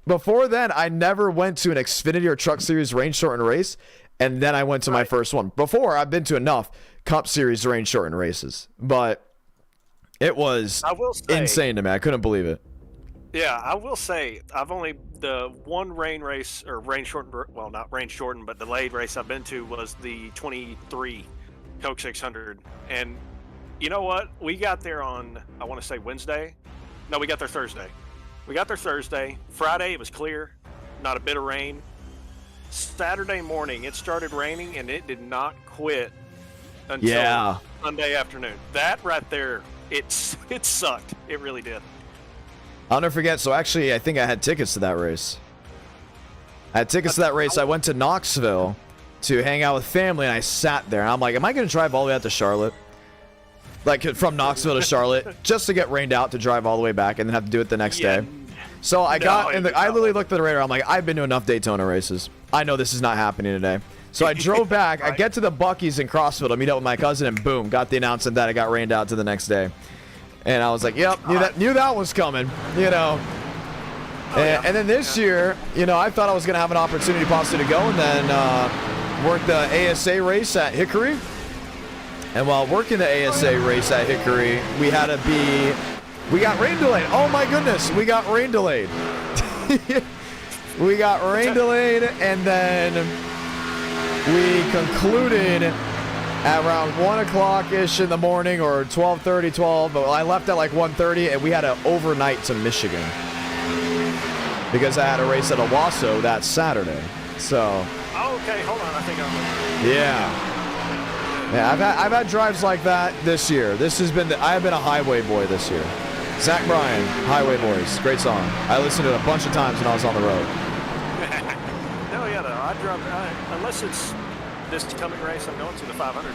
Before then, I never went to an Xfinity or Truck Series rain shortened race, and then I went to my first one. Before, I've been to enough Cup Series rain shortened races, but it was insane to me. I couldn't believe it. Yeah, I will say, the one rain race, or rain shortened, well, not rain shortened, but delayed race I've been to was the 23 Coke 600. And you know what? We got there on, I want to say Wednesday. No, we got there Thursday. Friday, it was clear. Not a bit of rain. Saturday morning, it started raining, and it did not quit until Sunday afternoon. That right there, it sucked. It really did. I'll never forget. So actually, I think I had tickets to that race. I went to Knoxville to hang out with family, and I sat there, and I'm like, am I going to drive all the way out to Charlotte? Like, from Knoxville to Charlotte, just to get rained out to drive all the way back and then have to do it the next day. So I I literally looked at the radar. I'm like, I've been to enough Daytona races. I know this is not happening today. So I drove back. I get to the Buc-ee's in Crossville to meet up with my cousin, and boom, got the announcement that it got rained out to the next day. And I was like, yep, knew that was coming, you know. And then this year, you know, I thought I was going to have an opportunity possibly to go and then work the ASA race at Hickory. And while working the ASA race at Hickory, we got rain delayed. Oh my goodness, we got rain delayed. We got rain delayed, and then we concluded at around 1 o'clock-ish in the morning, or 12:30, 12. But I left at like 1:30, and we had to overnight to Michigan because I had a race at Owasso that Saturday. So. Oh, okay, hold on. I think I'm. Yeah. Yeah, I've had drives like that this year. I have been a highway boy this year. Zach Bryan, Highway Boys, great song. I listened to it a bunch of times when I was on the road. No, yeah, though I drive. Unless it's this coming race, I'm going to the 500.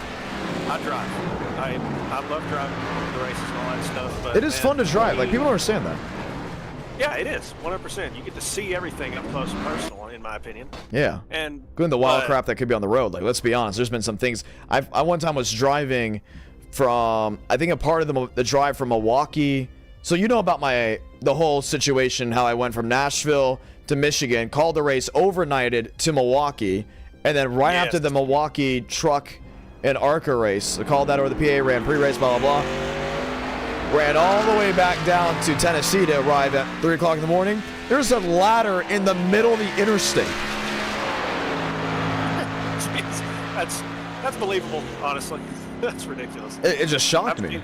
I drive. I love driving the races and all that stuff. But it is fun to drive. Like, people don't understand that. Yeah, it is 100%. You get to see everything up close and personal, in my opinion. Yeah. And including the wild crap that could be on the road. Like, let's be honest. There's been some things. I one time was driving from, I think a part of the drive from Milwaukee. So you know about the whole situation, how I went from Nashville to Michigan, called the race, overnighted to Milwaukee, and then right after the Milwaukee truck and ARCA race, I called that over the PA, ran pre-race, blah, blah, blah. Ran all the way back down to Tennessee to arrive at 3 o'clock in the morning. There's a ladder in the middle of the interstate. That's believable, honestly. That's ridiculous. It just shocked me.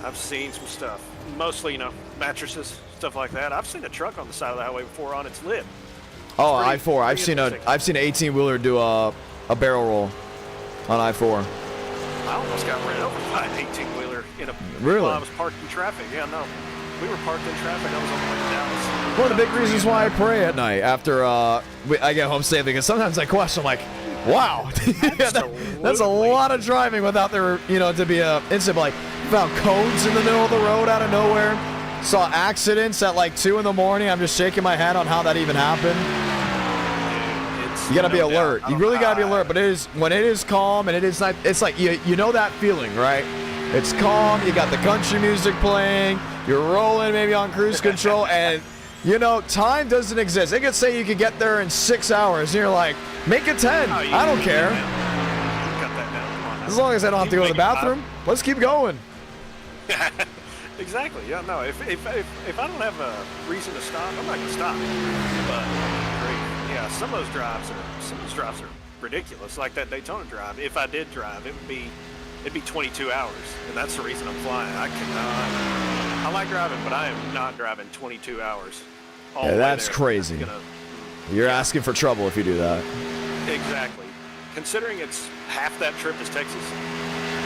I've seen some stuff. Mostly, you know, mattresses, stuff like that. I've seen a truck on the side of the highway before on its lid. Oh, I-4. I've seen an 18-wheeler do a barrel roll on I-4. I almost got ran over by an 18-wheeler while I was parked in traffic. Yeah, no. We were parked in traffic. I was on the way to Dallas. One of the big reasons why I pray at night after I get home safe, because sometimes I question, like, wow, that's a lot of driving without there, to be a incident. Like, found cones in the middle of the road out of nowhere. Saw accidents at like 2 in the morning. I'm just shaking my head on how that even happened. You gotta be alert. You really gotta be alert. But when it is calm and it is not, it's like you know that feeling, right? It's calm. You got the country music playing. You're rolling maybe on cruise control, and time doesn't exist. They could say you could get there in 6 hours, and you're like, make it 10. I don't care. As long as I don't have to go to the bathroom, let's keep going. Exactly. Yeah. No. If I don't have a reason to stop, I'm not gonna stop. But yeah, some of those drives are ridiculous. Like that Daytona drive. If I did drive, it'd be 22 hours, and that's the reason I'm flying. I cannot. I like driving, but I am not driving 22 hours. Yeah, that's crazy. You're asking for trouble if you do that. Exactly. Considering it's half that trip is Texas,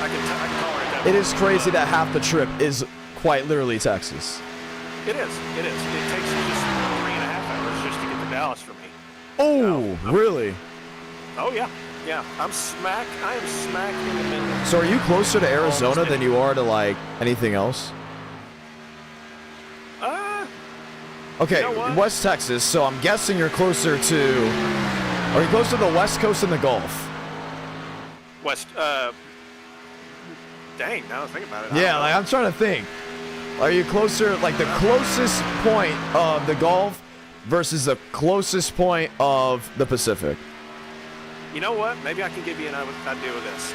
I can tolerate that. It is crazy that half the trip is quite literally Texas. It is. It takes just 3.5 hours just to get to Dallas for me. Oh, really? Oh yeah. Yeah. I am smack in the middle. So are you closer to Arizona than you are to like anything else? Okay, West Texas, so I'm guessing you're closer to... Are you closer to the West Coast and the Gulf? West, dang, now I think about it. Yeah, like, I'm trying to think. Are you closer, like the closest point of the Gulf versus the closest point of the Pacific? You know what? Maybe I can give you an idea with this.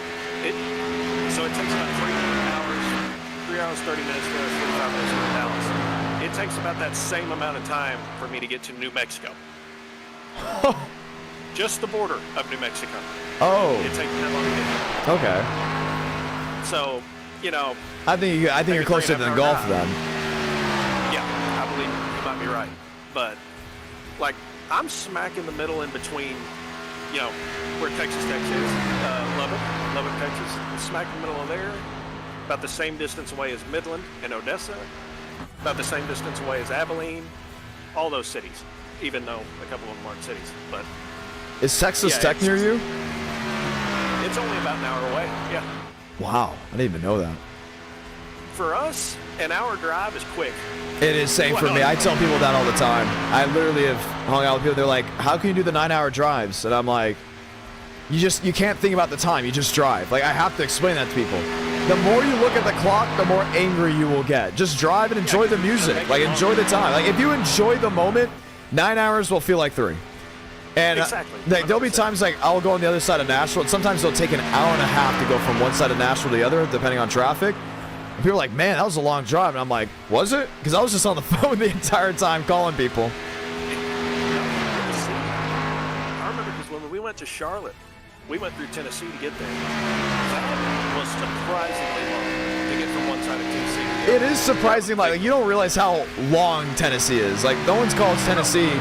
So it takes about 3 hours, 30 minutes to 45 minutes to Dallas. It takes about that same amount of time for me to get to New Mexico. Just the border of New Mexico. Oh. It takes that long to get there. Okay. So, I think you're closer to the Gulf then. Yeah, I believe you might be right. But, like, I'm smack in the middle in between, where Texas Tech is, Lubbock, Texas. I'm smack in the middle of there. About the same distance away as Midland and Odessa. About the same distance away as Abilene, all those cities, even though a couple of them aren't cities. But is Texas Tech near you? It's only about an hour away. Yeah. Wow, I didn't even know that. For us, an hour drive is quick. It is same for me. I tell people that all the time. I literally have hung out with people. They're like, "How can you do the 9-hour drives?" And I'm like, "You can't think about the time. You just drive." Like I have to explain that to people. The more you look at the clock, the more angry you will get. Just drive and enjoy the music. Like, enjoy the time. Like, if you enjoy the moment, 9 hours will feel like 3. And there'll be times, like, I'll go on the other side of Nashville, and sometimes it'll take an hour and a half to go from one side of Nashville to the other, depending on traffic. And people are like, man, that was a long drive. And I'm like, was it? Because I was just on the phone the entire time calling people. I remember because when we went to Charlotte, we went through Tennessee to get there. That was surprisingly long to get from one side of Tennessee. It is surprising. Like you don't realize how long Tennessee is. Like no one calls Tennessee,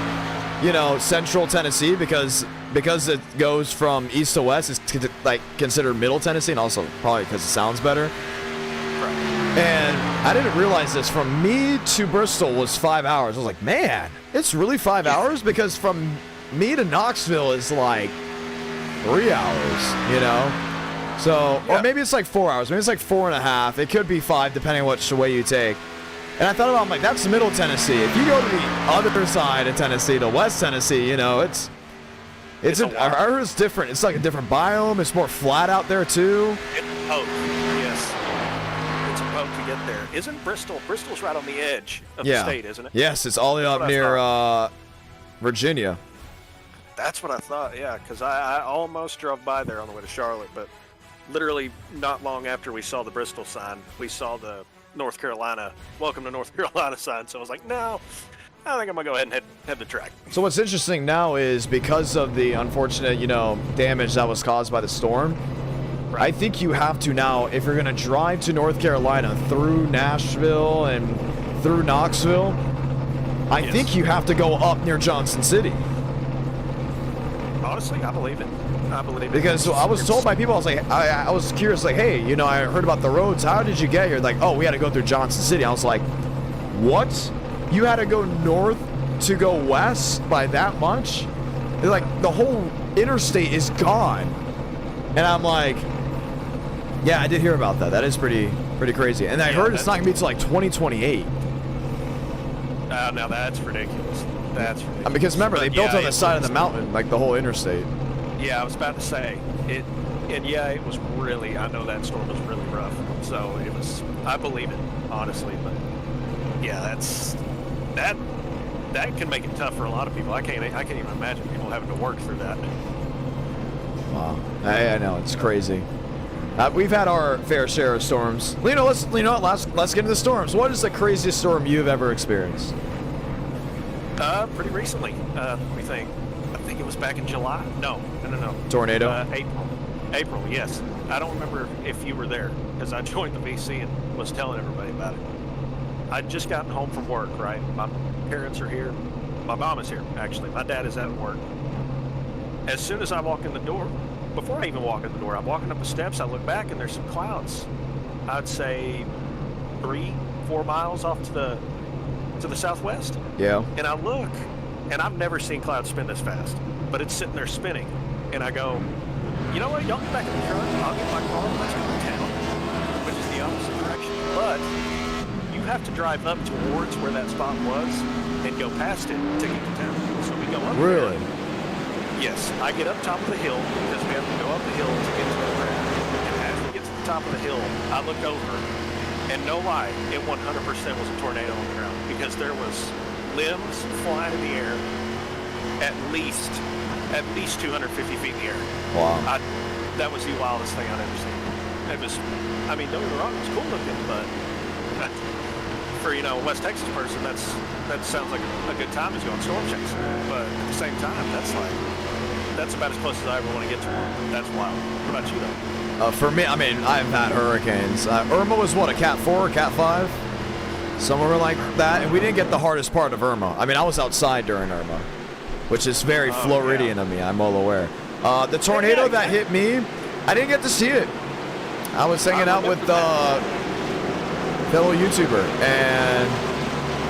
Central Tennessee because it goes from east to west. It's like considered Middle Tennessee, and also probably because it sounds better. Right. And I didn't realize this. From me to Bristol was 5 hours. I was like, man, it's really 5 hours because from me to Knoxville is like 3 hours, So, or maybe it's like 4 hours. Maybe it's like 4.5. It could be 5 depending on which way you take. And I thought about it, I'm like, that's Middle Tennessee. If you go to the other side of Tennessee, to West Tennessee, it's different. It's like a different biome. It's more flat out there too. It's a poke. Yes. It's a poke to get there. Isn't Bristol? Bristol's right on the edge of the state, isn't it? Yes, it's all the way up near Virginia. That's what I thought, yeah, because I almost drove by there on the way to Charlotte, but literally not long after we saw the Bristol sign, we saw the North Carolina, welcome to North Carolina sign, so I was like, no, I think I'm going to go ahead and head the track. So what's interesting now is because of the unfortunate, damage that was caused by the storm, right. I think you have to now, if you're going to drive to North Carolina through Nashville and through Knoxville, I think you have to go up near Johnson City. Honestly, I believe it. Because I was told by people, I was like, I was curious, like, hey, I heard about the roads. How did you get here? Like, oh, we had to go through Johnson City. I was like, what? You had to go north to go west by that much? Like, the whole interstate is gone. And I'm like, yeah, I did hear about that. That is pretty crazy. And I heard it's not going to be until like 2028. Now that's ridiculous. That's ridiculous. Because remember, they built on the side of the mountain, like the whole interstate. Yeah, I was about to say it, and yeah, it was really. I know that storm was really rough, so it was. I believe it, honestly, but yeah, that can make it tough for a lot of people. I can't even imagine people having to work through that. Wow, I know it's crazy. We've had our fair share of storms. Let's get into the storms. What is the craziest storm you've ever experienced? Pretty recently. Let me think. I think it was back in July. No. Tornado? April, yes. I don't remember if you were there, because I joined the VC and was telling everybody about it. I'd just gotten home from work, right? My parents are here. My mom is here, actually. My dad is at work. As soon as I walk in the door, before I even walk in the door, I'm walking up the steps, I look back, and there's some clouds. I'd say 3-4 miles off to the southwest. Yeah. And I look, and I've never seen clouds spin this fast, but it's sitting there spinning. And I go, you know what, y'all get back in the truck, I'll get my car, let's go to town, which is the opposite direction. But you have to drive up towards where that spot was and go past it to get to town. So we go up Really? there. Yes, I get up top of the hill because we have to go up the hill to get to the ground. And as we get to the top of the hill, I look over, and no lie, it 100% was a tornado on the ground because there was limbs flying in the air at least 250 feet in the air. Wow. That was the wildest thing I'd ever seen. It was, I mean, don't get me wrong, it was cool looking, but for, a West Texas person, that sounds like a good time is going storm chasing. But at the same time, that's about as close as I ever want to get to one. That's wild. What about you, though? For me, I mean, I've had hurricanes. Irma was what, a Cat 4 or Cat 5? Somewhere like that. And we didn't get the hardest part of Irma. I mean, I was outside during Irma, which is very Floridian of me. I'm well aware. The tornado that hit me, I didn't get to see it. I was hanging out with fellow YouTuber, and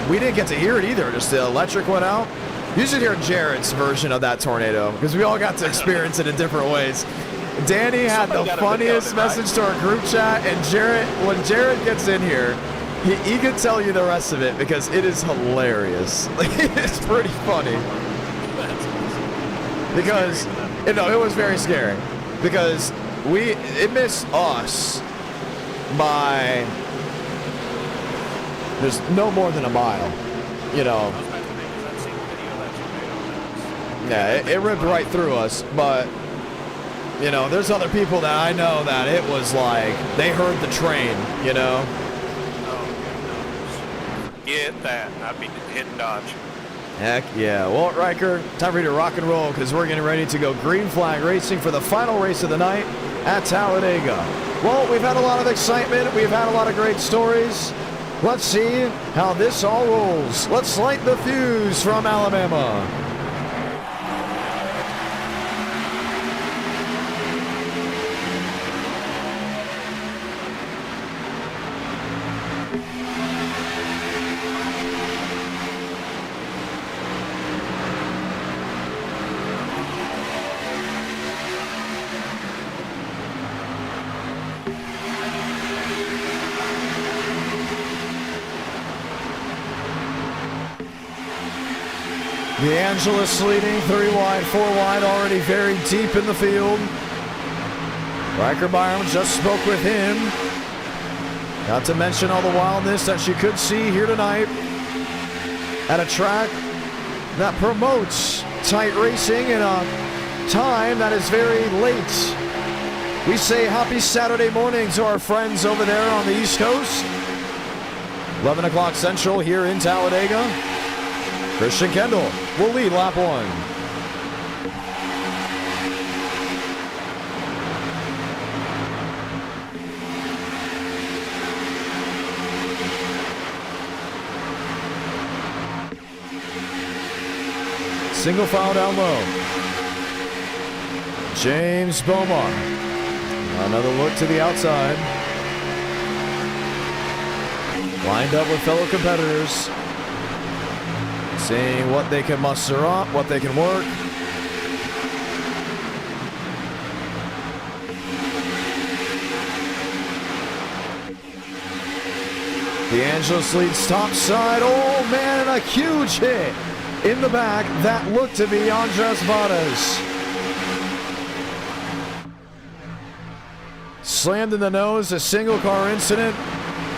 we didn't get to hear it either. Just the electric went out. You should hear Jared's version of that tornado, because we all got to experience it in different ways. Danny had the funniest message to our group chat, and when Jared gets in here, he can tell you the rest of it, because it is hilarious. It's pretty funny. Because, it was very scary. Because it missed us by there's no more than a mile, Yeah, it ripped right through us, but, there's other people that I know that it was like, they heard the train, Get that. I'd be hitting dodge. Heck yeah. Well, Riker, time for you to rock and roll, because we're getting ready to go green flag racing for the final race of the night at Talladega. Well, we've had a lot of excitement. We've had a lot of great stories. Let's see how this all rolls. Let's light the fuse from Alabama. The Angelus leading 3 wide, 4 wide, already very deep in the field. Riker Byram just spoke with him. Not to mention all the wildness that you could see here tonight at a track that promotes tight racing in a time that is very late. We say happy Saturday morning to our friends over there on the East Coast. 11 o'clock Central here in Talladega. Christian Kendall will lead lap 1. Single file down low. James Beaumont. Another look to the outside. lined up with fellow competitors, seeing what they can muster up, what they can work. DeAngelis leads top side. Oh man, and a huge hit in the back. That looked to be Andres Vardas. Slammed in the nose, a single car incident.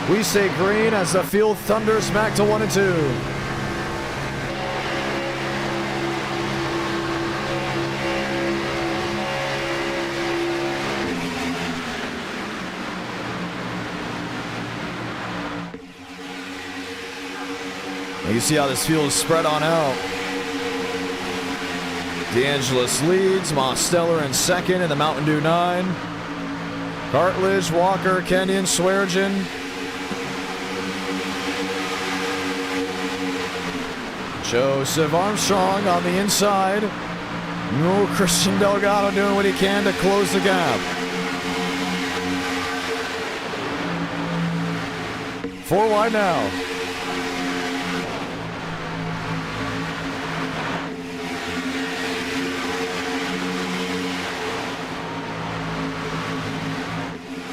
We say green as the field thunders back to 1 and 2. You see how this field is spread on out. DeAngelis leads, Mosteller in second in the Mountain Dew 9. Cartledge, Walker, Kenyon, Swearengin. Joseph Armstrong on the inside. No, Christian Delgado doing what he can to close the gap. 4 wide now.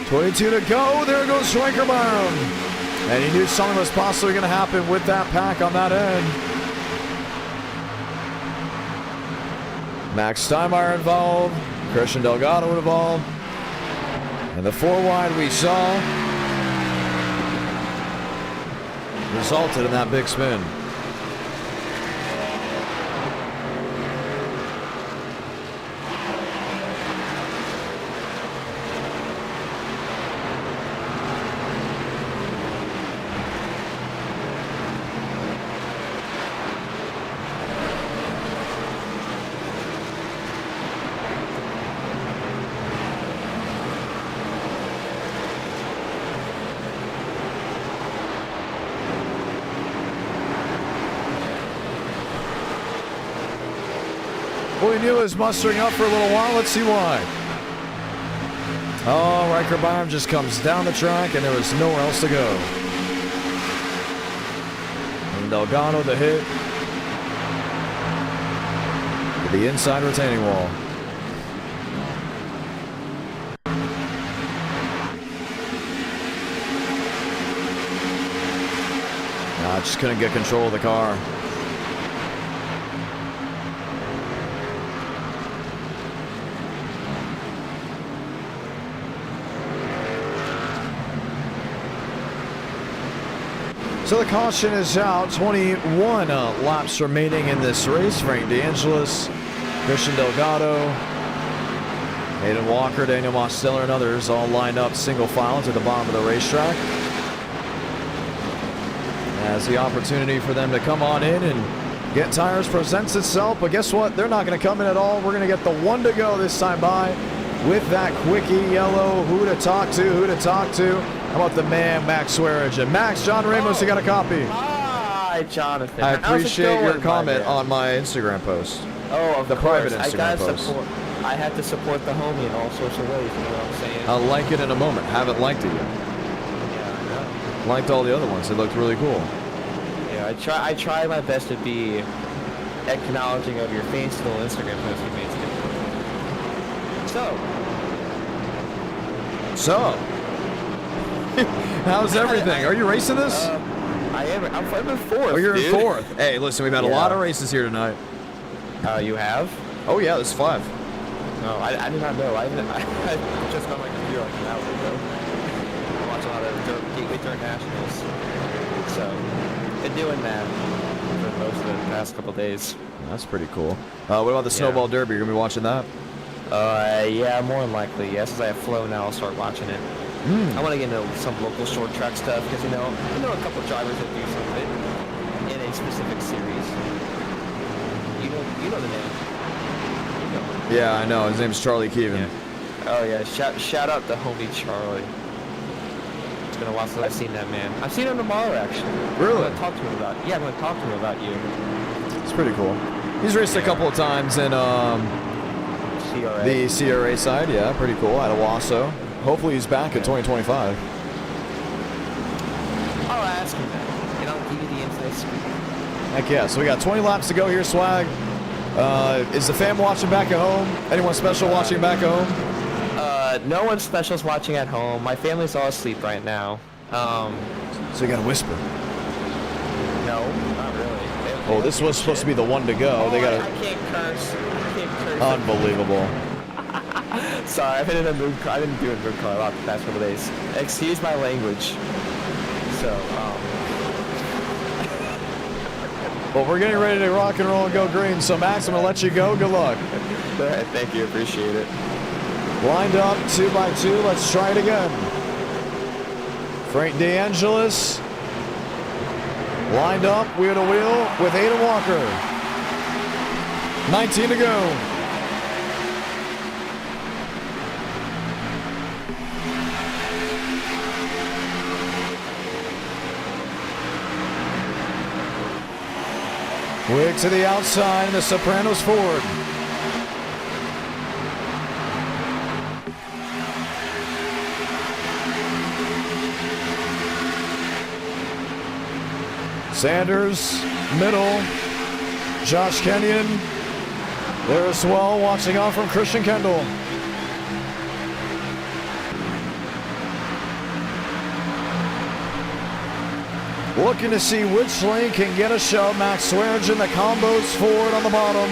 .22 to go. There goes Schwenkerbaum. And he knew something was possibly going to happen with that pack on that end. Max Steinmeier involved. Christian Delgado involved. And the 4 wide we saw resulted in that big spin. We knew it was mustering up for a little while. Let's see why. Oh, Riker-Baum just comes down the track, and there was nowhere else to go. And Delgado the hit to the inside retaining wall. Just couldn't get control of the car. So the caution is out. 21 laps remaining in this race. Frank DeAngelis, Christian Delgado, Hayden Walker, Daniel Mosteller, and others all lined up single file to the bottom of the racetrack. As the opportunity for them to come on in and get tires presents itself. But guess what? They're not going to come in at all. We're going to get the 1 to go this time by with that quickie yellow. Who to talk to? Who to talk to? How about the man, Max Swearengin? Max, John Ramos, you got a copy. Hi, Jonathan. I appreciate your comment on my Instagram post. Oh, of the course. private Instagram post. I had to support the homie in all sorts of ways, you know what I'm saying? I'll like it in a moment. Haven't liked it yet. Yeah, I know. Liked all the other ones. They looked really cool. Yeah, I try my best to be acknowledging of your faithful Instagram posts you made today. So. How's everything? Are you racing this? I am. I'm in 4th. Oh, you're dude. in 4th. Hey, listen, we've had a lot of races here tonight. You have? Oh yeah, this is 5. No, I did not know. I just got my computer like an hour ago. I watch a lot of Gateway Dirt Nationals. So, been doing that for most of the past couple days. That's pretty cool. What about the Snowball Derby? You're gonna be watching that? Yeah, more than likely. Yeah, since I have Flow now, I'll start watching it. I want to get into some local short track stuff because I know a couple drivers that do some of it in a specific series. You know the name. Yeah, I know. His name's Charlie Keevan. Yeah. Oh yeah, shout out to homie Charlie. It's been a while since I've seen that man. I've seen him tomorrow actually. Really? I'm gonna talk to him about. Yeah, I'm gonna talk to him about you. It's pretty cool. He's raced a couple of times in CRA. The CRA side. Yeah, pretty cool. Out of Wasso. Hopefully he's back in 2025. I'll ask ask him that, and I'll give you the inside scoop. Heck yeah. So we got 20 laps to go here, Swag. Is the fam watching back at home? Anyone special watching back at home? No one special's watching at home. My family's all asleep right now. So you gotta whisper. No, not really. Oh, this was supposed to be the one to go. They gotta. I can't curse. I can't curse. Unbelievable. Sorry, I've been in a mood. I've been doing mood car a lot the past couple days. Excuse my language. So, Well, we're getting ready to rock and roll and go green. So, Max, I'm gonna let you go. Good luck. All right, thank you. Appreciate it. Lined up 2x2. Let's try it again. Frank DeAngelis. Lined up wheel to wheel with Aiden Walker. 19 to go. Quick to the outside in the Sopranos Ford. Sanders, middle. Josh Kenyon there as well, watching off from Christian Kendall. Looking to see which lane can get a shove. Max Swearinger in the combos forward on the bottom.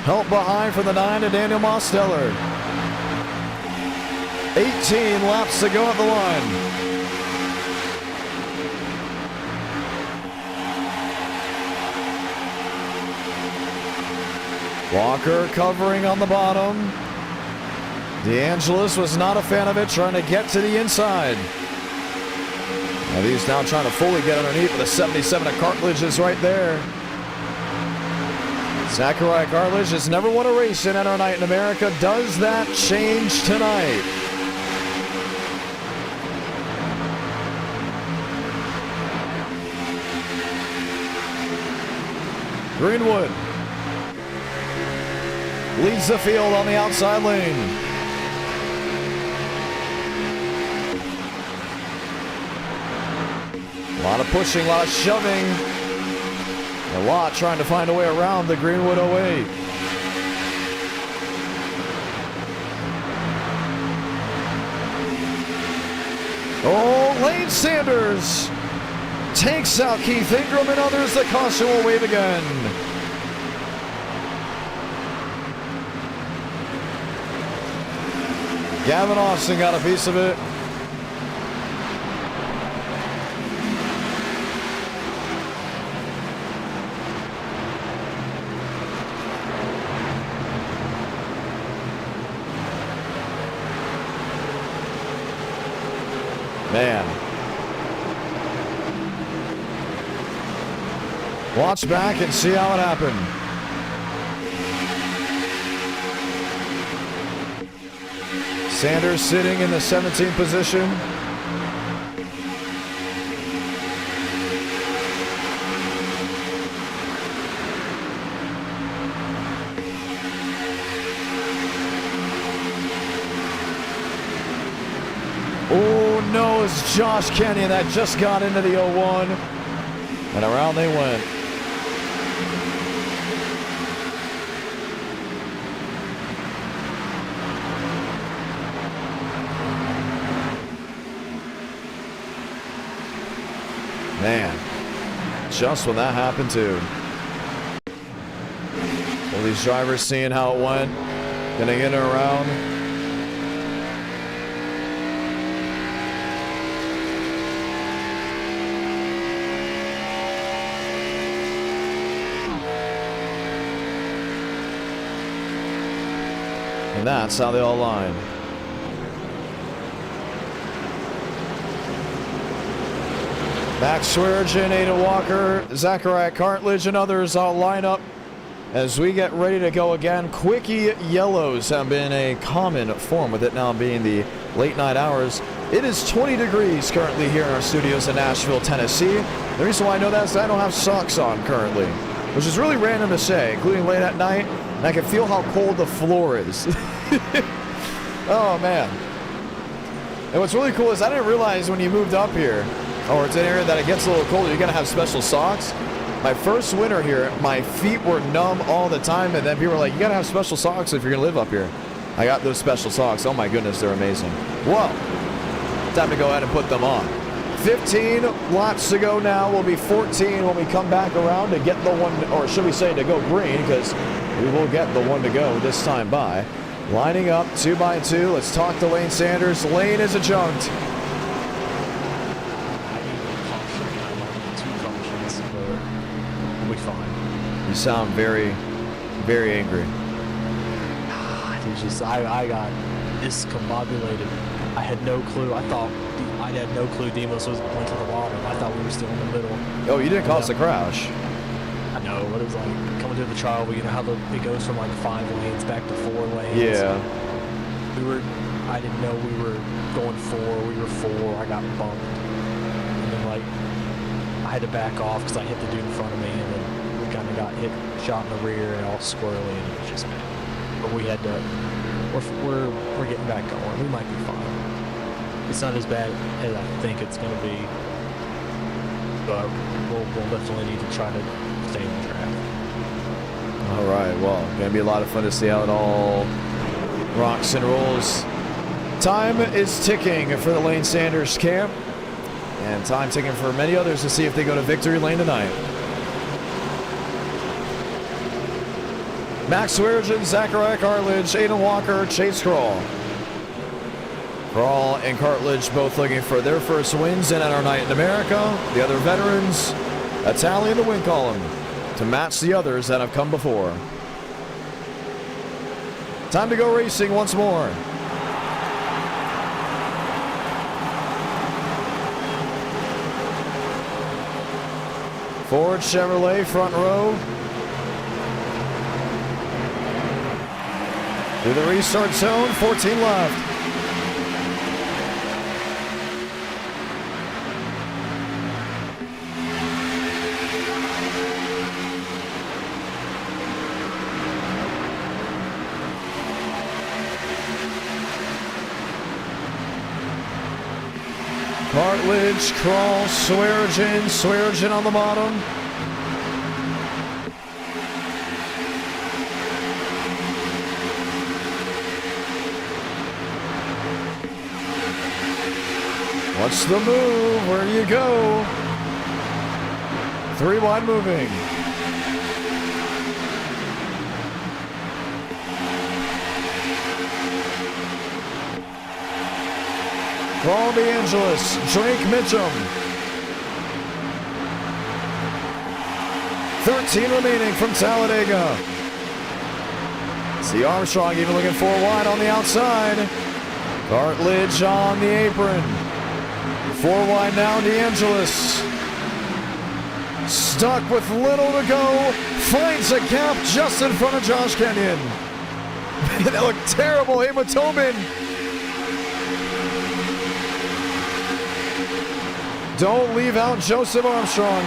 Help behind from the 9 to Daniel Mosteller. 18 laps to go at the line. Walker covering on the bottom. DeAngelis was not a fan of it, trying to get to the inside. Now he's now trying to fully get underneath with a 77 of Cartledge is right there. Zachariah Cartledge has never won a race in NR Night in America. Does that change tonight? Greenwood leads the field on the outside lane. A lot of pushing, a lot of shoving. A lot trying to find a way around the Greenwood 08. Oh, Lane Sanders takes out Keith Ingram and others. The caution will wave again. Gavin Austin got a piece of it. Man. Watch back and see how it happened. Sanders sitting in the 17th position. Oh no, it's Josh Kenyon that just got into the 01. And around they went. Man, just when that happened too. All these drivers seeing how it went, getting in and around. And that's how they all line. Max Swearinger, Aiden Walker, Zachariah Cartledge, and others all line up as we get ready to go again. Quickie yellows have been a common form, with it now being the late night hours. It is 20 degrees currently here in our studios in Nashville, Tennessee. The reason why I know that is I don't have socks on currently, which is really random to say, including late at night, and I can feel how cold the floor is. Oh man. And what's really cool is I didn't realize when you moved up here or it's an area that it gets a little colder, you're gonna have special socks. My first winter here, my feet were numb all the time, and then people were like, you gotta have special socks if you're gonna live up here. I got those special socks. Oh my goodness, they're amazing. Whoa, time to go ahead and put them on. 15 laps to go now. Will be 14 when we come back around to get the one, or should we say to go green, because we will get the one to go this time by. Lining up 2 by 2. Let's talk to Lane Sanders. Lane is adjunct. We fine. You sound very, very angry. It's just I got discombobulated. I had no clue. I had no clue Demos went to the bottom. I thought we were still in the middle. Oh, you didn't cause a crash. I know, but it was like coming through the trial, but you know how it goes from like 5 lanes back to 4 lanes. Yeah. I didn't know we were going 4. We were 4. I got bumped. And then like, I had to back off because I hit the dude in front of me, and then we kind of got hit, shot in the rear, and all squirrely, and it was just bad. But we had to, we're getting back going. We might be fine. It's not as bad as I think it's going to be, but we'll definitely need to try to stay in the draft. All right, well, gonna be a lot of fun to see how it all rocks and rolls. Time is ticking for the Lane Sanders camp, and time ticking for many others to see if they go to victory lane tonight. Max Swearigan, Zachariah Cartledge, Aiden Walker, Chase Crawl. Crawl and Cartledge both looking for their first wins in our night in America. The other veterans, a tally in the win column to match the others that have come before. Time to go racing once more. Ford Chevrolet front row. Through the restart zone, 14 left. Cartledge, Crawl, Swearigan on the bottom. What's the move? Where do you go? 3 wide moving. Paul DeAngelis, Drake Mitchum. 13 remaining from Talladega. See Armstrong even looking 4 wide on the outside. Cartledge on the apron. 4 wide now, DeAngelis. Stuck with little to go. Finds a gap just in front of Josh Kenyon. That looked terrible. Ava Tobin. Don't leave out Joseph Armstrong.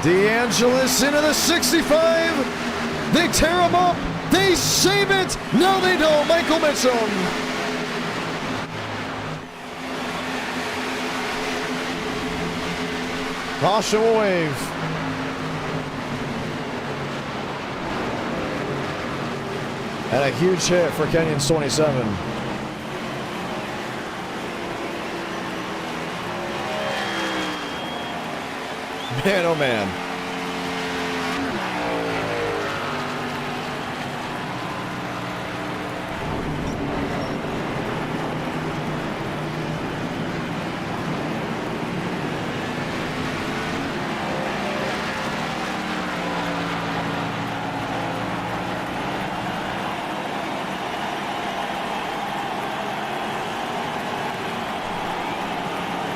DeAngelis into the 65. They tear him up. They save it. No, they don't. Michael Mitchum. Caution will wave. And a huge hit for Kenyon's 27. Man, oh man.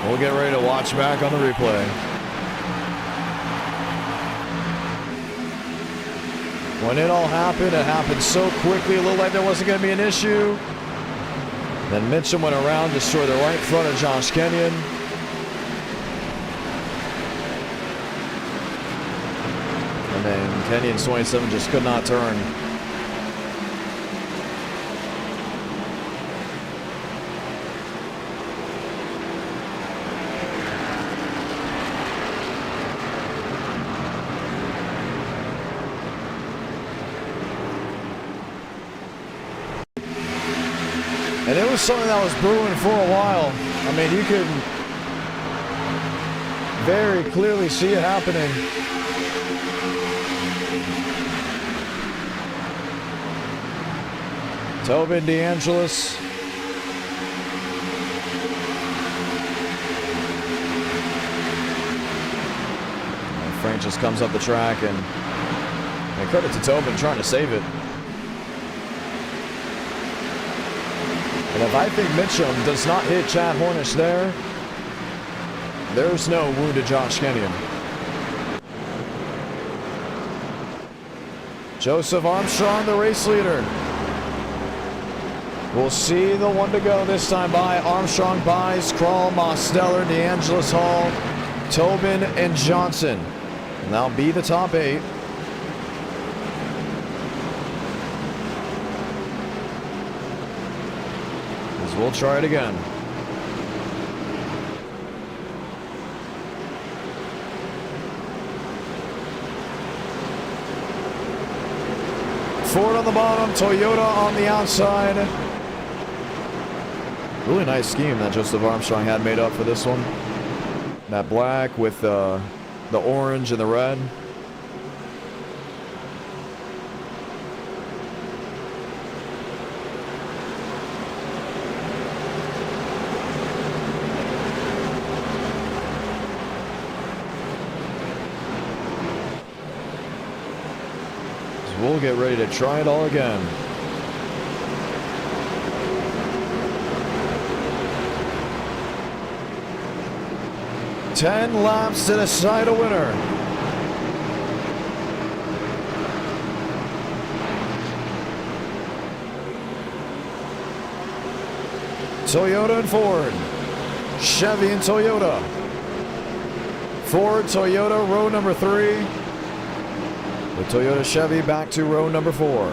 We'll get ready to watch back on the replay. When it all happened, it happened so quickly, it looked like there wasn't going to be an issue. Then Mitchum went around, destroyed the right front of Josh Kenyon. And then Kenyon's 27 just could not turn. And it was something that was brewing for a while. I mean, you could very clearly see it happening. Tobin DeAngelis. Frank just comes up the track, and credit to Tobin trying to save it. And if I think Mitchum does not hit Chad Hornish there, there's no wounded Josh Kenyon. Joseph Armstrong, the race leader. We'll see the one to go this time by. Armstrong, Buys, Krall, Mosteller, DeAngelis, Hall, Tobin, and Johnson. And that'll be the top 8. As we'll try it again. Ford on the bottom, Toyota on the outside. Really nice scheme that Joseph Armstrong had made up for this one. That black with the orange and the red. So we'll get ready to try it all again. Ten laps to decide a winner. Toyota and Ford. Chevy and Toyota. Ford, Toyota, row number 3. The Toyota Chevy back to row number 4.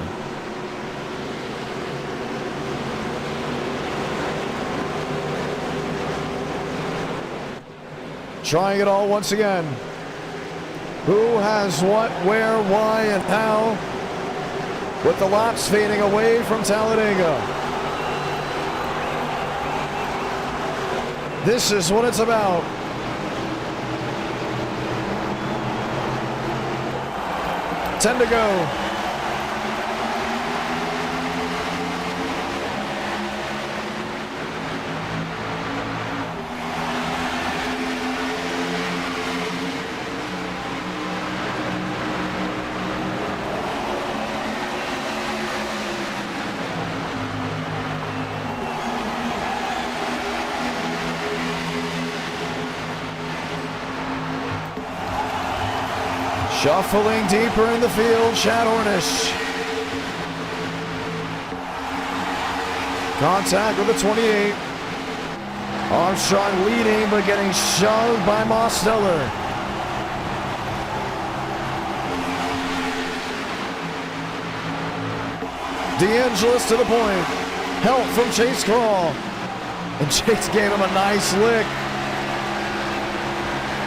Trying it all once again. Who has what, where, why, and how? With the laps fading away from Talladega. This is what it's about. 10 to go. Shuffling deeper in the field, Chad Hornish. Contact with the 28. Armstrong leading, but getting shoved by Mosteller. DeAngelis to the point. Help from Chase Krall. And Chase gave him a nice lick.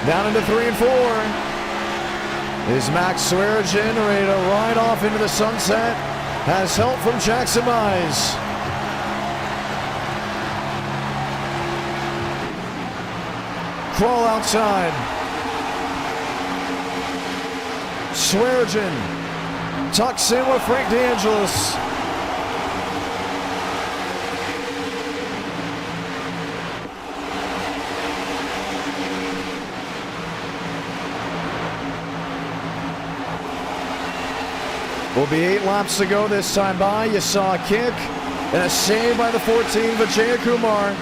Down into 3 and 4. Is Max Swearigan ready to ride off into the sunset? Has help from Jackson Mize. Krall outside. Swearigan tucks in with Frank DeAngelis. Will be 8 laps to go this time by. You saw a kick and a save by the 14, Vijay Kumar.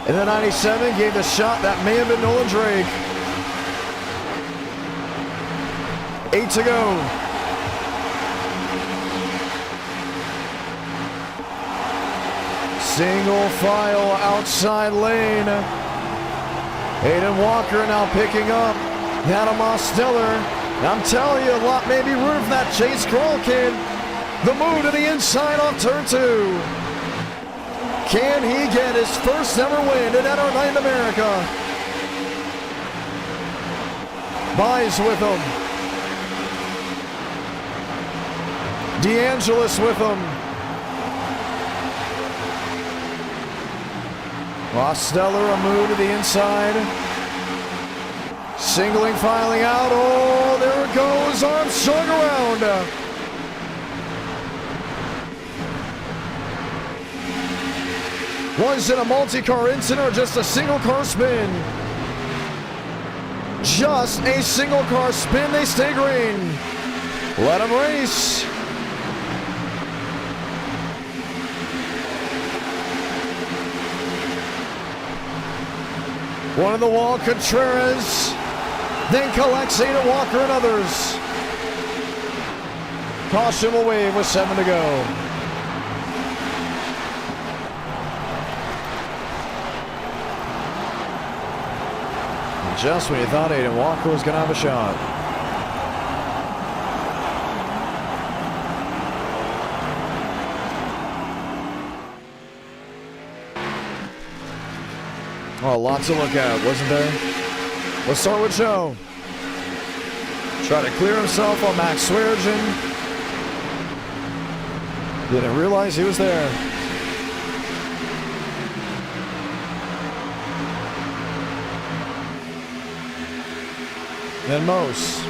And the 97 gave the shot that may have been Nolan Drake. 8 to go. Single file outside lane. Aiden Walker now picking up. Adam Mosteller. I'm telling you, a lot may be rooted for that Chase Krall kid. The move to the inside off turn 2. Can he get his first ever win in our night in America? Buys with him. DeAngelis with him. Mosteller, a move to the inside. Singling, filing out. Oh, there it goes. Armstrong around. Was it a multi-car incident or just a single car spin? Just a single car spin. They stay green. Let them race. One on the wall, Contreras. Then collects Ada Walker and others. Caution will wave with 7 to go. And just when you thought Aiden Walker was going to have a shot. Oh, lots to look at, wasn't there? Let's start with Joe. Try to clear himself on Max Swearengin. Didn't realize he was there. Then Mose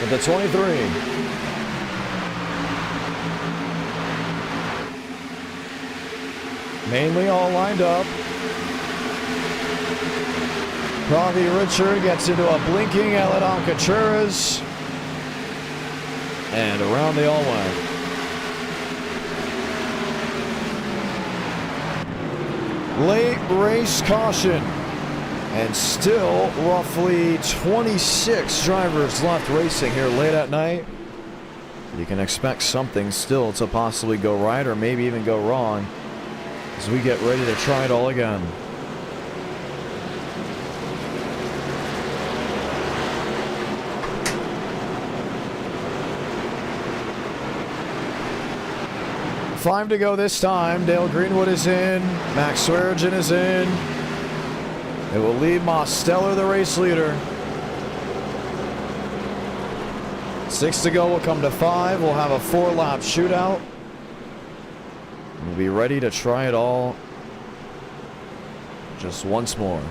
with the 23. Mainly all lined up. Pravi Richard gets into a blinking Eladon Contreras. And around they all went. Late race caution. And still roughly 26 drivers left racing here late at night. You can expect something still to possibly go right or maybe even go wrong as we get ready to try it all again. Five to go this time. Dale Greenwood is in. Max Swearengin is in. It will leave Mosteller the race leader. 6 to go. We'll come to 5. We'll have a 4-lap shootout. We'll be ready to try it all just once more.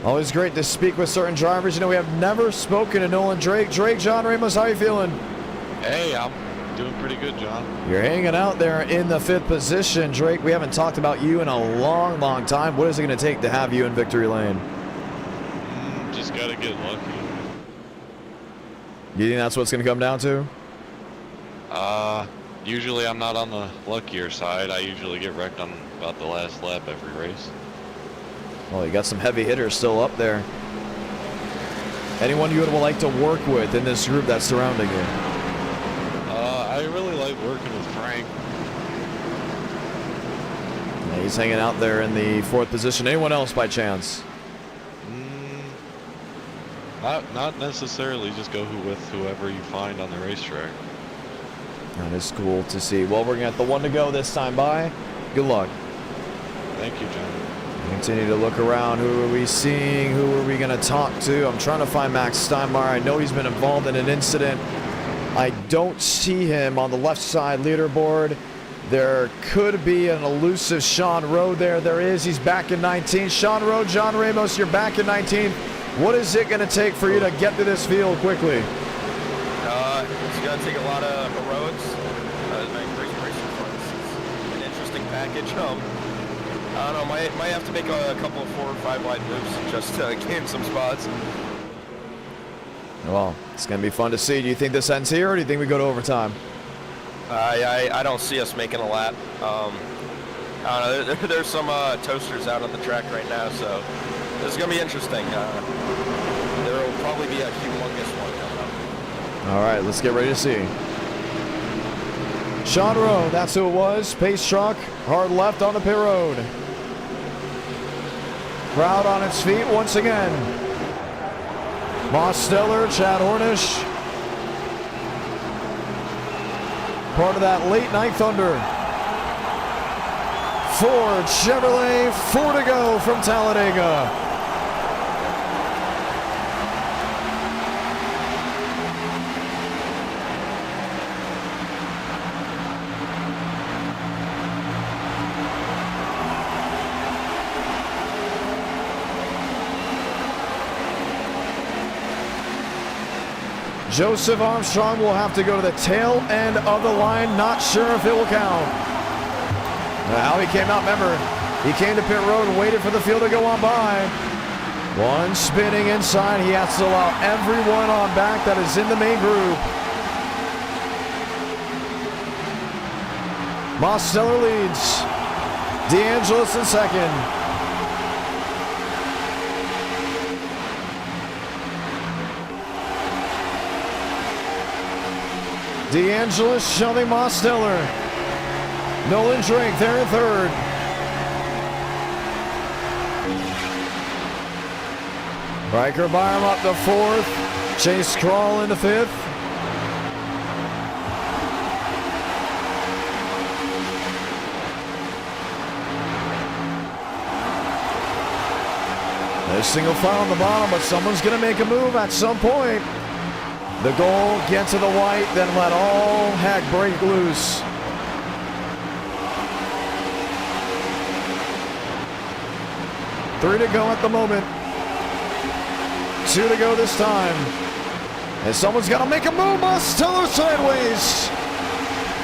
Always great to speak with certain drivers. You know, we have never spoken to Nolan Drake. Drake, John Ramos, how you feeling? Hey, I'm doing pretty good, John. You're hanging out there in the 5th position. Drake, we haven't talked about you in a long, long time. What is it going to take to have you in victory lane? Just got to get lucky. You think that's what it's going to come down to? Usually I'm not on the luckier side. I usually get wrecked on about the last lap every race. Well, you got some heavy hitters still up there. Anyone you would like to work with in this group that's surrounding you? I really like working with Frank. Yeah, he's hanging out there in the 4th position. Anyone else by chance? Not necessarily. Just go with whoever you find on the racetrack. That is cool to see. Well, we're going to get the 1 to go this time by. Good luck. Thank you, John. Continue to look around. Who are we seeing? Who are we going to talk to? I'm trying to find Max Steinmeier. I know he's been involved in an incident. I don't see him on the left side leaderboard. There could be an elusive Sean Rowe there. There is. He's back in 19th. Sean Rowe, John Ramos, you're back in 19th. What is it going to take for you to get to this field quickly? It's going to take a lot of heroics. Racing fronts. It's an interesting package. I don't know. Might have to make a couple of 4 or 5 wide moves just to gain some spots. Well, it's going to be fun to see. Do you think this ends here, or do you think we go to overtime? I don't see us making a lap. I don't know. There's some toasters out on the track right now, so this is going to be interesting. There will probably be a humongous one coming up. All right, let's get ready to see. Sean Rowe, that's who it was. Pace truck, hard left on the pit road. Crowd on its feet once again. Mosteller, Chad Hornish. Part of that late night thunder. Ford, Chevrolet, 4 to go from Talladega. Joseph Armstrong will have to go to the tail end of the line. Not sure if it will count. Now he came out, remember, he came to pit road and waited for the field to go on by. One spinning inside. He has to allow everyone on back that is in the main group. Mosteller leads. DeAngelis in second. DeAngelis shoving Mosteller. Nolan Drake there in third. Riker Byram up to fourth. Chase Crawl into fifth. There's single file on the bottom, but someone's going to make a move at some point. The goal, get to the white, then let all heck break loose. Three to go at the moment. Two to go this time. And someone's got to make a move. Mosteller sideways.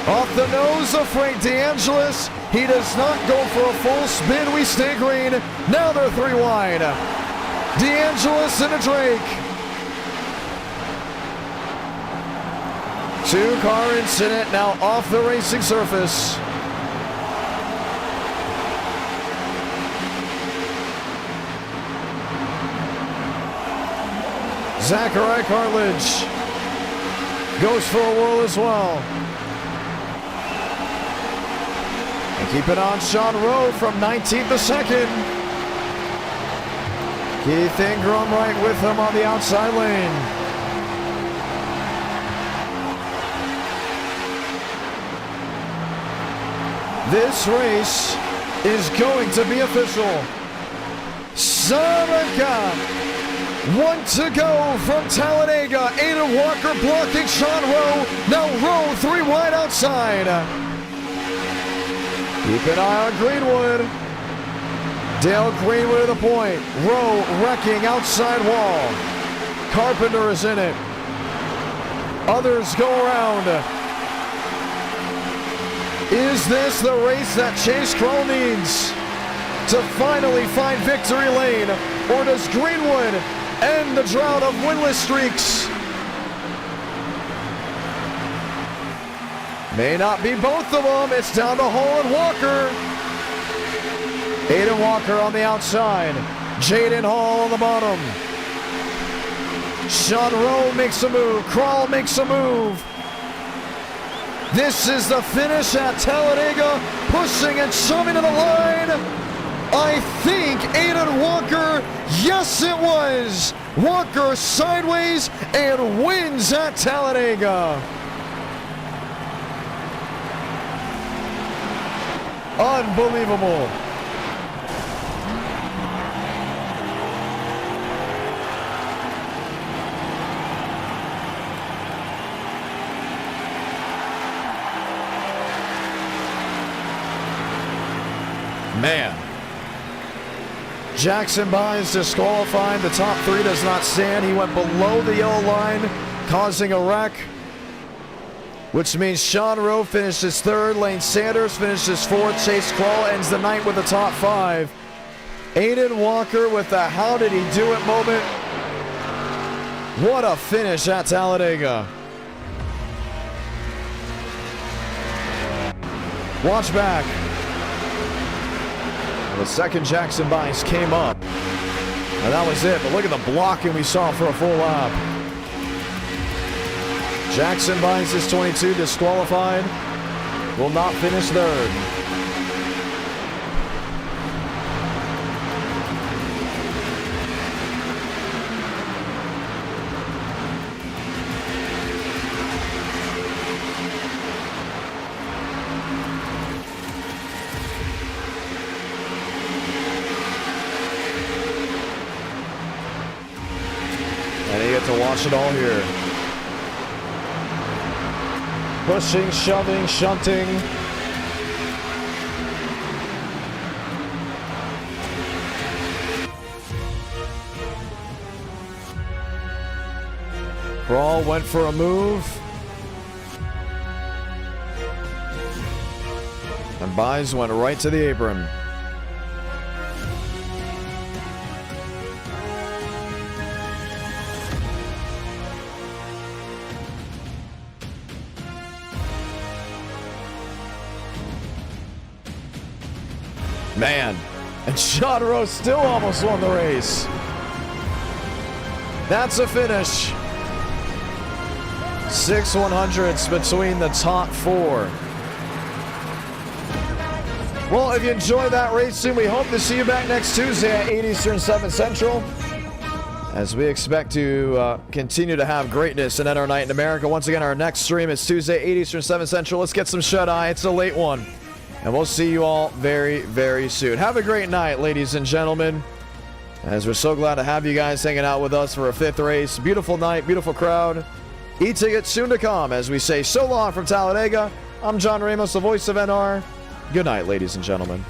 Off the nose of Frank DeAngelis. He does not go for a full spin. We stay green. Now they're three wide. DeAngelis and a Drake. Two-car incident now off the racing surface. Zachary Cartledge goes for a whirl as well. And keep it on Sean Rowe from 19th to 2nd. Keith Ingram right with him on the outside lane. This race is going to be official. Saraka, one to go from Talladega. Aiden Walker blocking Sean Rowe. Now Rowe three wide outside. Keep an eye on Greenwood. Dale Greenwood at the point. Rowe wrecking outside wall. Carpenter is in it. Others go around. Is this the race that Chase Crow needs to finally find victory lane? Or does Greenwood end the drought of winless streaks? May not be both of them. It's down to Hall and Walker. Aiden Walker on the outside. Jaden Hall on the bottom. Sean Rowe makes a move. Crawl makes a move. This is the finish at Talladega, pushing and shoving to the line. I think Aiden Walker, yes it was. Walker sideways and wins at Talladega. Unbelievable. Man. Jackson Bynes disqualified. The top three does not stand. He went below the yellow line, causing a wreck, which means Sean Rowe finishes third. Lane Sanders finishes fourth. Chase Crawl ends the night with the top five. Aiden Walker with the how did he do it moment. What a finish at Talladega. Watch back. The second Jackson Bynes came up. And that was it. But look at the blocking we saw for a full lap. Jackson Bynes is 22, disqualified. Will not finish third. And you get to watch it all here. Pushing, shoving, shunting. Brawl went for a move. And Buys went right to the apron. Man, and Sean Rowe still almost won the race. That's a finish. 6 100s between the top 4. Well, if you enjoyed that racing, we hope to see you back next Tuesday at 8 Eastern, 7 Central, as we expect to continue to have greatness in NR Night in America. Once again, our next stream is Tuesday, 8 Eastern, 7 Central. Let's get some shut-eye. It's a late one. And we'll see you all very, very soon. Have a great night, ladies and gentlemen, as we're so glad to have you guys hanging out with us for a 5th race. Beautiful night, beautiful crowd. E-tickets soon to come as we say so long from Talladega. I'm John Ramos, the voice of NR. Good night, ladies and gentlemen.